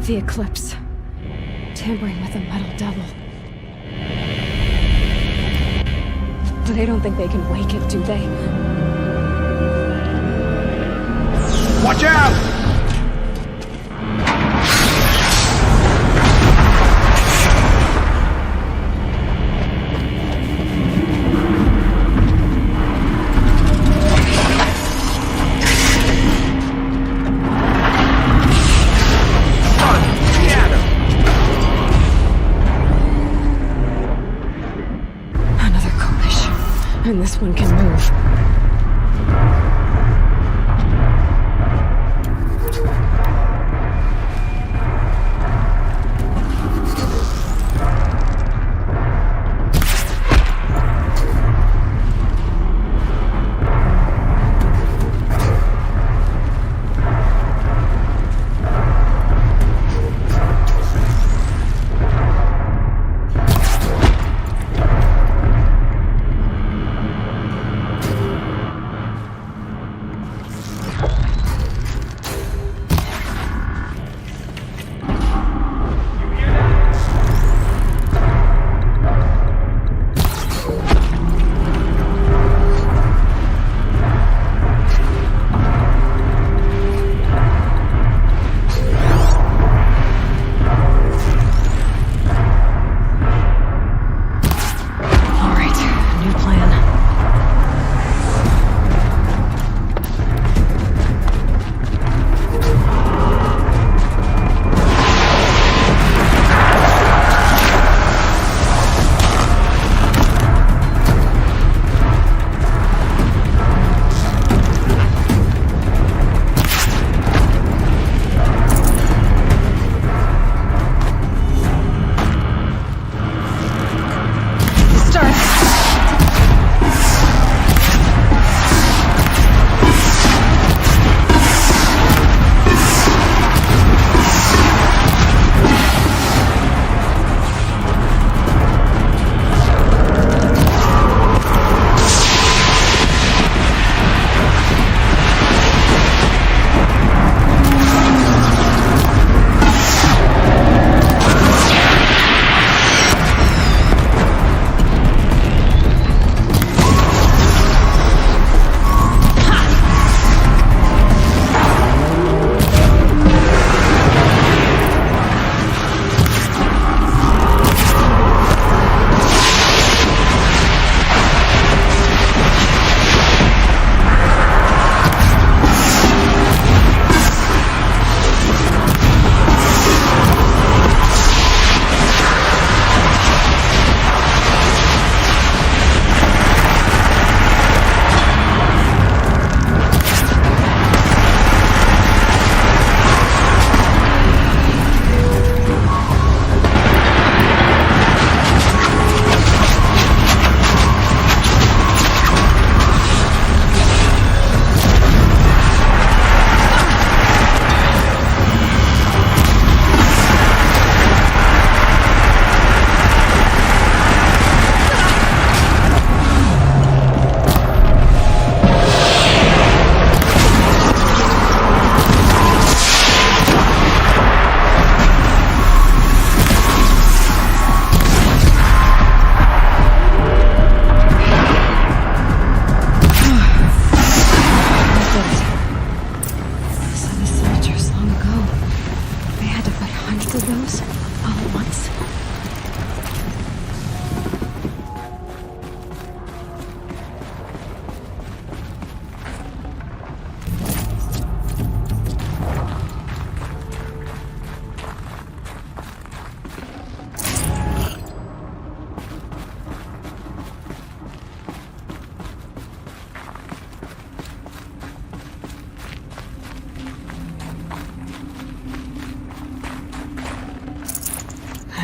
The eclipse. Tampering with the metal devil. They don't think they can wake it, do they? Watch out! And this one can move.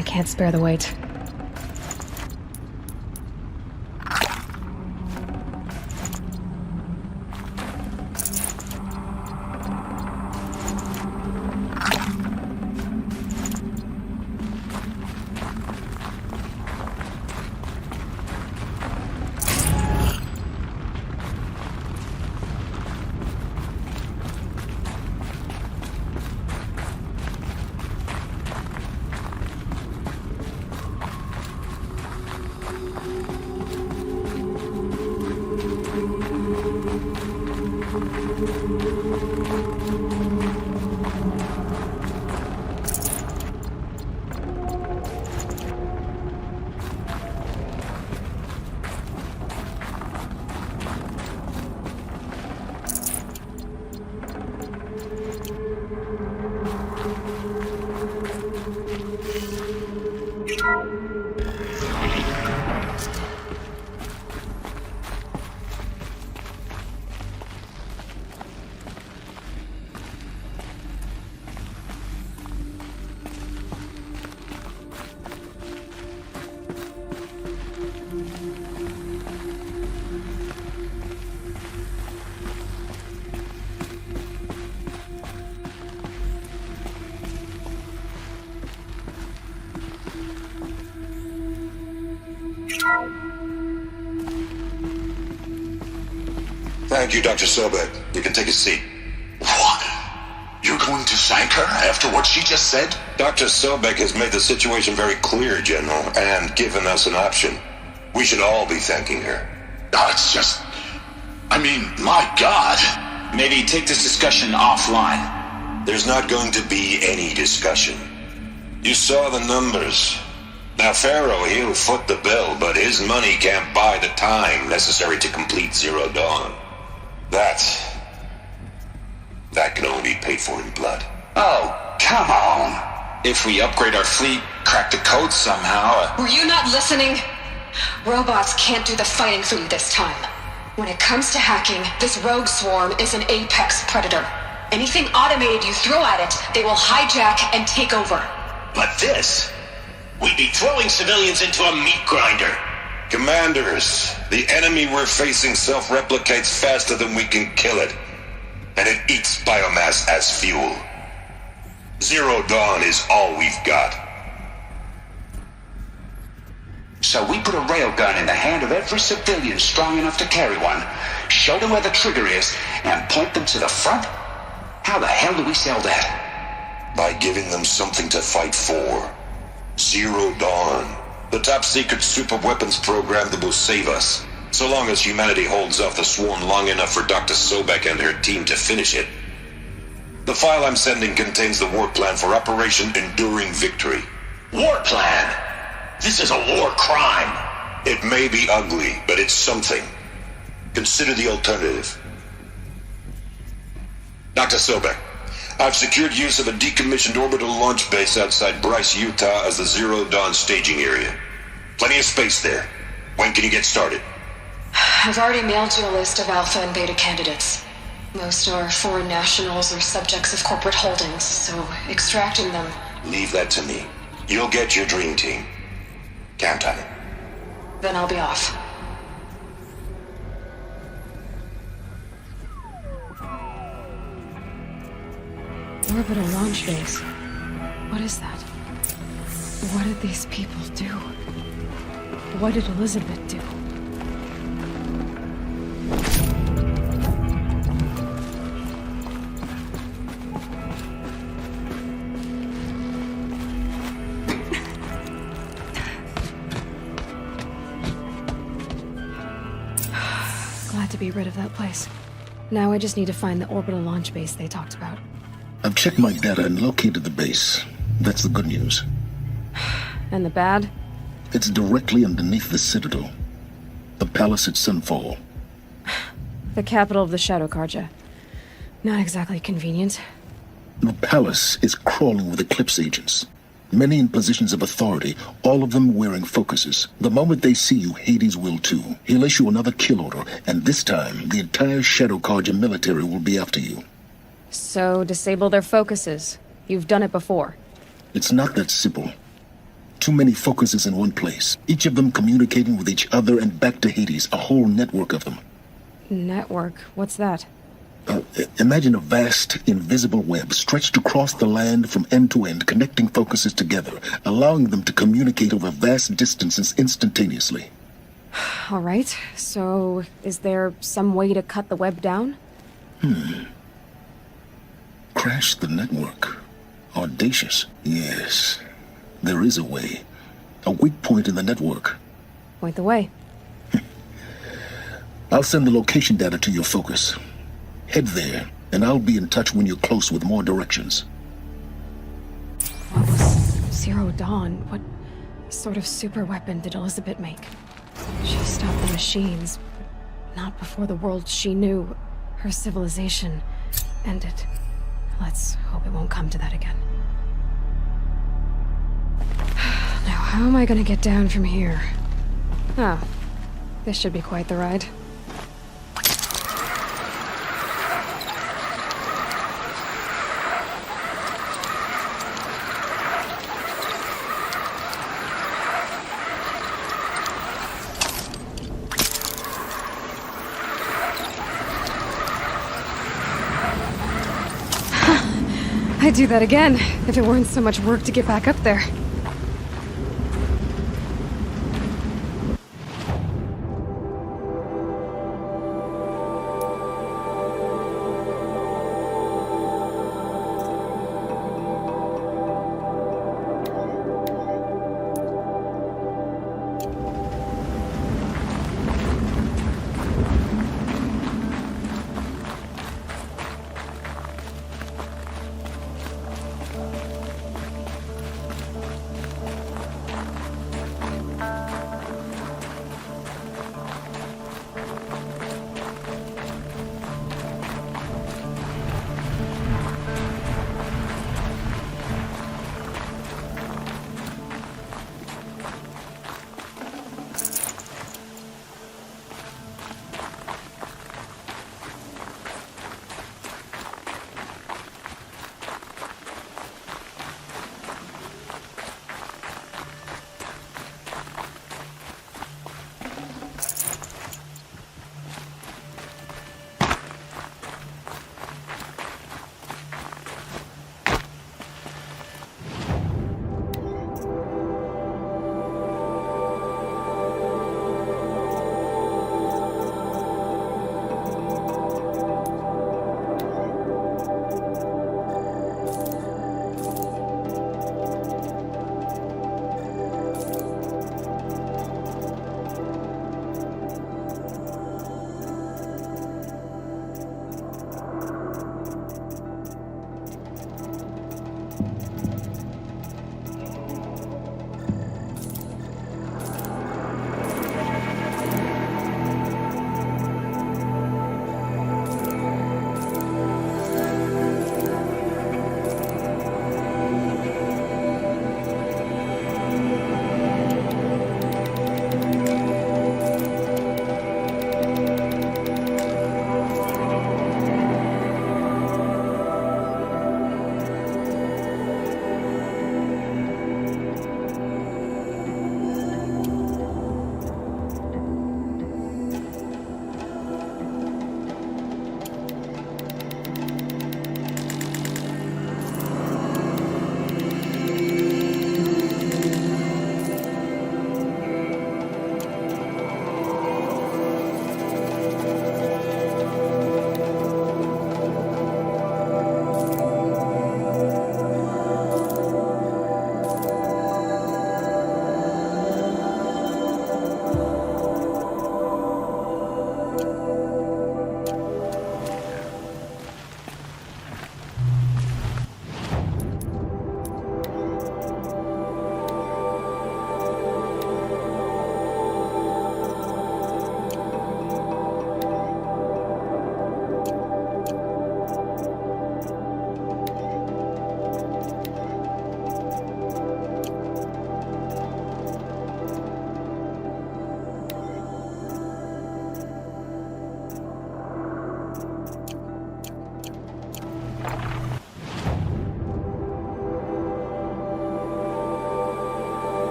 I can't spare the weight. Thank you, Dr. Sobek. You can take a seat. What? You're going to thank her after what she just said? Dr. Sobek has made the situation very clear, General, and given us an option. We should all be thanking her. No, it's just... I mean, my God. Maybe take this discussion offline. There's not going to be any discussion. You saw the numbers. Now, Pharaoh, he'll foot the bill, but his money can't buy the time necessary to complete Zero Dawn. That can only be paid for in blood. Oh, come on. If we upgrade our fleet, crack the code somehow... Were you not listening? Robots can't do the fighting for you this time. When it comes to hacking, this rogue swarm is an apex predator. Anything automated you throw at it, they will hijack and take over. But this... We'd be throwing civilians into a meat grinder. Commanders, the enemy we're facing self-replicates faster than we can kill it. And it eats biomass as fuel. Zero Dawn is all we've got. So we put a railgun in the hand of every civilian strong enough to carry one, show them where the trigger is, and point them to the front? How the hell do we sell that? By giving them something to fight for. Zero Dawn. The top-secret super-weapons program that will save us. So long as humanity holds off the swarm long enough for Dr. Sobek and her team to finish it. The file I'm sending contains the war plan for Operation Enduring Victory. War plan? This is a war crime. It may be ugly, but it's something. Consider the alternative. Dr. Sobek, I've secured use of a decommissioned orbital launch base outside Bryce, Utah as the Zero Dawn staging area. Plenty of space there. When can you get started? I've already mailed you a list of alpha and beta candidates. Most are foreign nationals or subjects of corporate holdings, so extracting them... Leave that to me. You'll get your dream team. Count on it. Then I'll be off. Orbital launch base. What is that? What did these people do? What did Elizabeth do? Glad to be rid of that place. Now I just need to find the orbital launch base they talked about. I've checked my data and located the base. That's the good news. And the bad? It's directly underneath the Citadel. The palace at Sunfall. The capital of the Shadow Karja. Not exactly convenient. The palace is crawling with Eclipse agents. Many in positions of authority, all of them wearing focuses. The moment they see you, Hades will too. He'll issue another kill order, and this time, the entire Shadow Karja military will be after you. So, disable their focuses. You've done it before. It's not that simple. Too many focuses in one place. Each of them communicating with each other and back to Hades. A whole network of them. Network? What's that? Imagine a vast, invisible web stretched across the land from end to end, connecting focuses together, allowing them to communicate over vast distances instantaneously. All right, so is there some way to cut the web down? Crash the network. Audacious. Yes, there is a way. A weak point in the network. Point the way. I'll send the location data to your focus. Head there, and I'll be in touch when you're close with more directions. What was Zero Dawn? What sort of super weapon did Elizabeth make? She stopped the machines, but not before the world she knew, her civilization, ended. Let's hope it won't come to that again. Now, how am I gonna get down from here? Oh, this should be quite the ride. I'd do that again, if it weren't so much work to get back up there.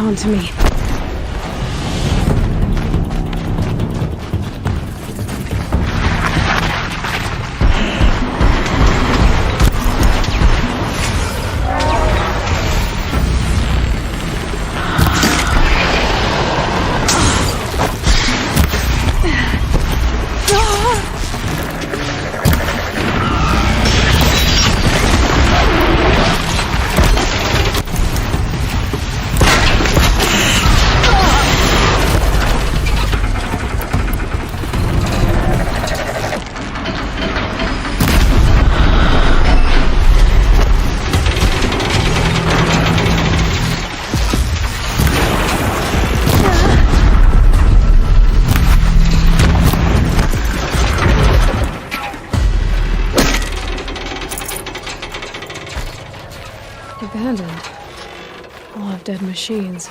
onto me. Abandoned. All have dead machines.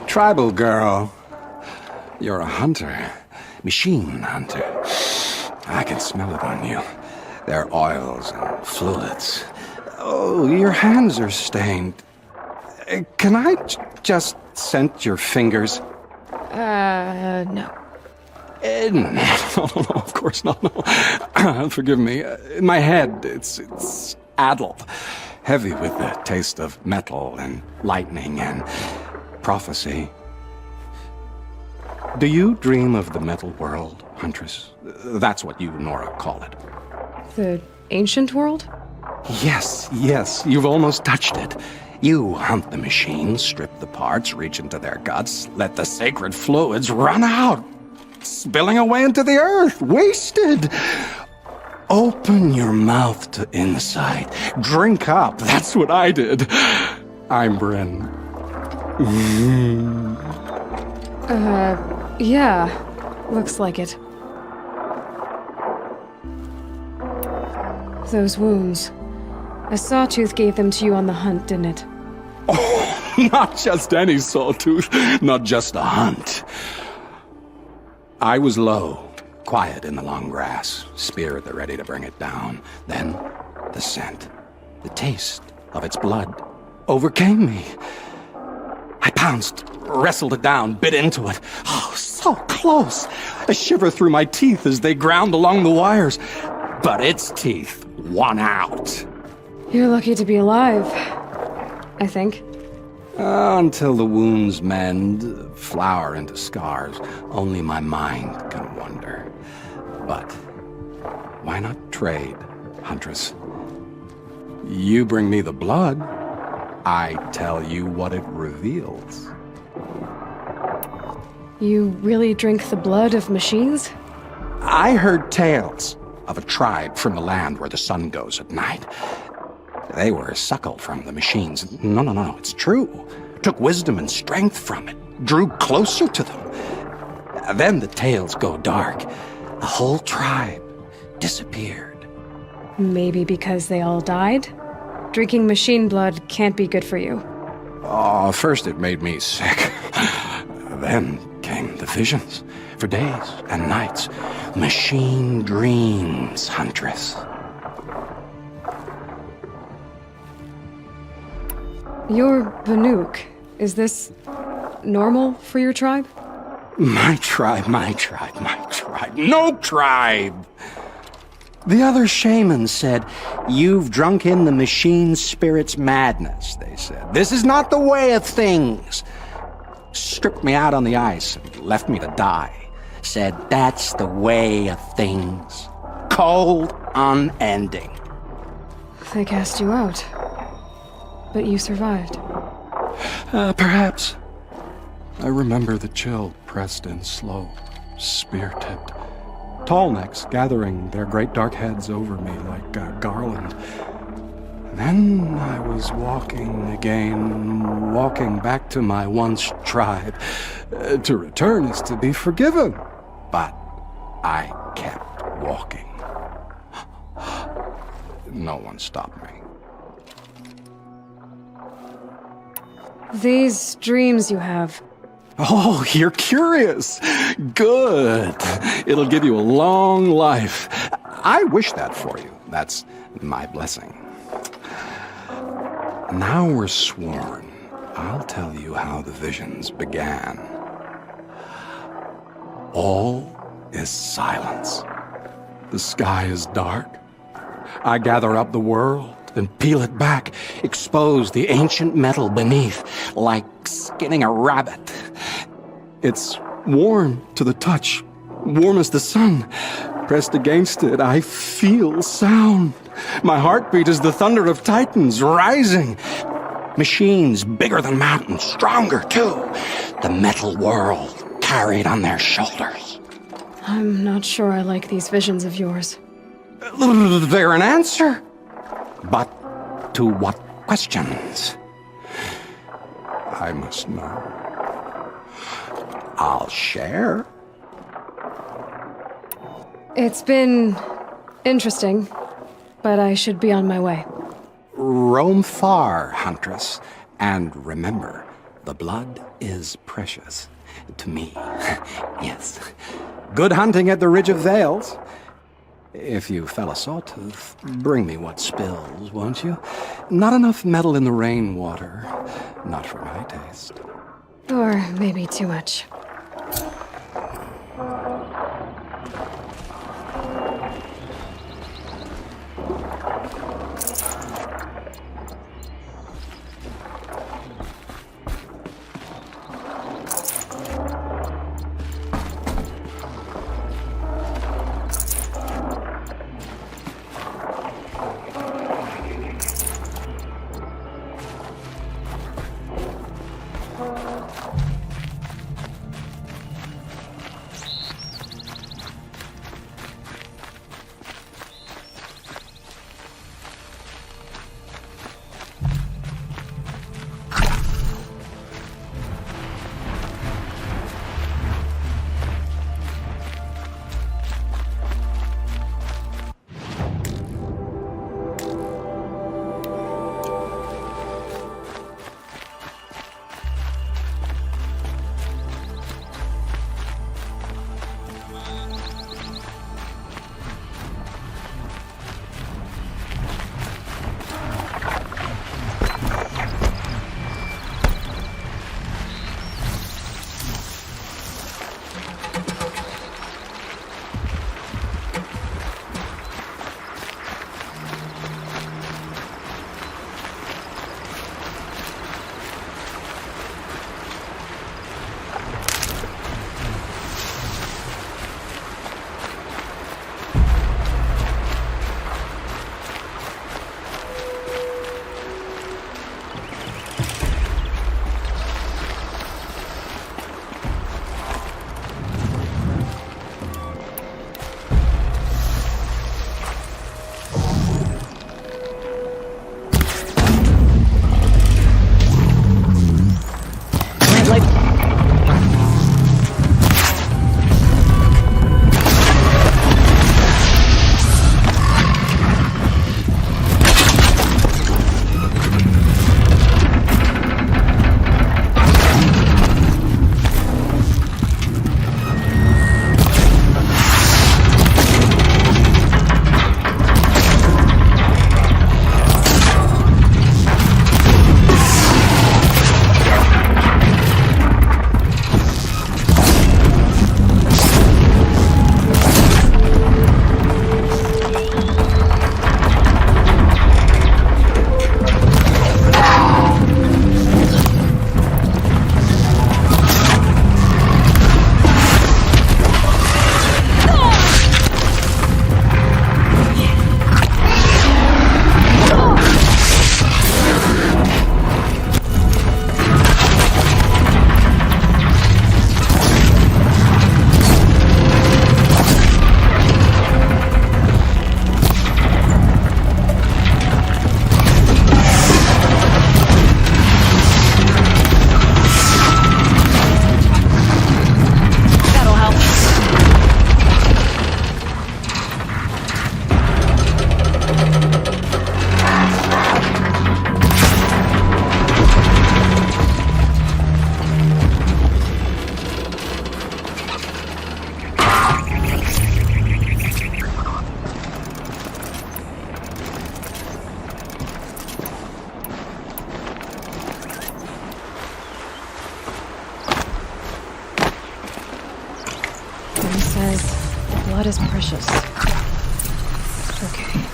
Tribal girl. You're a hunter. Machine hunter. I can smell it on you. Their oils and fluids. Oh, your hands are stained. Can I just scent your fingers? No. No, of course not, no. Forgive me. In my head, it's addled. Heavy with the taste of metal and lightning and prophecy. Do you dream of the metal world, Huntress? That's what you, Nora, call it. The ancient world? Yes, you've almost touched it. You hunt the machines, strip the parts, reach into their guts, let the sacred fluids run out, spilling away into the earth, wasted. Open your mouth to insight. Drink up. That's what I did. I'm Bryn. Yeah. Looks like it. Those wounds. A sawtooth gave them to you on the hunt, didn't it? Oh, not just any sawtooth. Not just a hunt. I was low, quiet in the long grass, spear at the ready to bring it down. Then, the scent, the taste of its blood overcame me. I pounced, wrestled it down, bit into it. Oh, so close. A shiver through my teeth as they ground along the wires. But its teeth won out. You're lucky to be alive, I think. Until the wounds mend, flower into scars, only my mind can wonder. But why not trade, Huntress? You bring me the blood, I tell you what it reveals. You really drink the blood of machines? I heard tales of a tribe from the land where the sun goes at night. They were suckled from the machines. No, it's true. Took wisdom and strength from it. Drew closer to them. Then the tales go dark. The whole tribe disappeared. Maybe because they all died? Drinking machine blood can't be good for you. Oh, first it made me sick. Then came the visions. For days and nights. Machine dreams, Huntress. You're Banuk. Is this normal for your tribe? My tribe. No tribe! The other shamans said, you've drunk in the machine spirit's madness, they said. This is not the way of things. Stripped me out on the ice and left me to die. Said, that's the way of things. Cold, unending. They cast you out. But you survived. Perhaps. I remember the chill pressed in slow, spear-tipped. Tall necks gathering their great dark heads over me like a garland. Then I was walking again, walking back to my once tribe. To return is to be forgiven. But I kept walking. No one stopped me. These dreams you have. Oh, you're curious. Good. It'll give you a long life. I wish that for you. That's my blessing. Now we're sworn. I'll tell you how the visions began. All is silence. The sky is dark. I gather up the world and peel it back, expose the ancient metal beneath, like skinning a rabbit. It's warm to the touch, warm as the sun. Pressed against it, I feel sound. My heartbeat is the thunder of titans rising. Machines bigger than mountains, stronger too. The metal world carried on their shoulders. I'm not sure I like these visions of yours. They're an answer. But to what questions? I must know. I'll share. It's been interesting, but I should be on my way. Roam far, Huntress, and remember, the blood is precious to me. Yes. Good hunting at the Ridge of Vales. If you fell a sawtooth, bring me what spills, won't you? Not enough metal in the rainwater. Not for my taste. Or maybe too much. suspicious. Okay.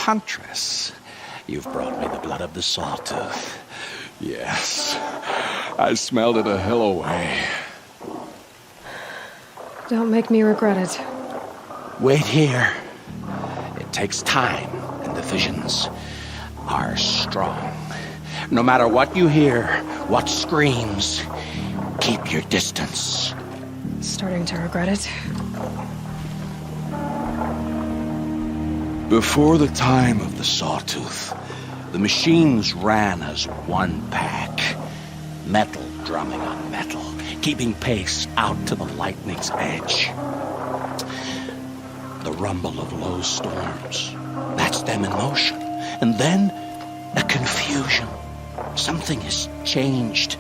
Huntress, you've brought me the blood of the Sawtooth. Yes, I smelled it a hill away. Don't make me regret it. Wait here. It takes time, and the visions are strong. No matter what you hear, what screams, keep your distance. Starting to regret it. Before the time of the Sawtooth, the machines ran as one pack. Metal drumming on metal, keeping pace out to the lightning's edge. The rumble of low storms, that's them in motion. And then, a confusion. Something has changed.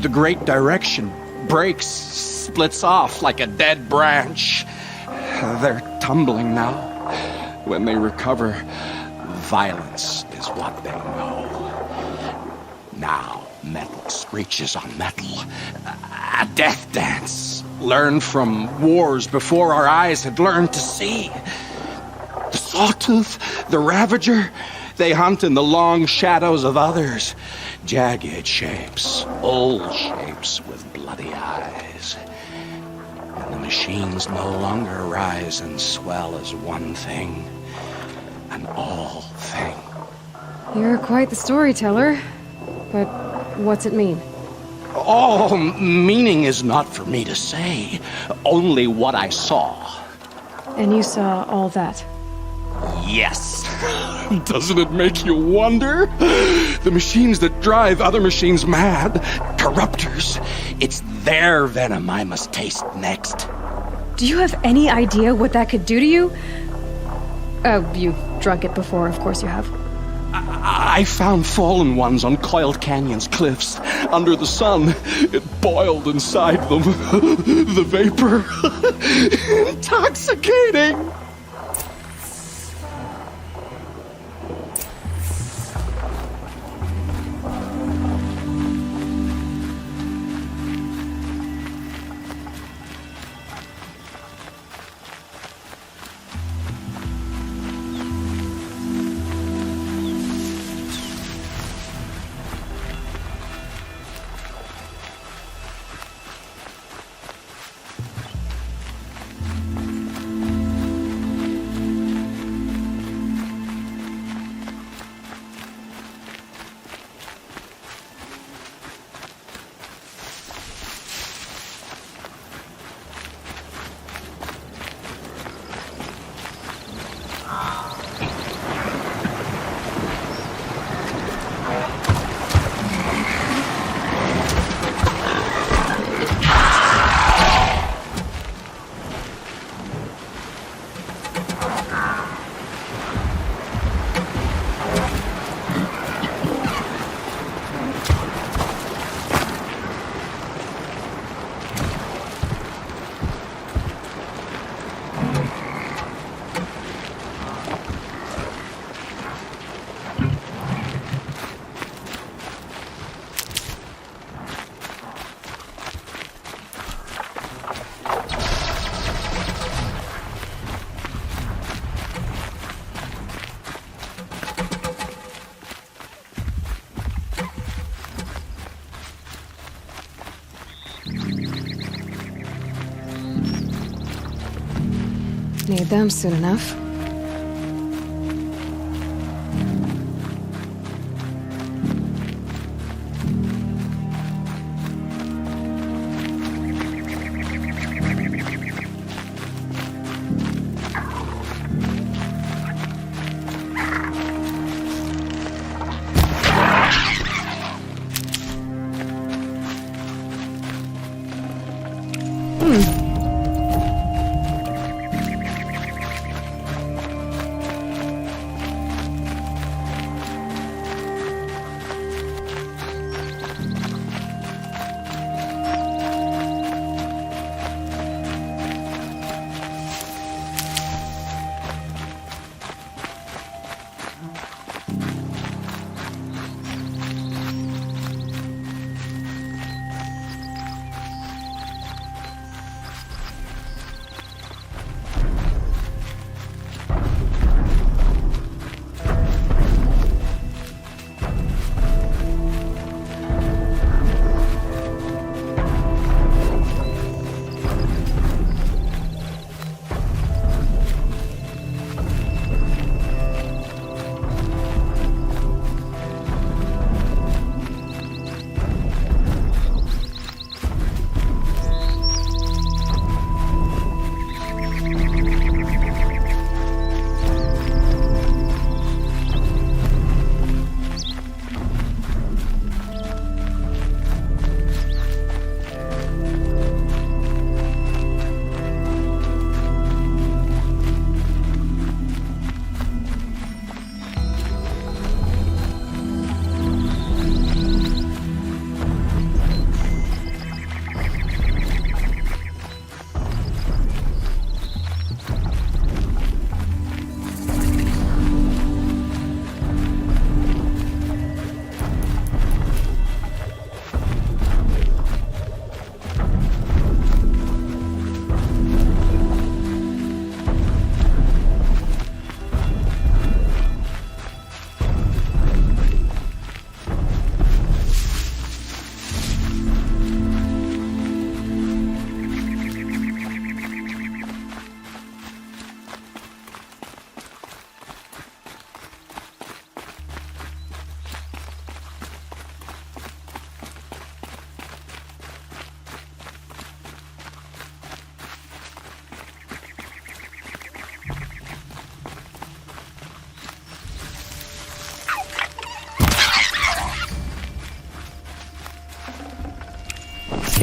The great direction breaks, splits off like a dead branch. They're tumbling now. When they recover, violence is what they know. Now, metal screeches on metal. A death dance, learned from wars before our eyes had learned to see. The Sawtooth, the Ravager, they hunt in the long shadows of others. Jagged shapes, old shapes with bloody eyes. And the machines no longer rise and swell as one thing. An all thing. You're quite the storyteller. But what's it mean? Oh, meaning is not for me to say. Only what I saw. And you saw all that? Yes. Doesn't it make you wonder? The machines that drive other machines mad, corruptors, it's their venom I must taste next. Do you have any idea what that could do to you? Oh, you've drunk it before, of course you have. I found fallen ones on Coiled Canyon's cliffs. Under the sun, it boiled inside them. The vapor. Intoxicating. Need them soon enough.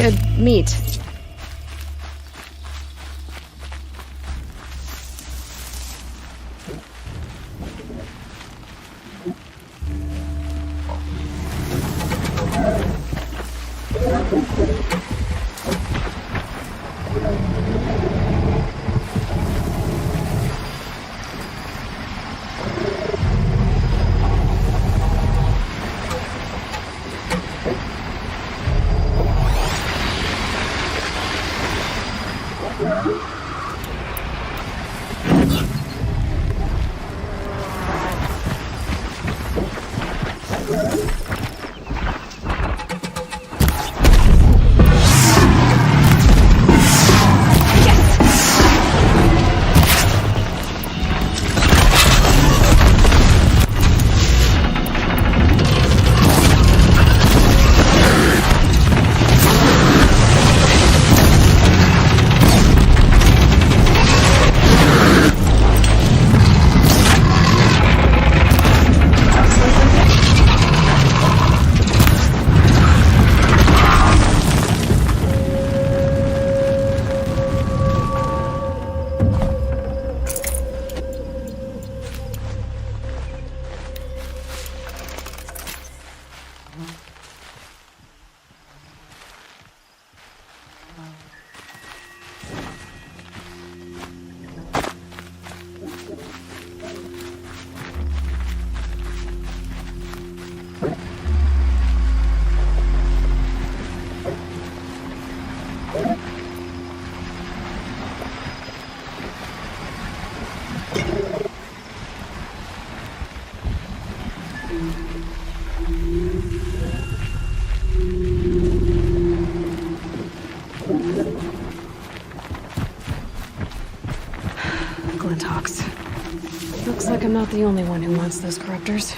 Good meat. the only one who wants those corruptors.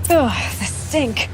Ugh, the stink.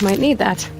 Might need that.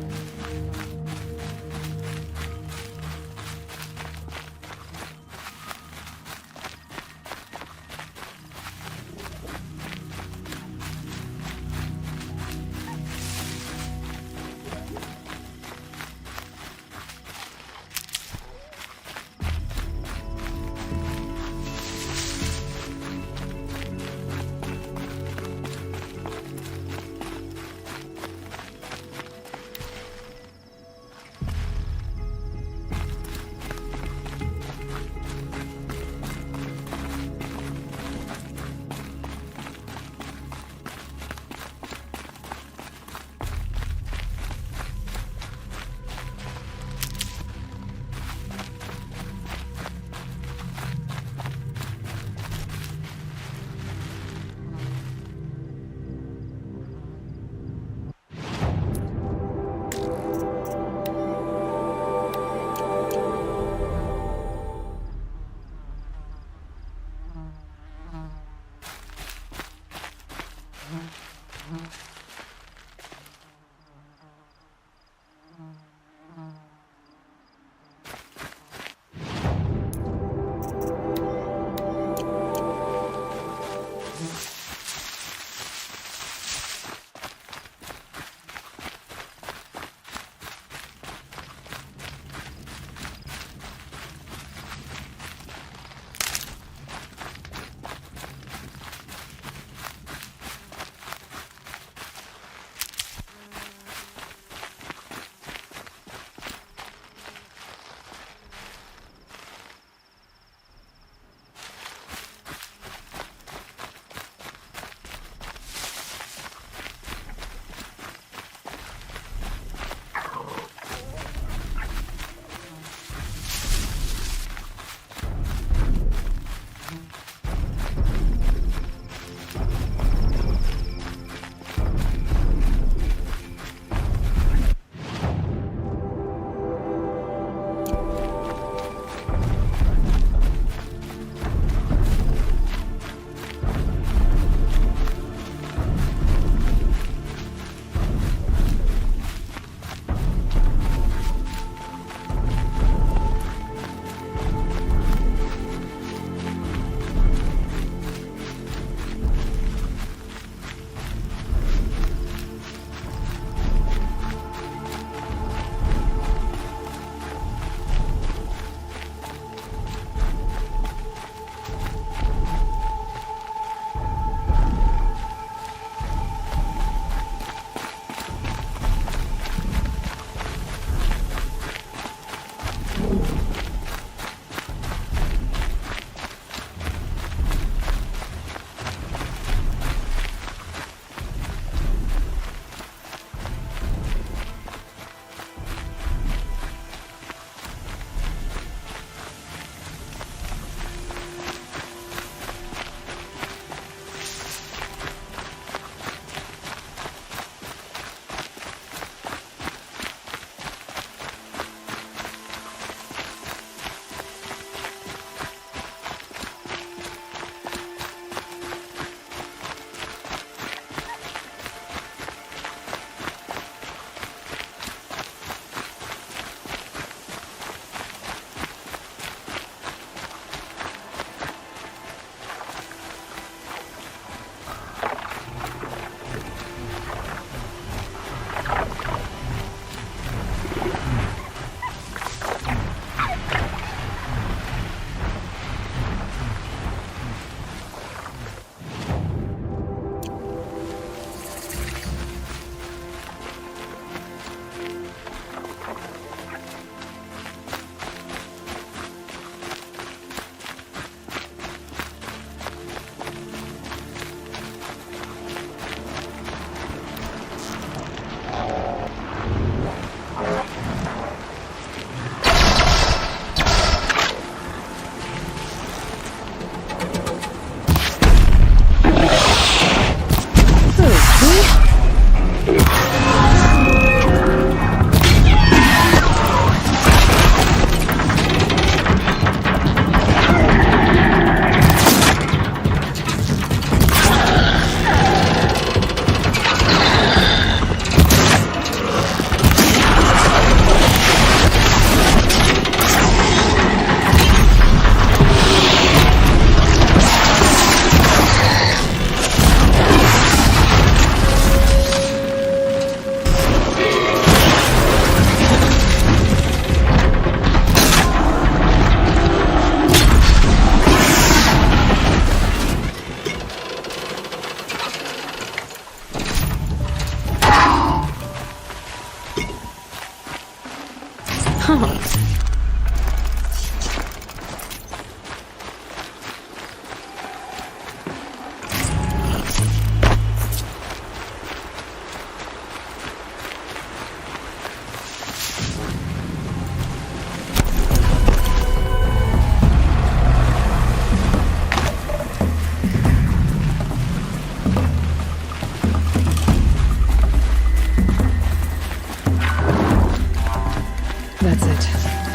That's it.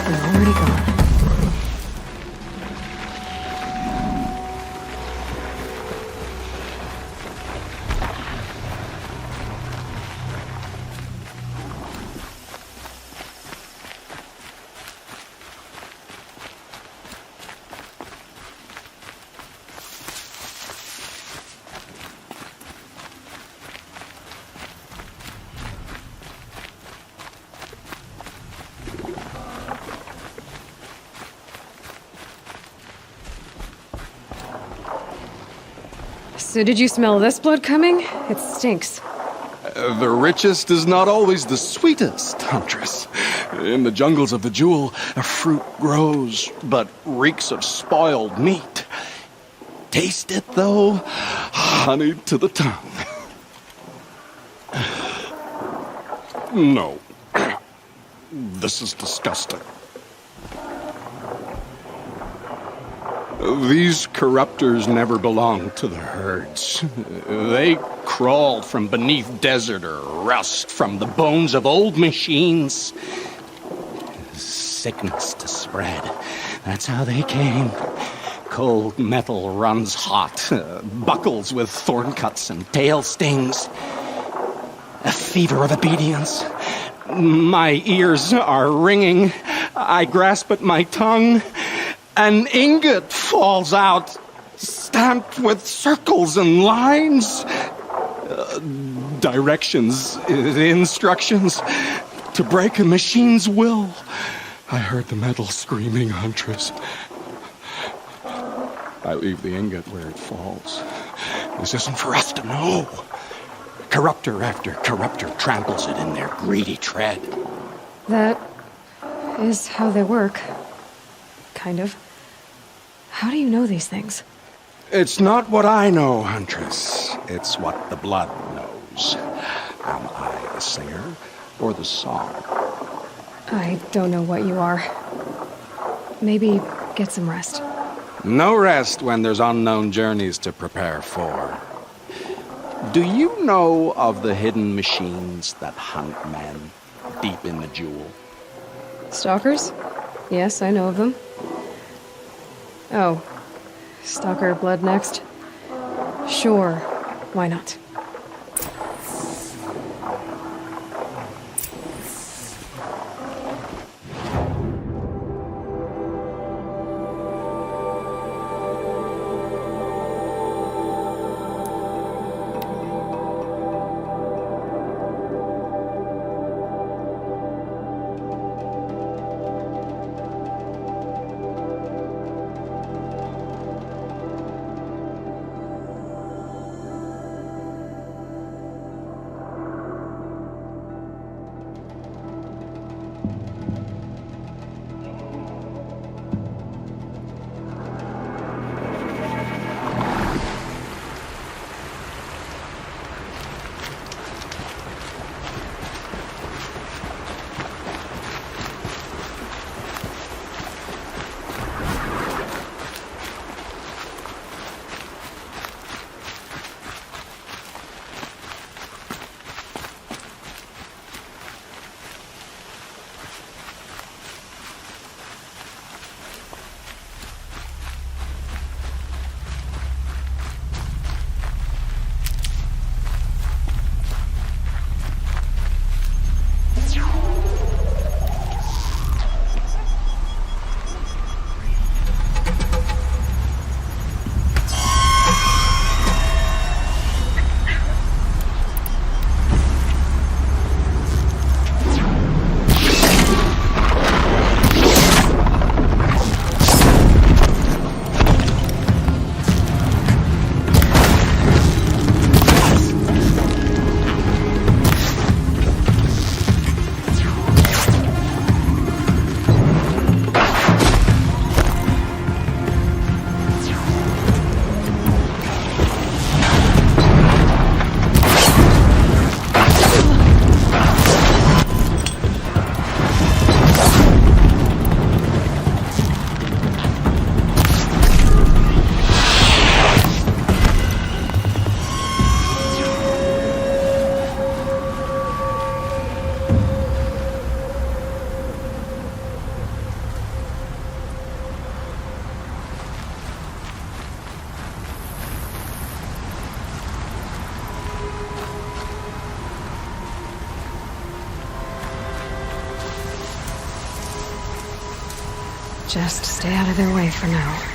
They're already gone. So did you smell this blood coming? It stinks. The richest is not always the sweetest, Huntress. In the jungles of the jewel, a fruit grows, but reeks of spoiled meat. Taste it, though, honey to the tongue. No. This is disgusting. These corruptors never belonged to the herds. They crawled from beneath desert or rust, from the bones of old machines. Sickness to spread. That's how they came. Cold metal runs hot, buckles with thorn cuts and tail stings. A fever of obedience. My ears are ringing. I grasp at my tongue. An ingot falls out, stamped with circles and lines. Directions, instructions to break a machine's will. I heard the metal screaming, Huntress. I leave the ingot where it falls. This isn't for us to know. Corruptor after corruptor tramples it in their greedy tread. That is how they work. Kind of. How do you know these things? It's not what I know, Huntress. It's what the blood knows. Am I the singer or the song? I don't know what you are. Maybe get some rest. No rest when there's unknown journeys to prepare for. Do you know of the hidden machines that hunt men deep in the jewel? Stalkers? Yes, I know of them. Oh, Stalker blood next? Sure, why not? Just stay out of their way for now.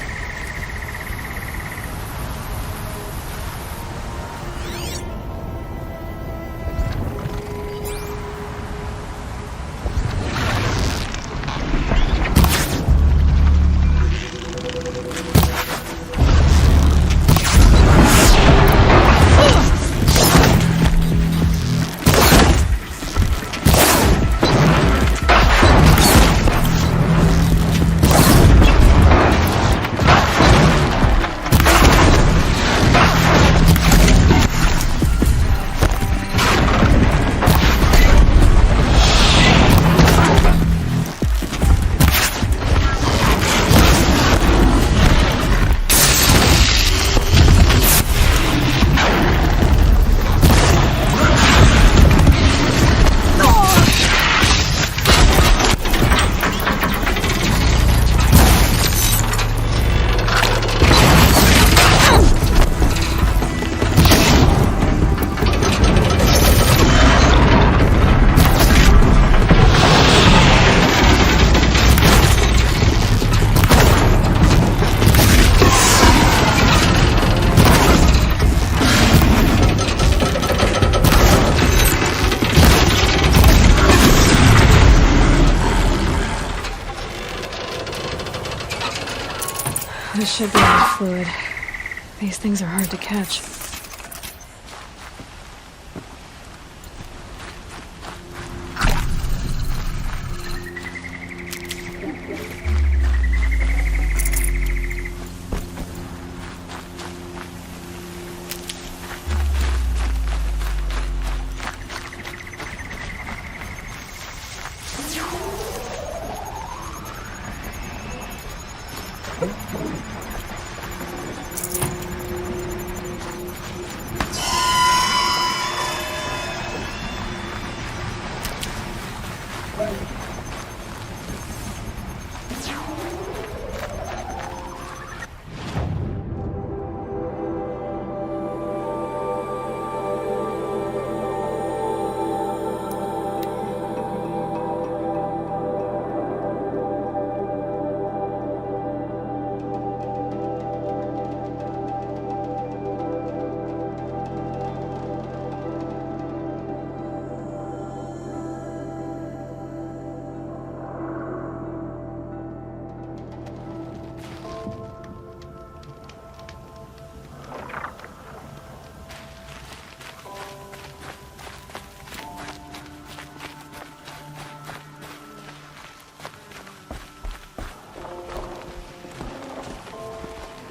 This should be enough fluid. These things are hard to catch.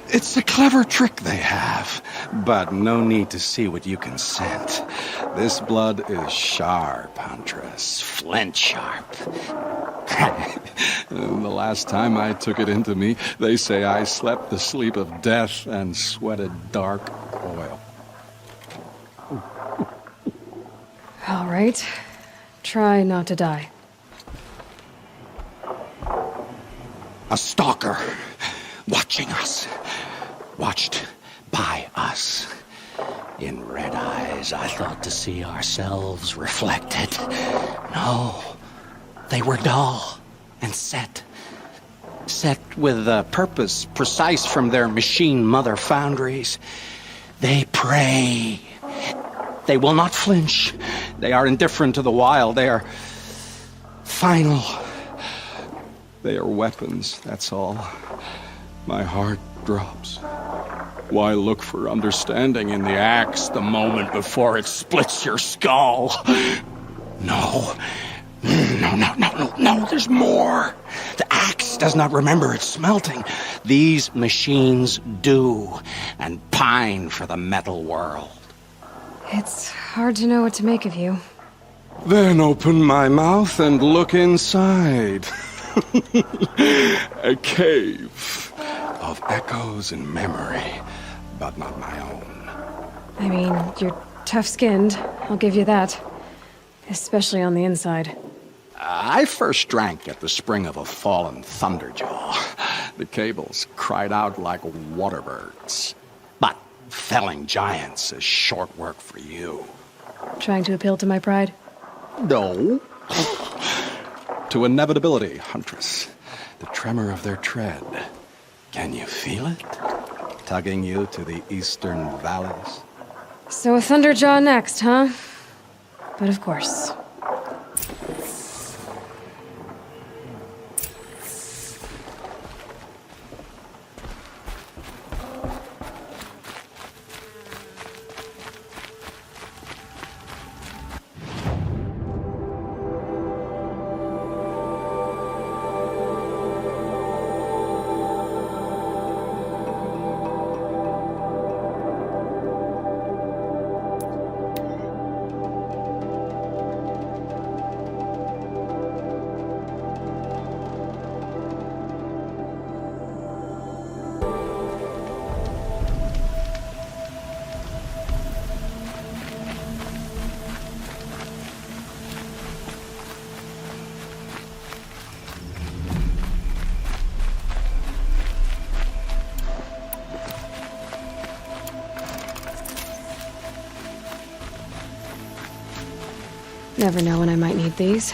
It's a clever trick they have, but no need to see what you can scent. This blood is sharp, Huntress. Flint sharp. The last time I took it into me, they say I slept the sleep of death and sweated dark oil. All right. Try not to die. A stalker. Watching us. Watched by us. In red eyes, I thought to see ourselves reflected. No, they were dull and set. Set with a purpose precise from their machine mother foundries. They prey. They will not flinch. They are indifferent to the wild. They are final. They are weapons, that's all. My heart drops. Why look for understanding in the axe the moment before it splits your skull? No, there's more. The axe does not remember its smelting. These machines do, and pine for the metal world. It's hard to know what to make of you. Then open my mouth and look inside. A cave of echoes and memory, but not my own. I mean, you're tough-skinned, I'll give you that. Especially on the inside. I first drank at the spring of a fallen thunderjaw. The cables cried out like waterbirds. But felling giants is short work for you. Trying to appeal to my pride? No. To inevitability, Huntress. The tremor of their tread. Can you feel it? Tugging you to the eastern valleys? So a Thunderjaw next, huh? But of course. Never know when I might need these.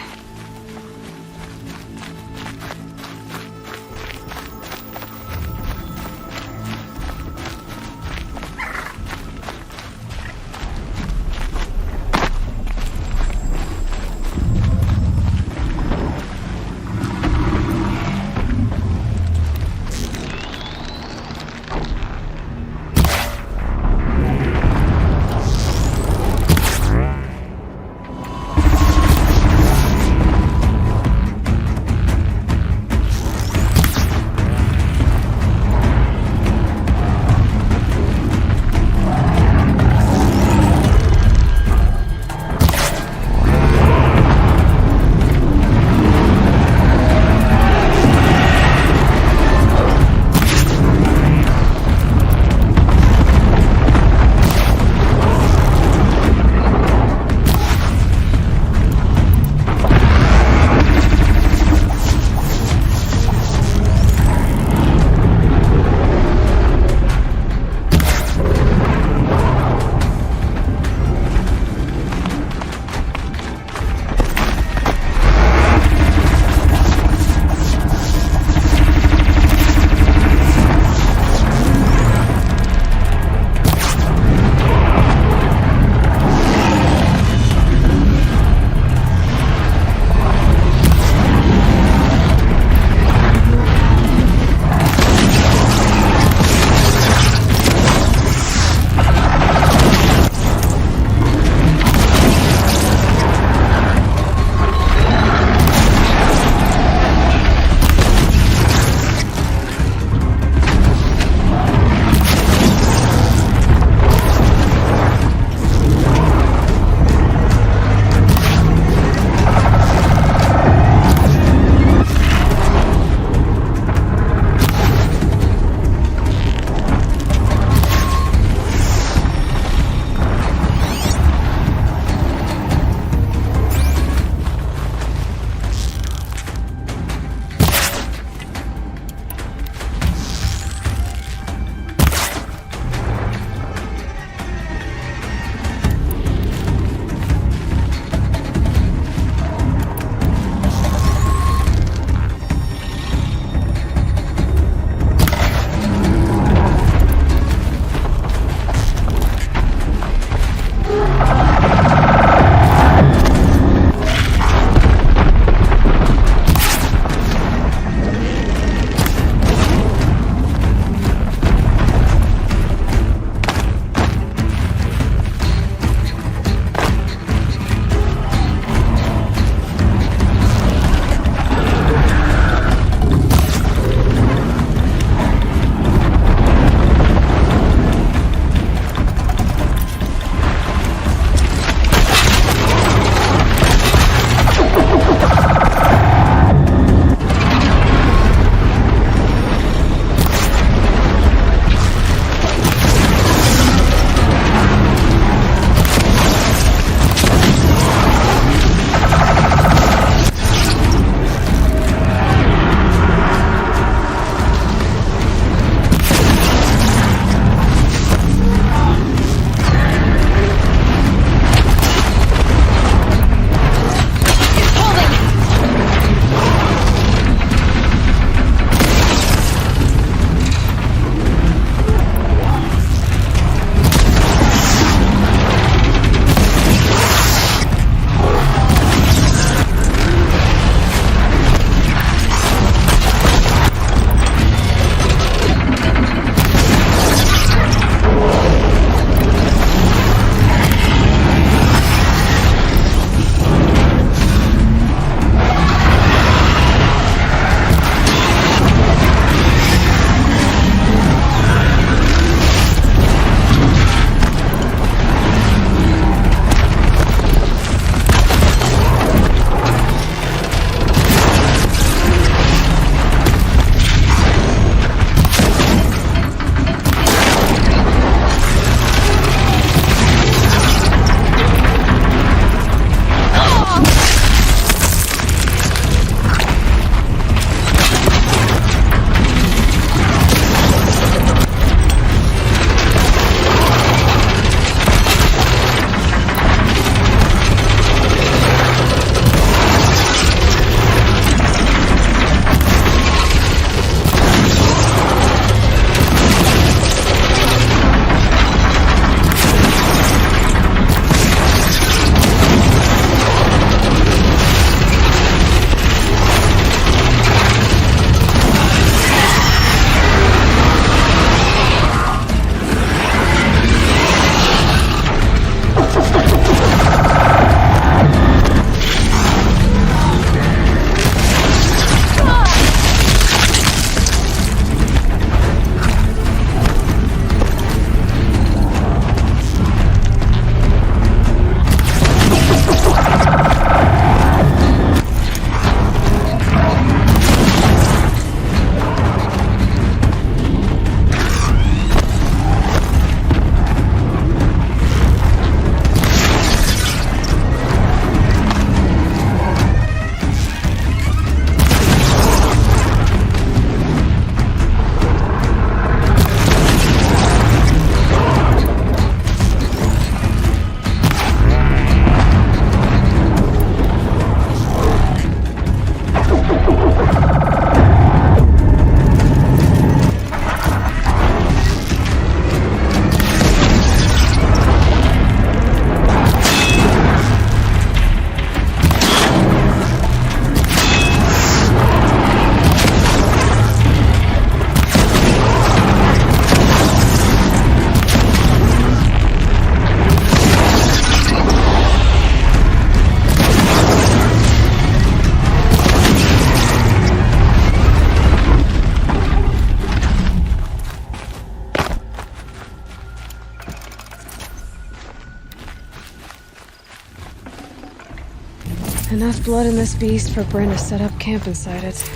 enough blood in this beast for Bryn to set up camp inside it.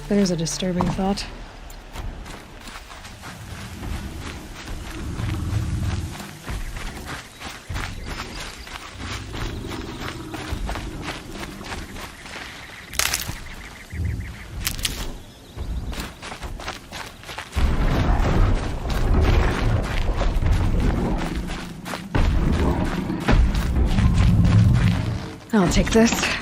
There's a disturbing thought. I'll take this.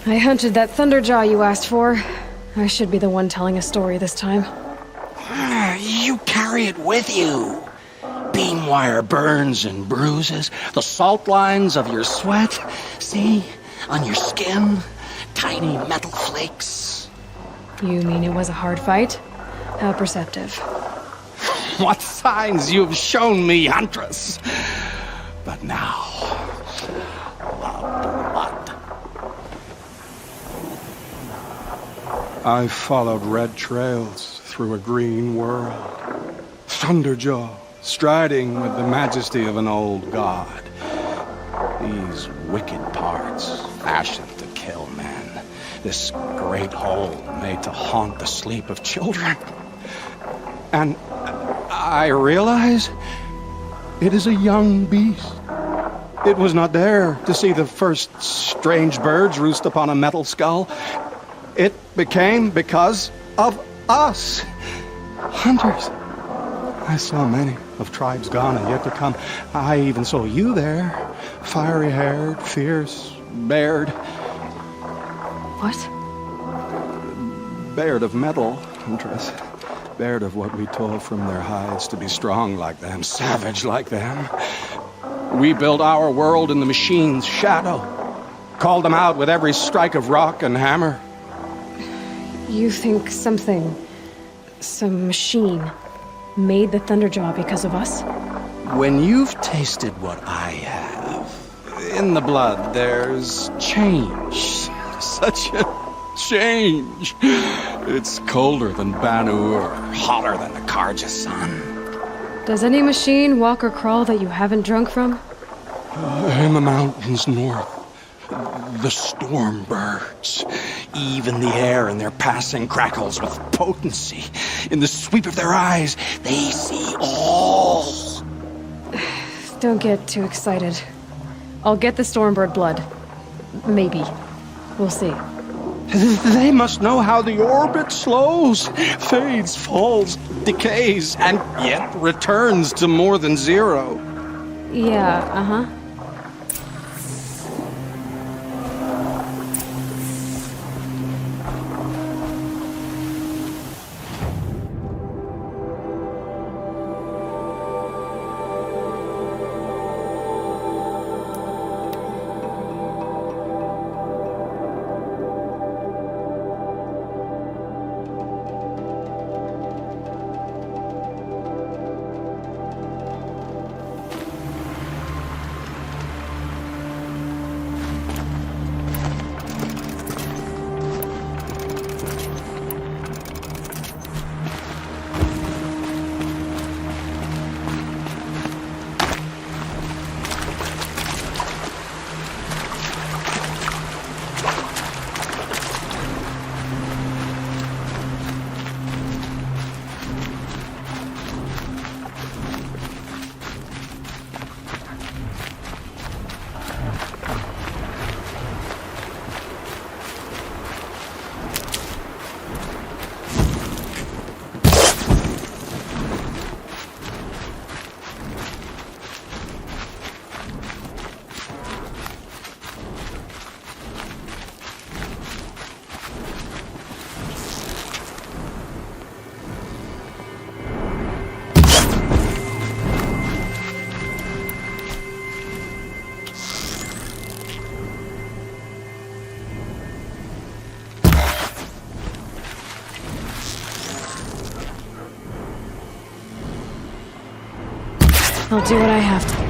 I hunted that Thunderjaw you asked for. I should be the one telling a story this time. You carry it with you. Beam wire burns and bruises, the salt lines of your sweat. See? On your skin, tiny metal flakes. You mean it was a hard fight? How perceptive. What signs you've shown me, Huntress. But now, loved blood. I followed red trails through a green world. Thunderjaw, striding with the majesty of an old god. These wicked parts, fashioned to kill men. This great hole made to haunt the sleep of children. And I realize it is a young beast. It was not there to see the first strange birds roost upon a metal skull. It became because of us, hunters. I saw many of tribes gone and yet to come. I even saw you there, fiery-haired, fierce, bared. What? Bared of metal, Huntress. Bared of what we tore from their hides to be strong like them, savage like them. We built our world in the machine's shadow. Called them out with every strike of rock and hammer. You think some machine, made the Thunderjaw because of us? When you've tasted what I have, in the blood there's change. Such a change. It's colder than Banu-Ur, hotter than the Karja sun. Does any machine walk or crawl that you haven't drunk from? In the mountains north, the storm birds. Even the air in their passing crackles with potency. In the sweep of their eyes, they see all. Don't get too excited. I'll get the Stormbird blood. Maybe. We'll see. They must know how the orbit slows, fades, falls, decays, and yet returns to more than zero. Yeah, uh-huh. I'll do what I have to.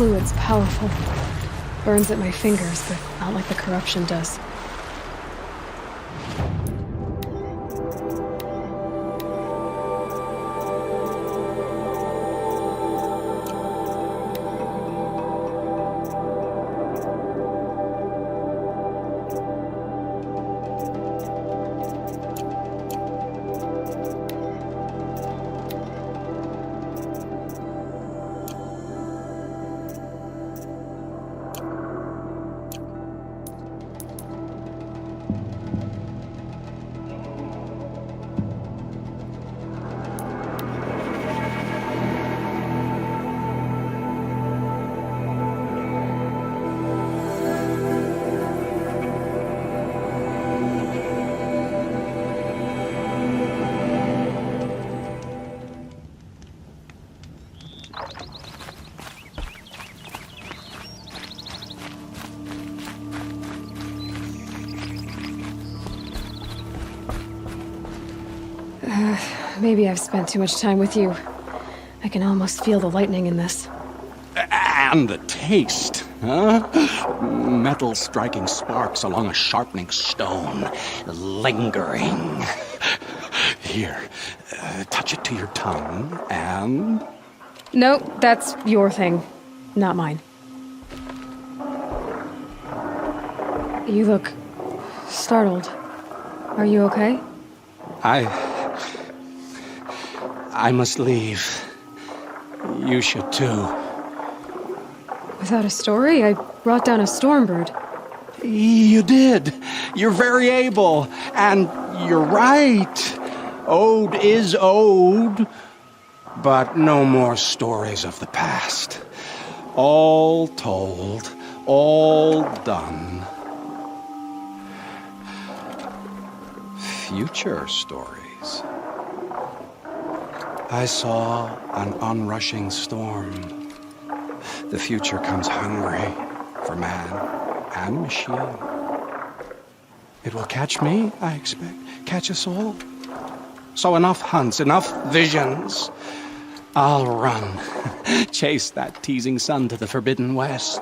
fluid's powerful. Burns at my fingers, but not like the corruption does. Maybe I've spent too much time with you. I can almost feel the lightning in this. And the taste, huh? Metal striking sparks along a sharpening stone, lingering. Here, touch it to your tongue, and... No, that's your thing, not mine. You look startled. Are you okay? I must leave. You should too. Without a story? I brought down a stormbird. You did. You're very able. And you're right. Ode is ode. But no more stories of the past. All told. All done. Future stories. I saw an onrushing storm. The future comes hungry for man and machine. It will catch me, I expect. Catch us all. So enough hunts, enough visions. I'll run. Chase that teasing sun to the forbidden west.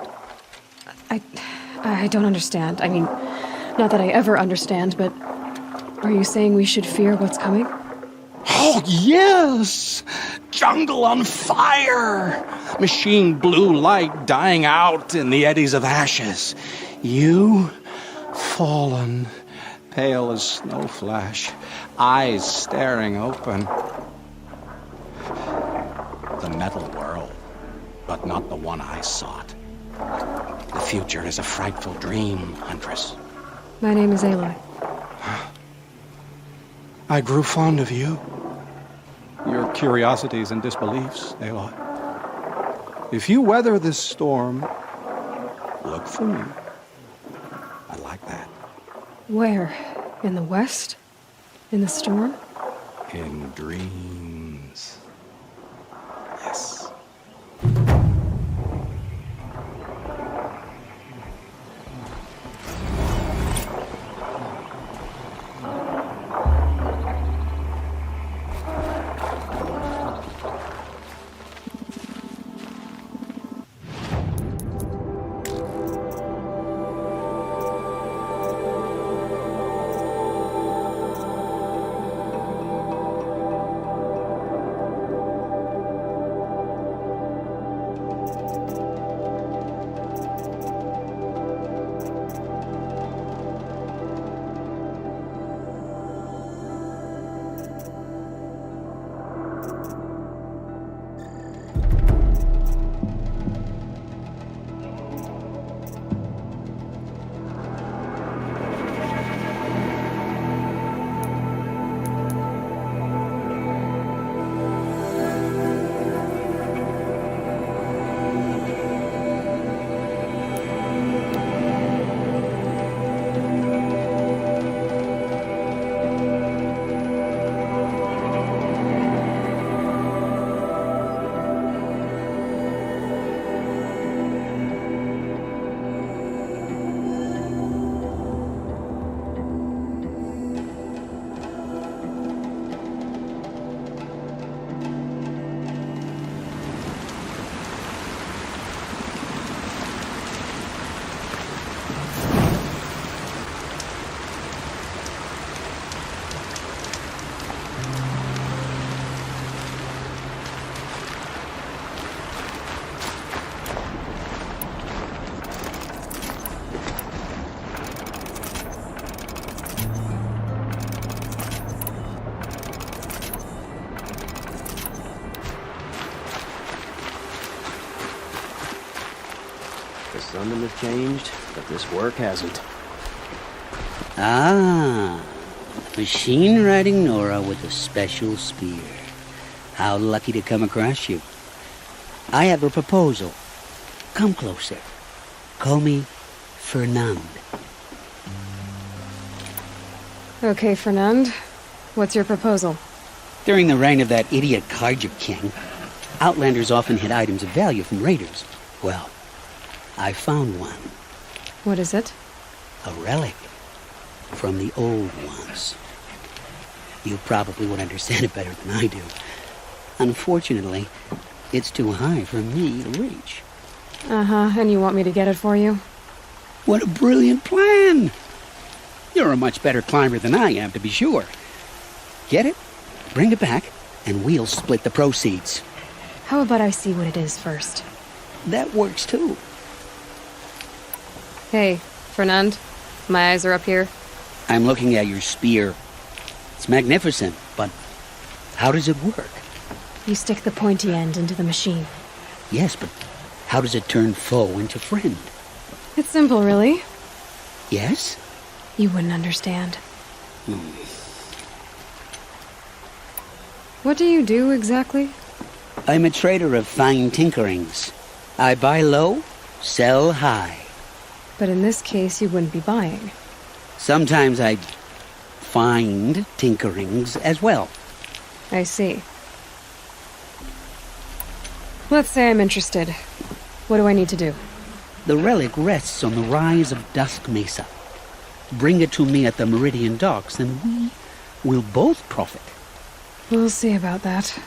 I don't understand. I mean, not that I ever understand, but are you saying we should fear what's coming? Oh, yes! Jungle on fire! Machine blue light dying out in the eddies of ashes. You, fallen, pale as snow flash, eyes staring open. The metal world, but not the one I sought. The future is a frightful dream, Huntress. My name is Aloy. I grew fond of you. Your curiosities and disbeliefs, Aloy. If you weather this storm, look for me. I like that. Where? In the west? In the storm? In dreams. Yes. The Sundom has changed, but this work hasn't. Ah, machine riding Nora with a special spear. How lucky to come across you. I have a proposal. Come closer. Call me Fernand. Okay, Fernand. What's your proposal? During the reign of that idiot Karja king, Outlanders often hid items of value from raiders. Well, I found one. What is it? A relic from the old ones. You probably would understand it better than I do. Unfortunately, it's too high for me to reach. Uh-huh, and you want me to get it for you? What a brilliant plan! You're a much better climber than I am, to be sure. Get it, bring it back, and we'll split the proceeds. How about I see what it is first? That works too. Hey, Fernand, my eyes are up here. I'm looking at your spear. It's magnificent, but how does it work? You stick the pointy end into the machine. Yes, but how does it turn foe into friend? It's simple, really. Yes? You wouldn't understand. What do you do, exactly? I'm a trader of fine tinkerings. I buy low, sell high. But in this case, you wouldn't be buying. Sometimes I find tinkerings as well. I see. Let's say I'm interested. What do I need to do? The relic rests on the rise of Dusk Mesa. Bring it to me at the Meridian docks, and we will both profit. We'll see about that.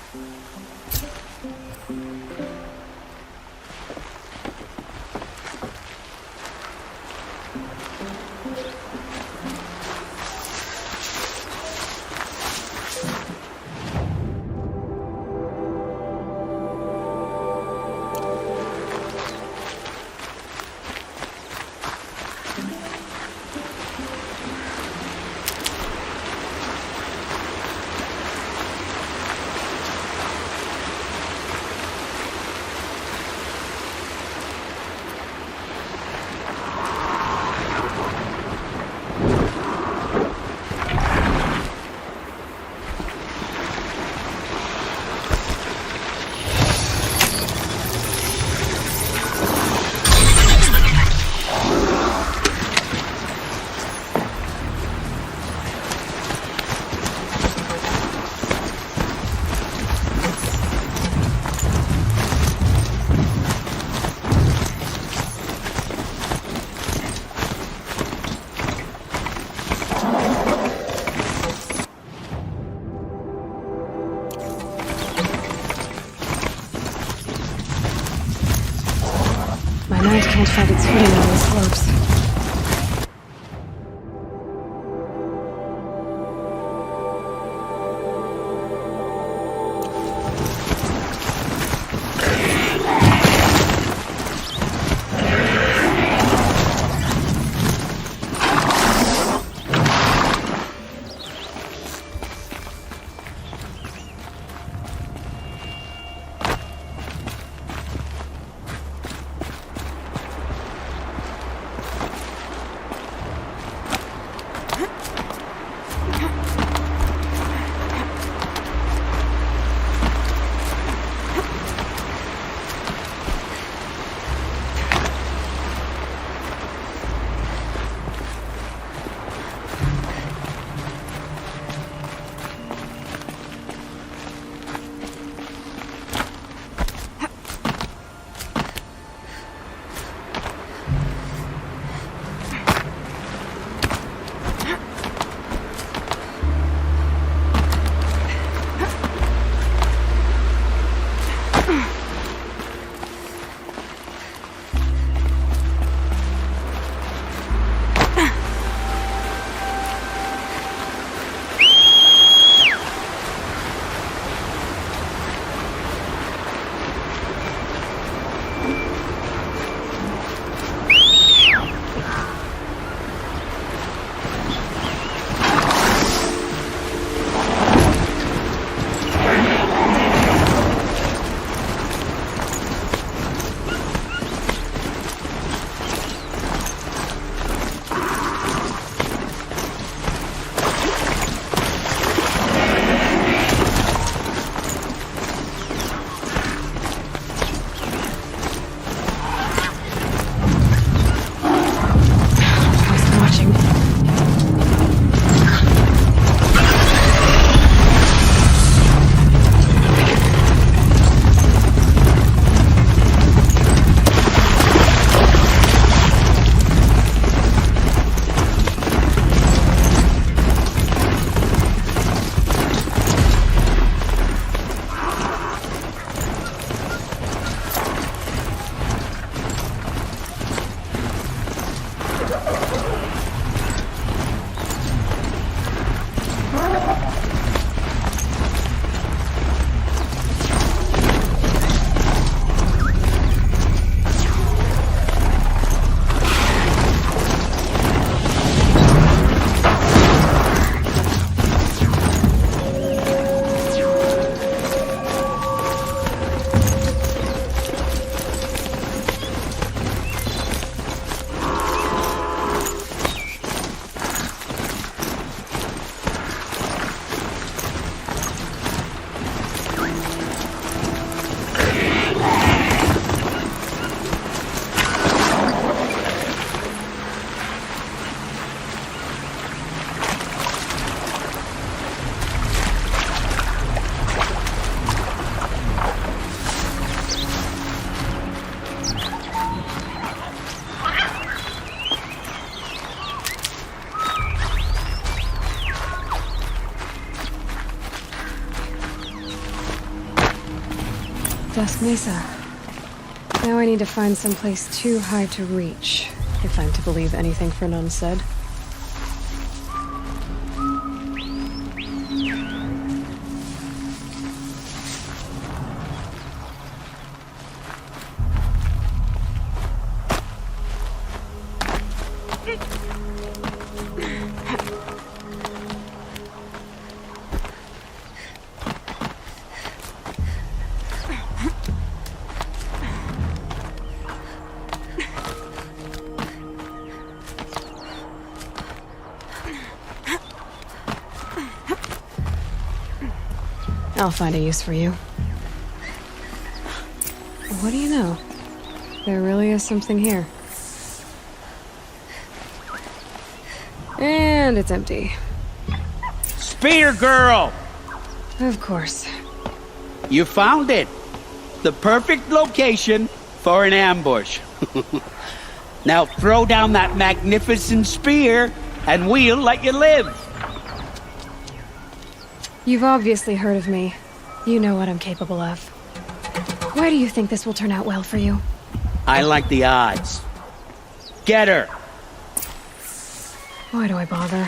My knight can't find its footing on these slopes. Dusk Mesa. Now I need to find someplace too high to reach, if I'm to believe anything Fernand said. I'll find a use for you. What do you know? There really is something here. And it's empty. Spear girl! Of course. You found it. The perfect location for an ambush. Now throw down that magnificent spear, and we'll let you live. You've obviously heard of me. You know what I'm capable of. Why do you think this will turn out well for you? I like the odds. Get her! Why do I bother?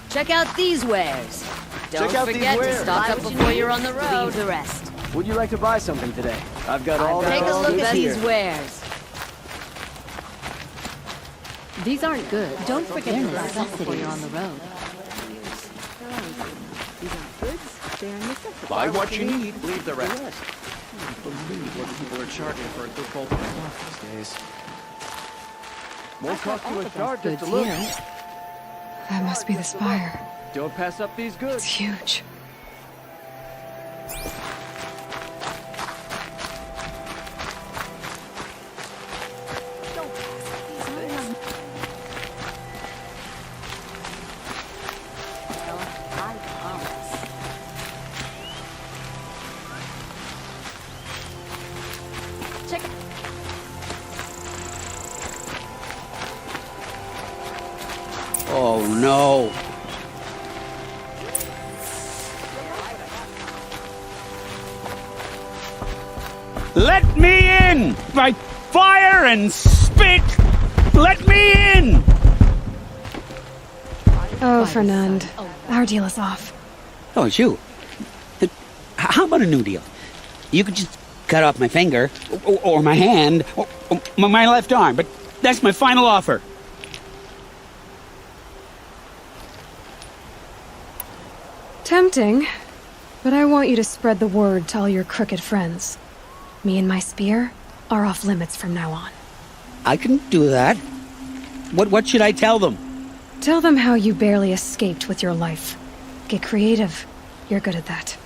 Check out these wares. Don't forget to stock up before you're on the road. Leave the rest. Would you like to buy something today? I've got all the Take a look at here. these wares. These aren't good. Don't forget to stock up before you're on the road. These aren't goods. They are necessities. Buy what you need, leave the rest. I can't believe what people are charging for a good cold cloth these days. Won't cost you a shard just Goods to look. here. That must be the spire. Don't pass up these goods. It's huge. Oh no. Let me in! By fire and spit! Let me in! Oh, Fernand. Our deal is off. Oh, it's you. How about a new deal? You could just cut off my finger, or my hand, or my left arm, but that's my final offer. Tempting, but I want you to spread the word to all your crooked friends. Me and my spear are off limits from now on. I can do that. What should I tell them? Tell them how you barely escaped with your life. Get creative. You're good at that.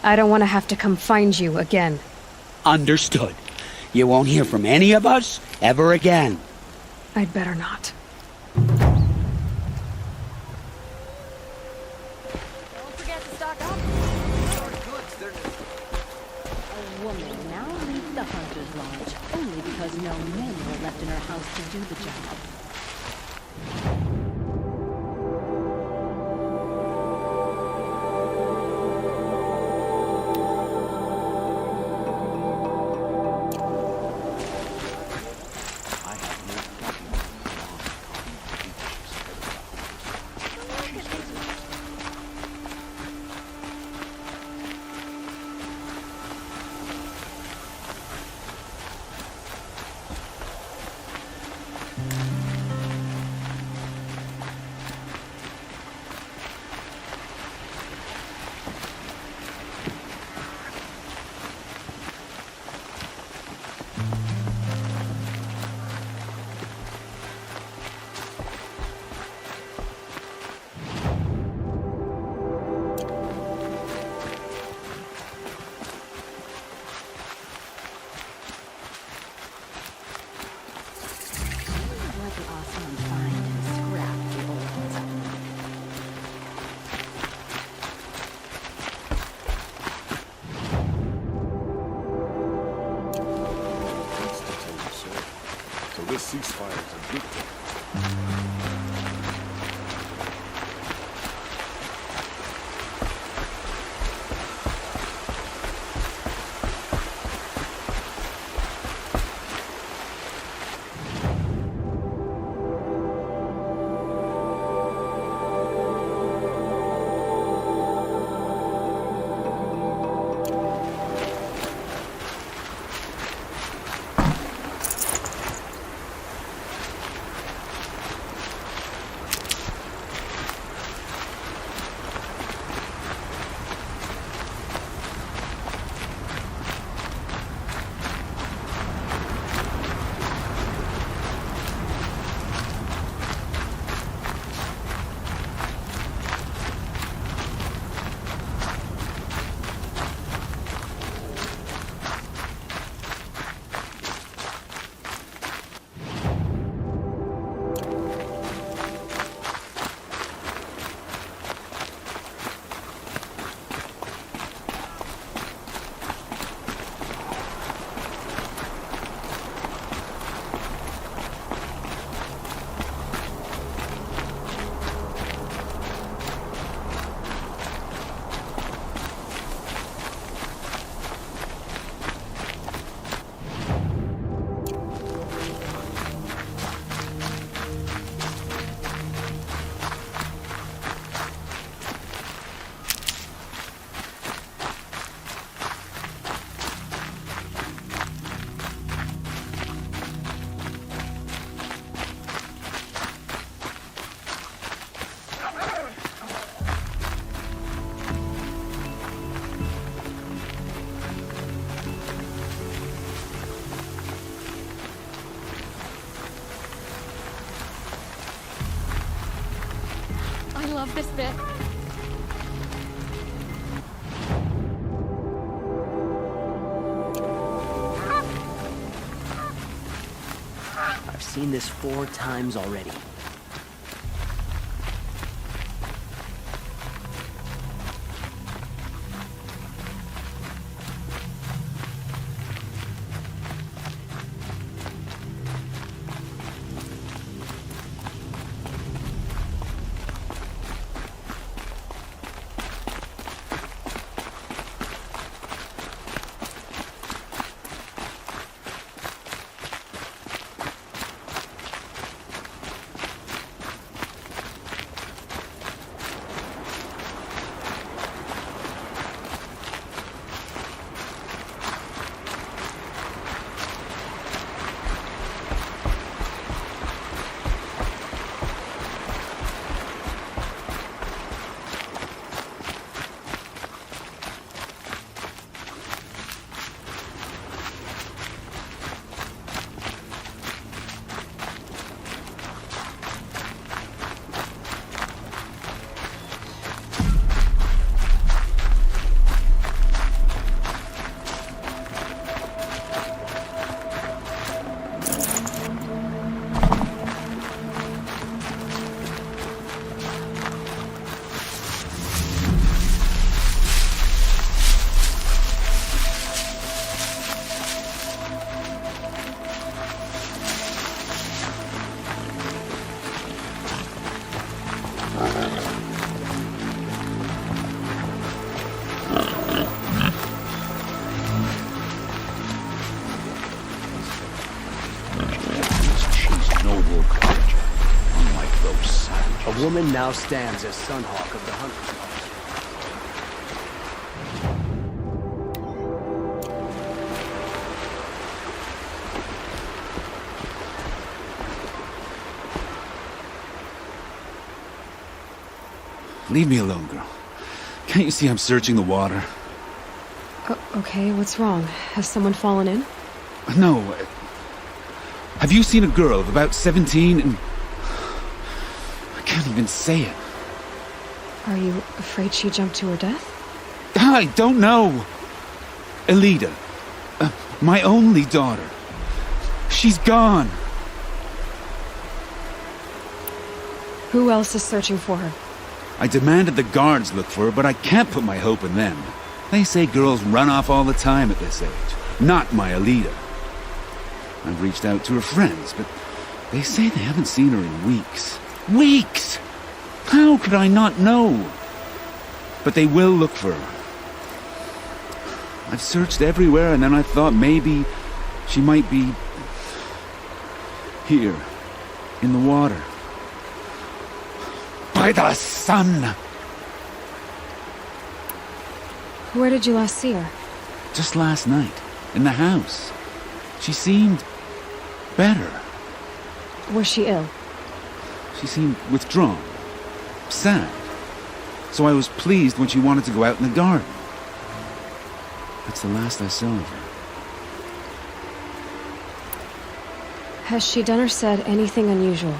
I don't want to have to come find you again. Understood. You won't hear from any of us ever again. I'd better not. A woman now leads the Hunter's Lodge, only because no men were left in her house to do the job. This ceasefire is a good thing. I love this bit. I've seen this 4 times already. woman now stands as Sunhawk of the Hunters Lodge. Leave me alone, girl. Can't you see I'm searching the water? Okay, what's wrong? Has someone fallen in? No. Have you seen a girl of about 17 and... I can't even say it. Are you afraid she jumped to her death? I don't know. Elida. My only daughter. She's gone. Who else is searching for her? I demanded the guards look for her, but I can't put my hope in them. They say girls run off all the time at this age. Not my Elida. I've reached out to her friends, but they say they haven't seen her in weeks. Weeks! How could I not know? But they will look for her. I've searched everywhere, and then I thought maybe she might be... here, in the water. By the sun! Where did you last see her? Just last night, in the house. She seemed... better. Was she ill? She seemed withdrawn. Sad. So I was pleased when she wanted to go out in the garden. That's the last I saw of her. Has she done or said anything unusual?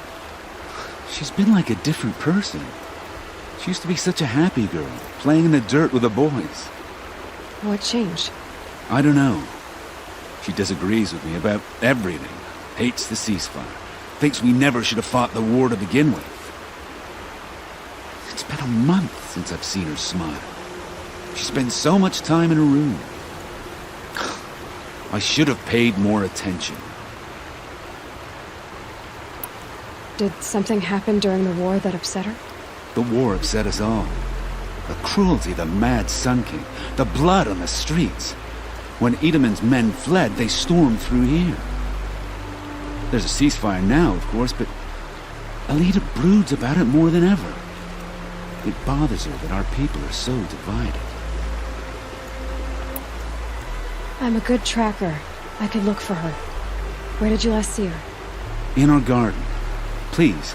She's been like a different person. She used to be such a happy girl, playing in the dirt with the boys. What changed? I don't know. She disagrees with me about everything. Hates the ceasefire. Thinks we never should have fought the war to begin with. It's been a month since I've seen her smile. She spends so much time in her room. I should have paid more attention. Did something happen during the war that upset her? The war upset us all. The cruelty, the mad Sun King, the blood on the streets. When Edamon's men fled, they stormed through here. There's a ceasefire now, of course, but Elida broods about it more than ever. It bothers her that our people are so divided. I'm a good tracker. I could look for her. Where did you last see her? In our garden. Please,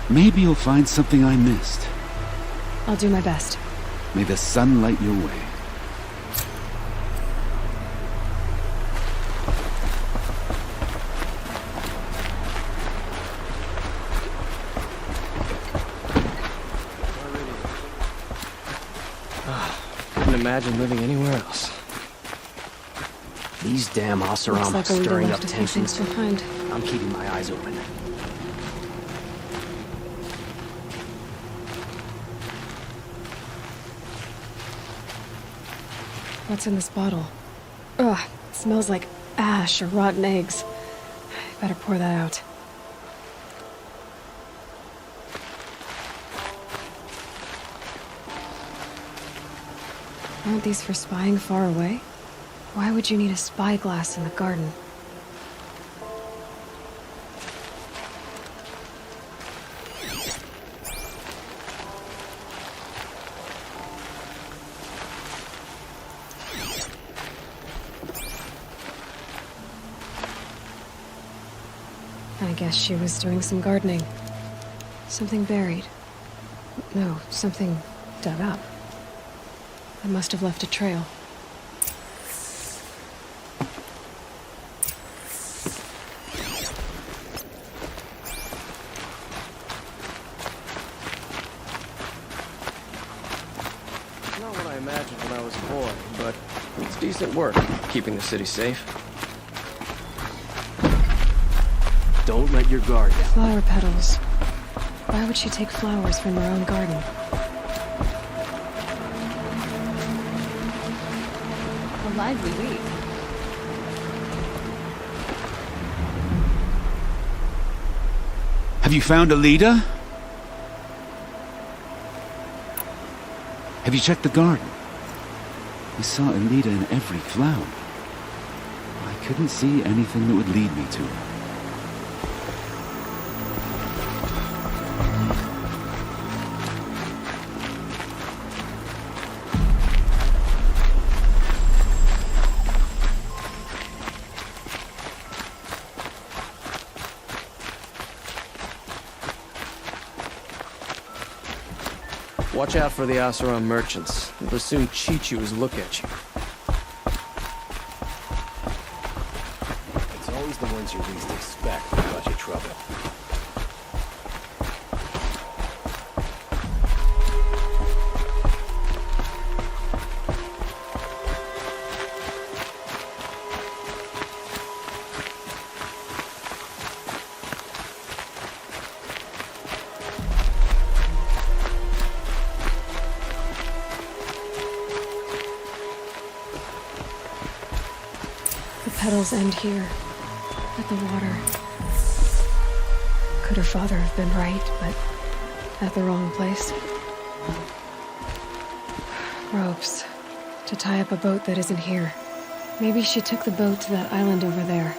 maybe you'll find something I missed. I'll do my best. May the sun light your way. Couldn't imagine living anywhere else. These damn Oseram Looks like are Elida stirring up left a few things tensions. behind. I'm keeping my eyes open. What's in this bottle? Ugh, it smells like ash or rotten eggs. Better pour that out. Aren't these for spying far away? Why would you need a spyglass in the garden? I guess she was doing some gardening. Something buried. No, something dug up. I must have left a trail. Not what I imagined when I was a boy, but it's decent work, keeping the city safe. Don't let your guard down. Flower petals. Why would she take flowers from her own garden? A lively week. Have you found Elida? Have you checked the garden? I saw Elida in every flower. I couldn't see anything that would lead me to her. Watch out for the Asuran merchants. They'll soon cheat you as look at you. It's always the ones you least expect that cause you trouble. Petals end here, at the water. Could her father have been right, but at the wrong place? Ropes. To tie up a boat that isn't here. Maybe she took the boat to that island over there.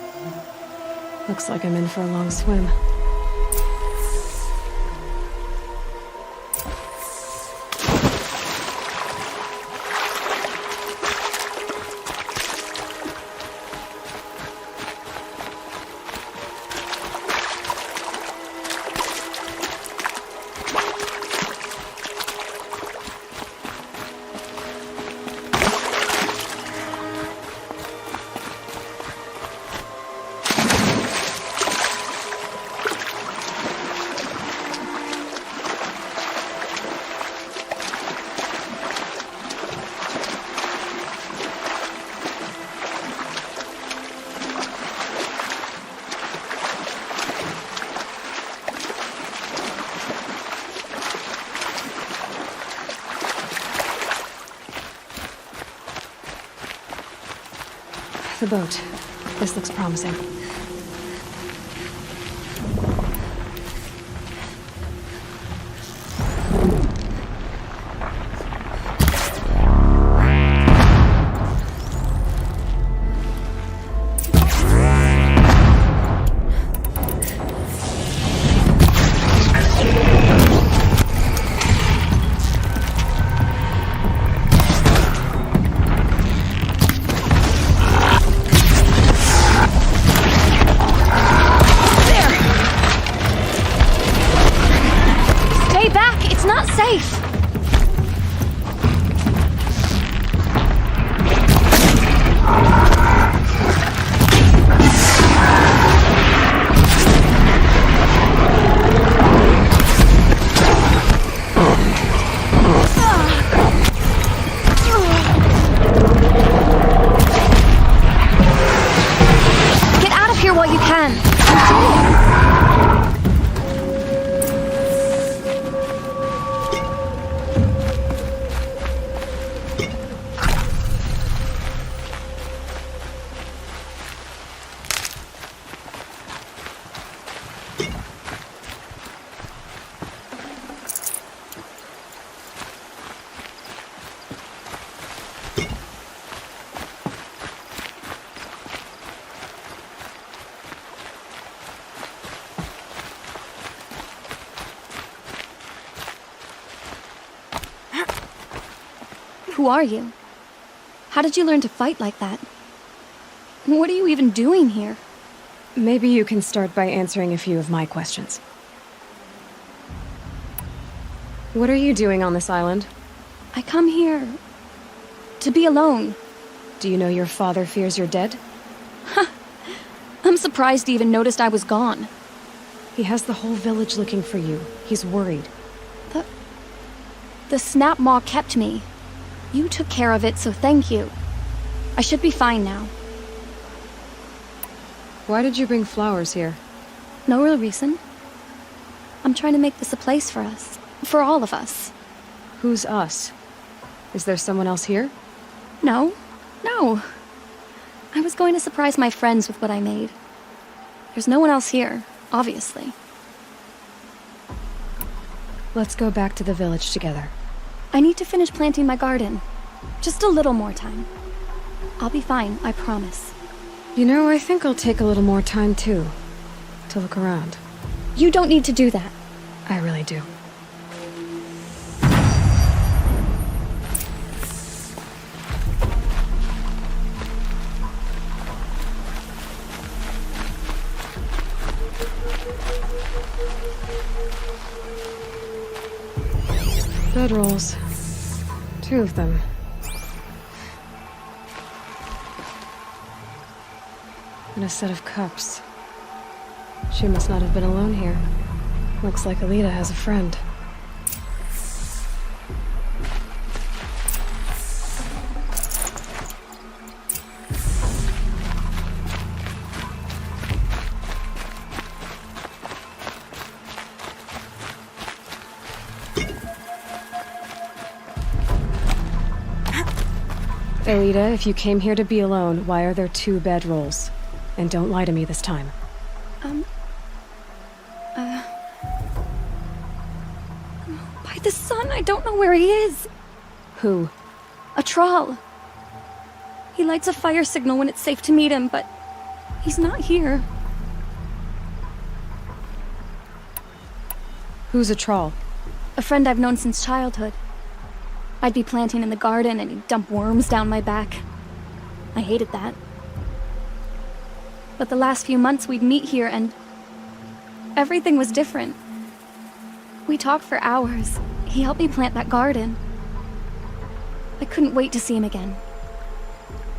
Looks like I'm in for a long swim. The boat. This looks promising. Who are you? How did you learn to fight like that? What are you even doing here? Maybe you can start by answering a few of my questions. What are you doing on this island? I come here to be alone. Do you know your father fears you're dead? I'm surprised he even noticed I was gone. He has the whole village looking for you. He's worried. The snap maw kept me. You took care of it, so thank you. I should be fine now. Why did you bring flowers here? No real reason. I'm trying to make this a place for us. For all of us. Who's us? Is there someone else here? No. I was going to surprise my friends with what I made. There's no one else here, obviously. Let's go back to the village together. I need to finish planting my garden. Just a little more time. I'll be fine, I promise. You know, I think I'll take a little more time, too. To look around. You don't need to do that. I really do. bedrolls. 2 of them. And a set of cups. She must not have been alone here. Looks like Alita has a friend. Alita, if you came here to be alone, why are there 2 bedrolls? And don't lie to me this time. By the sun, I don't know where he is. Who? A troll. He lights a fire signal when it's safe to meet him, but he's not here. Who's a troll? A friend I've known since childhood. I'd be planting in the garden and he'd dump worms down my back. I hated that. But the last few months we'd meet here and everything was different. We talked for hours. He helped me plant that garden. I couldn't wait to see him again.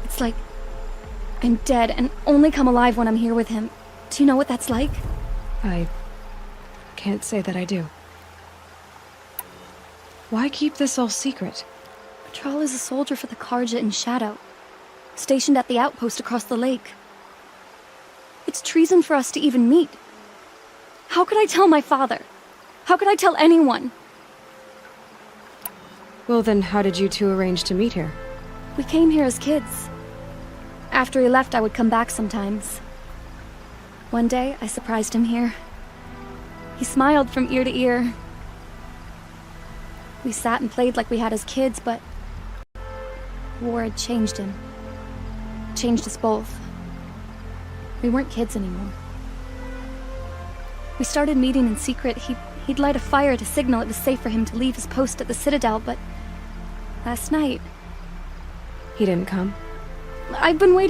It's like I'm dead and only come alive when I'm here with him. Do you know what that's like? I can't say that I do. Why keep this all secret? Patrol is a soldier for the Karja in Shadow, stationed at the outpost across the lake. It's treason for us to even meet. How could I tell my father? How could I tell anyone? Well then, how did you 2 arrange to meet here? We came here as kids. After he left, I would come back sometimes. One day, I surprised him here. He smiled from ear to ear. We sat and played like we had as kids, but war had changed him. Changed us both. We weren't kids anymore. We started meeting in secret. He'd light a fire to signal it was safe for him to leave his post at the Citadel, but last night... He didn't come? I've been waiting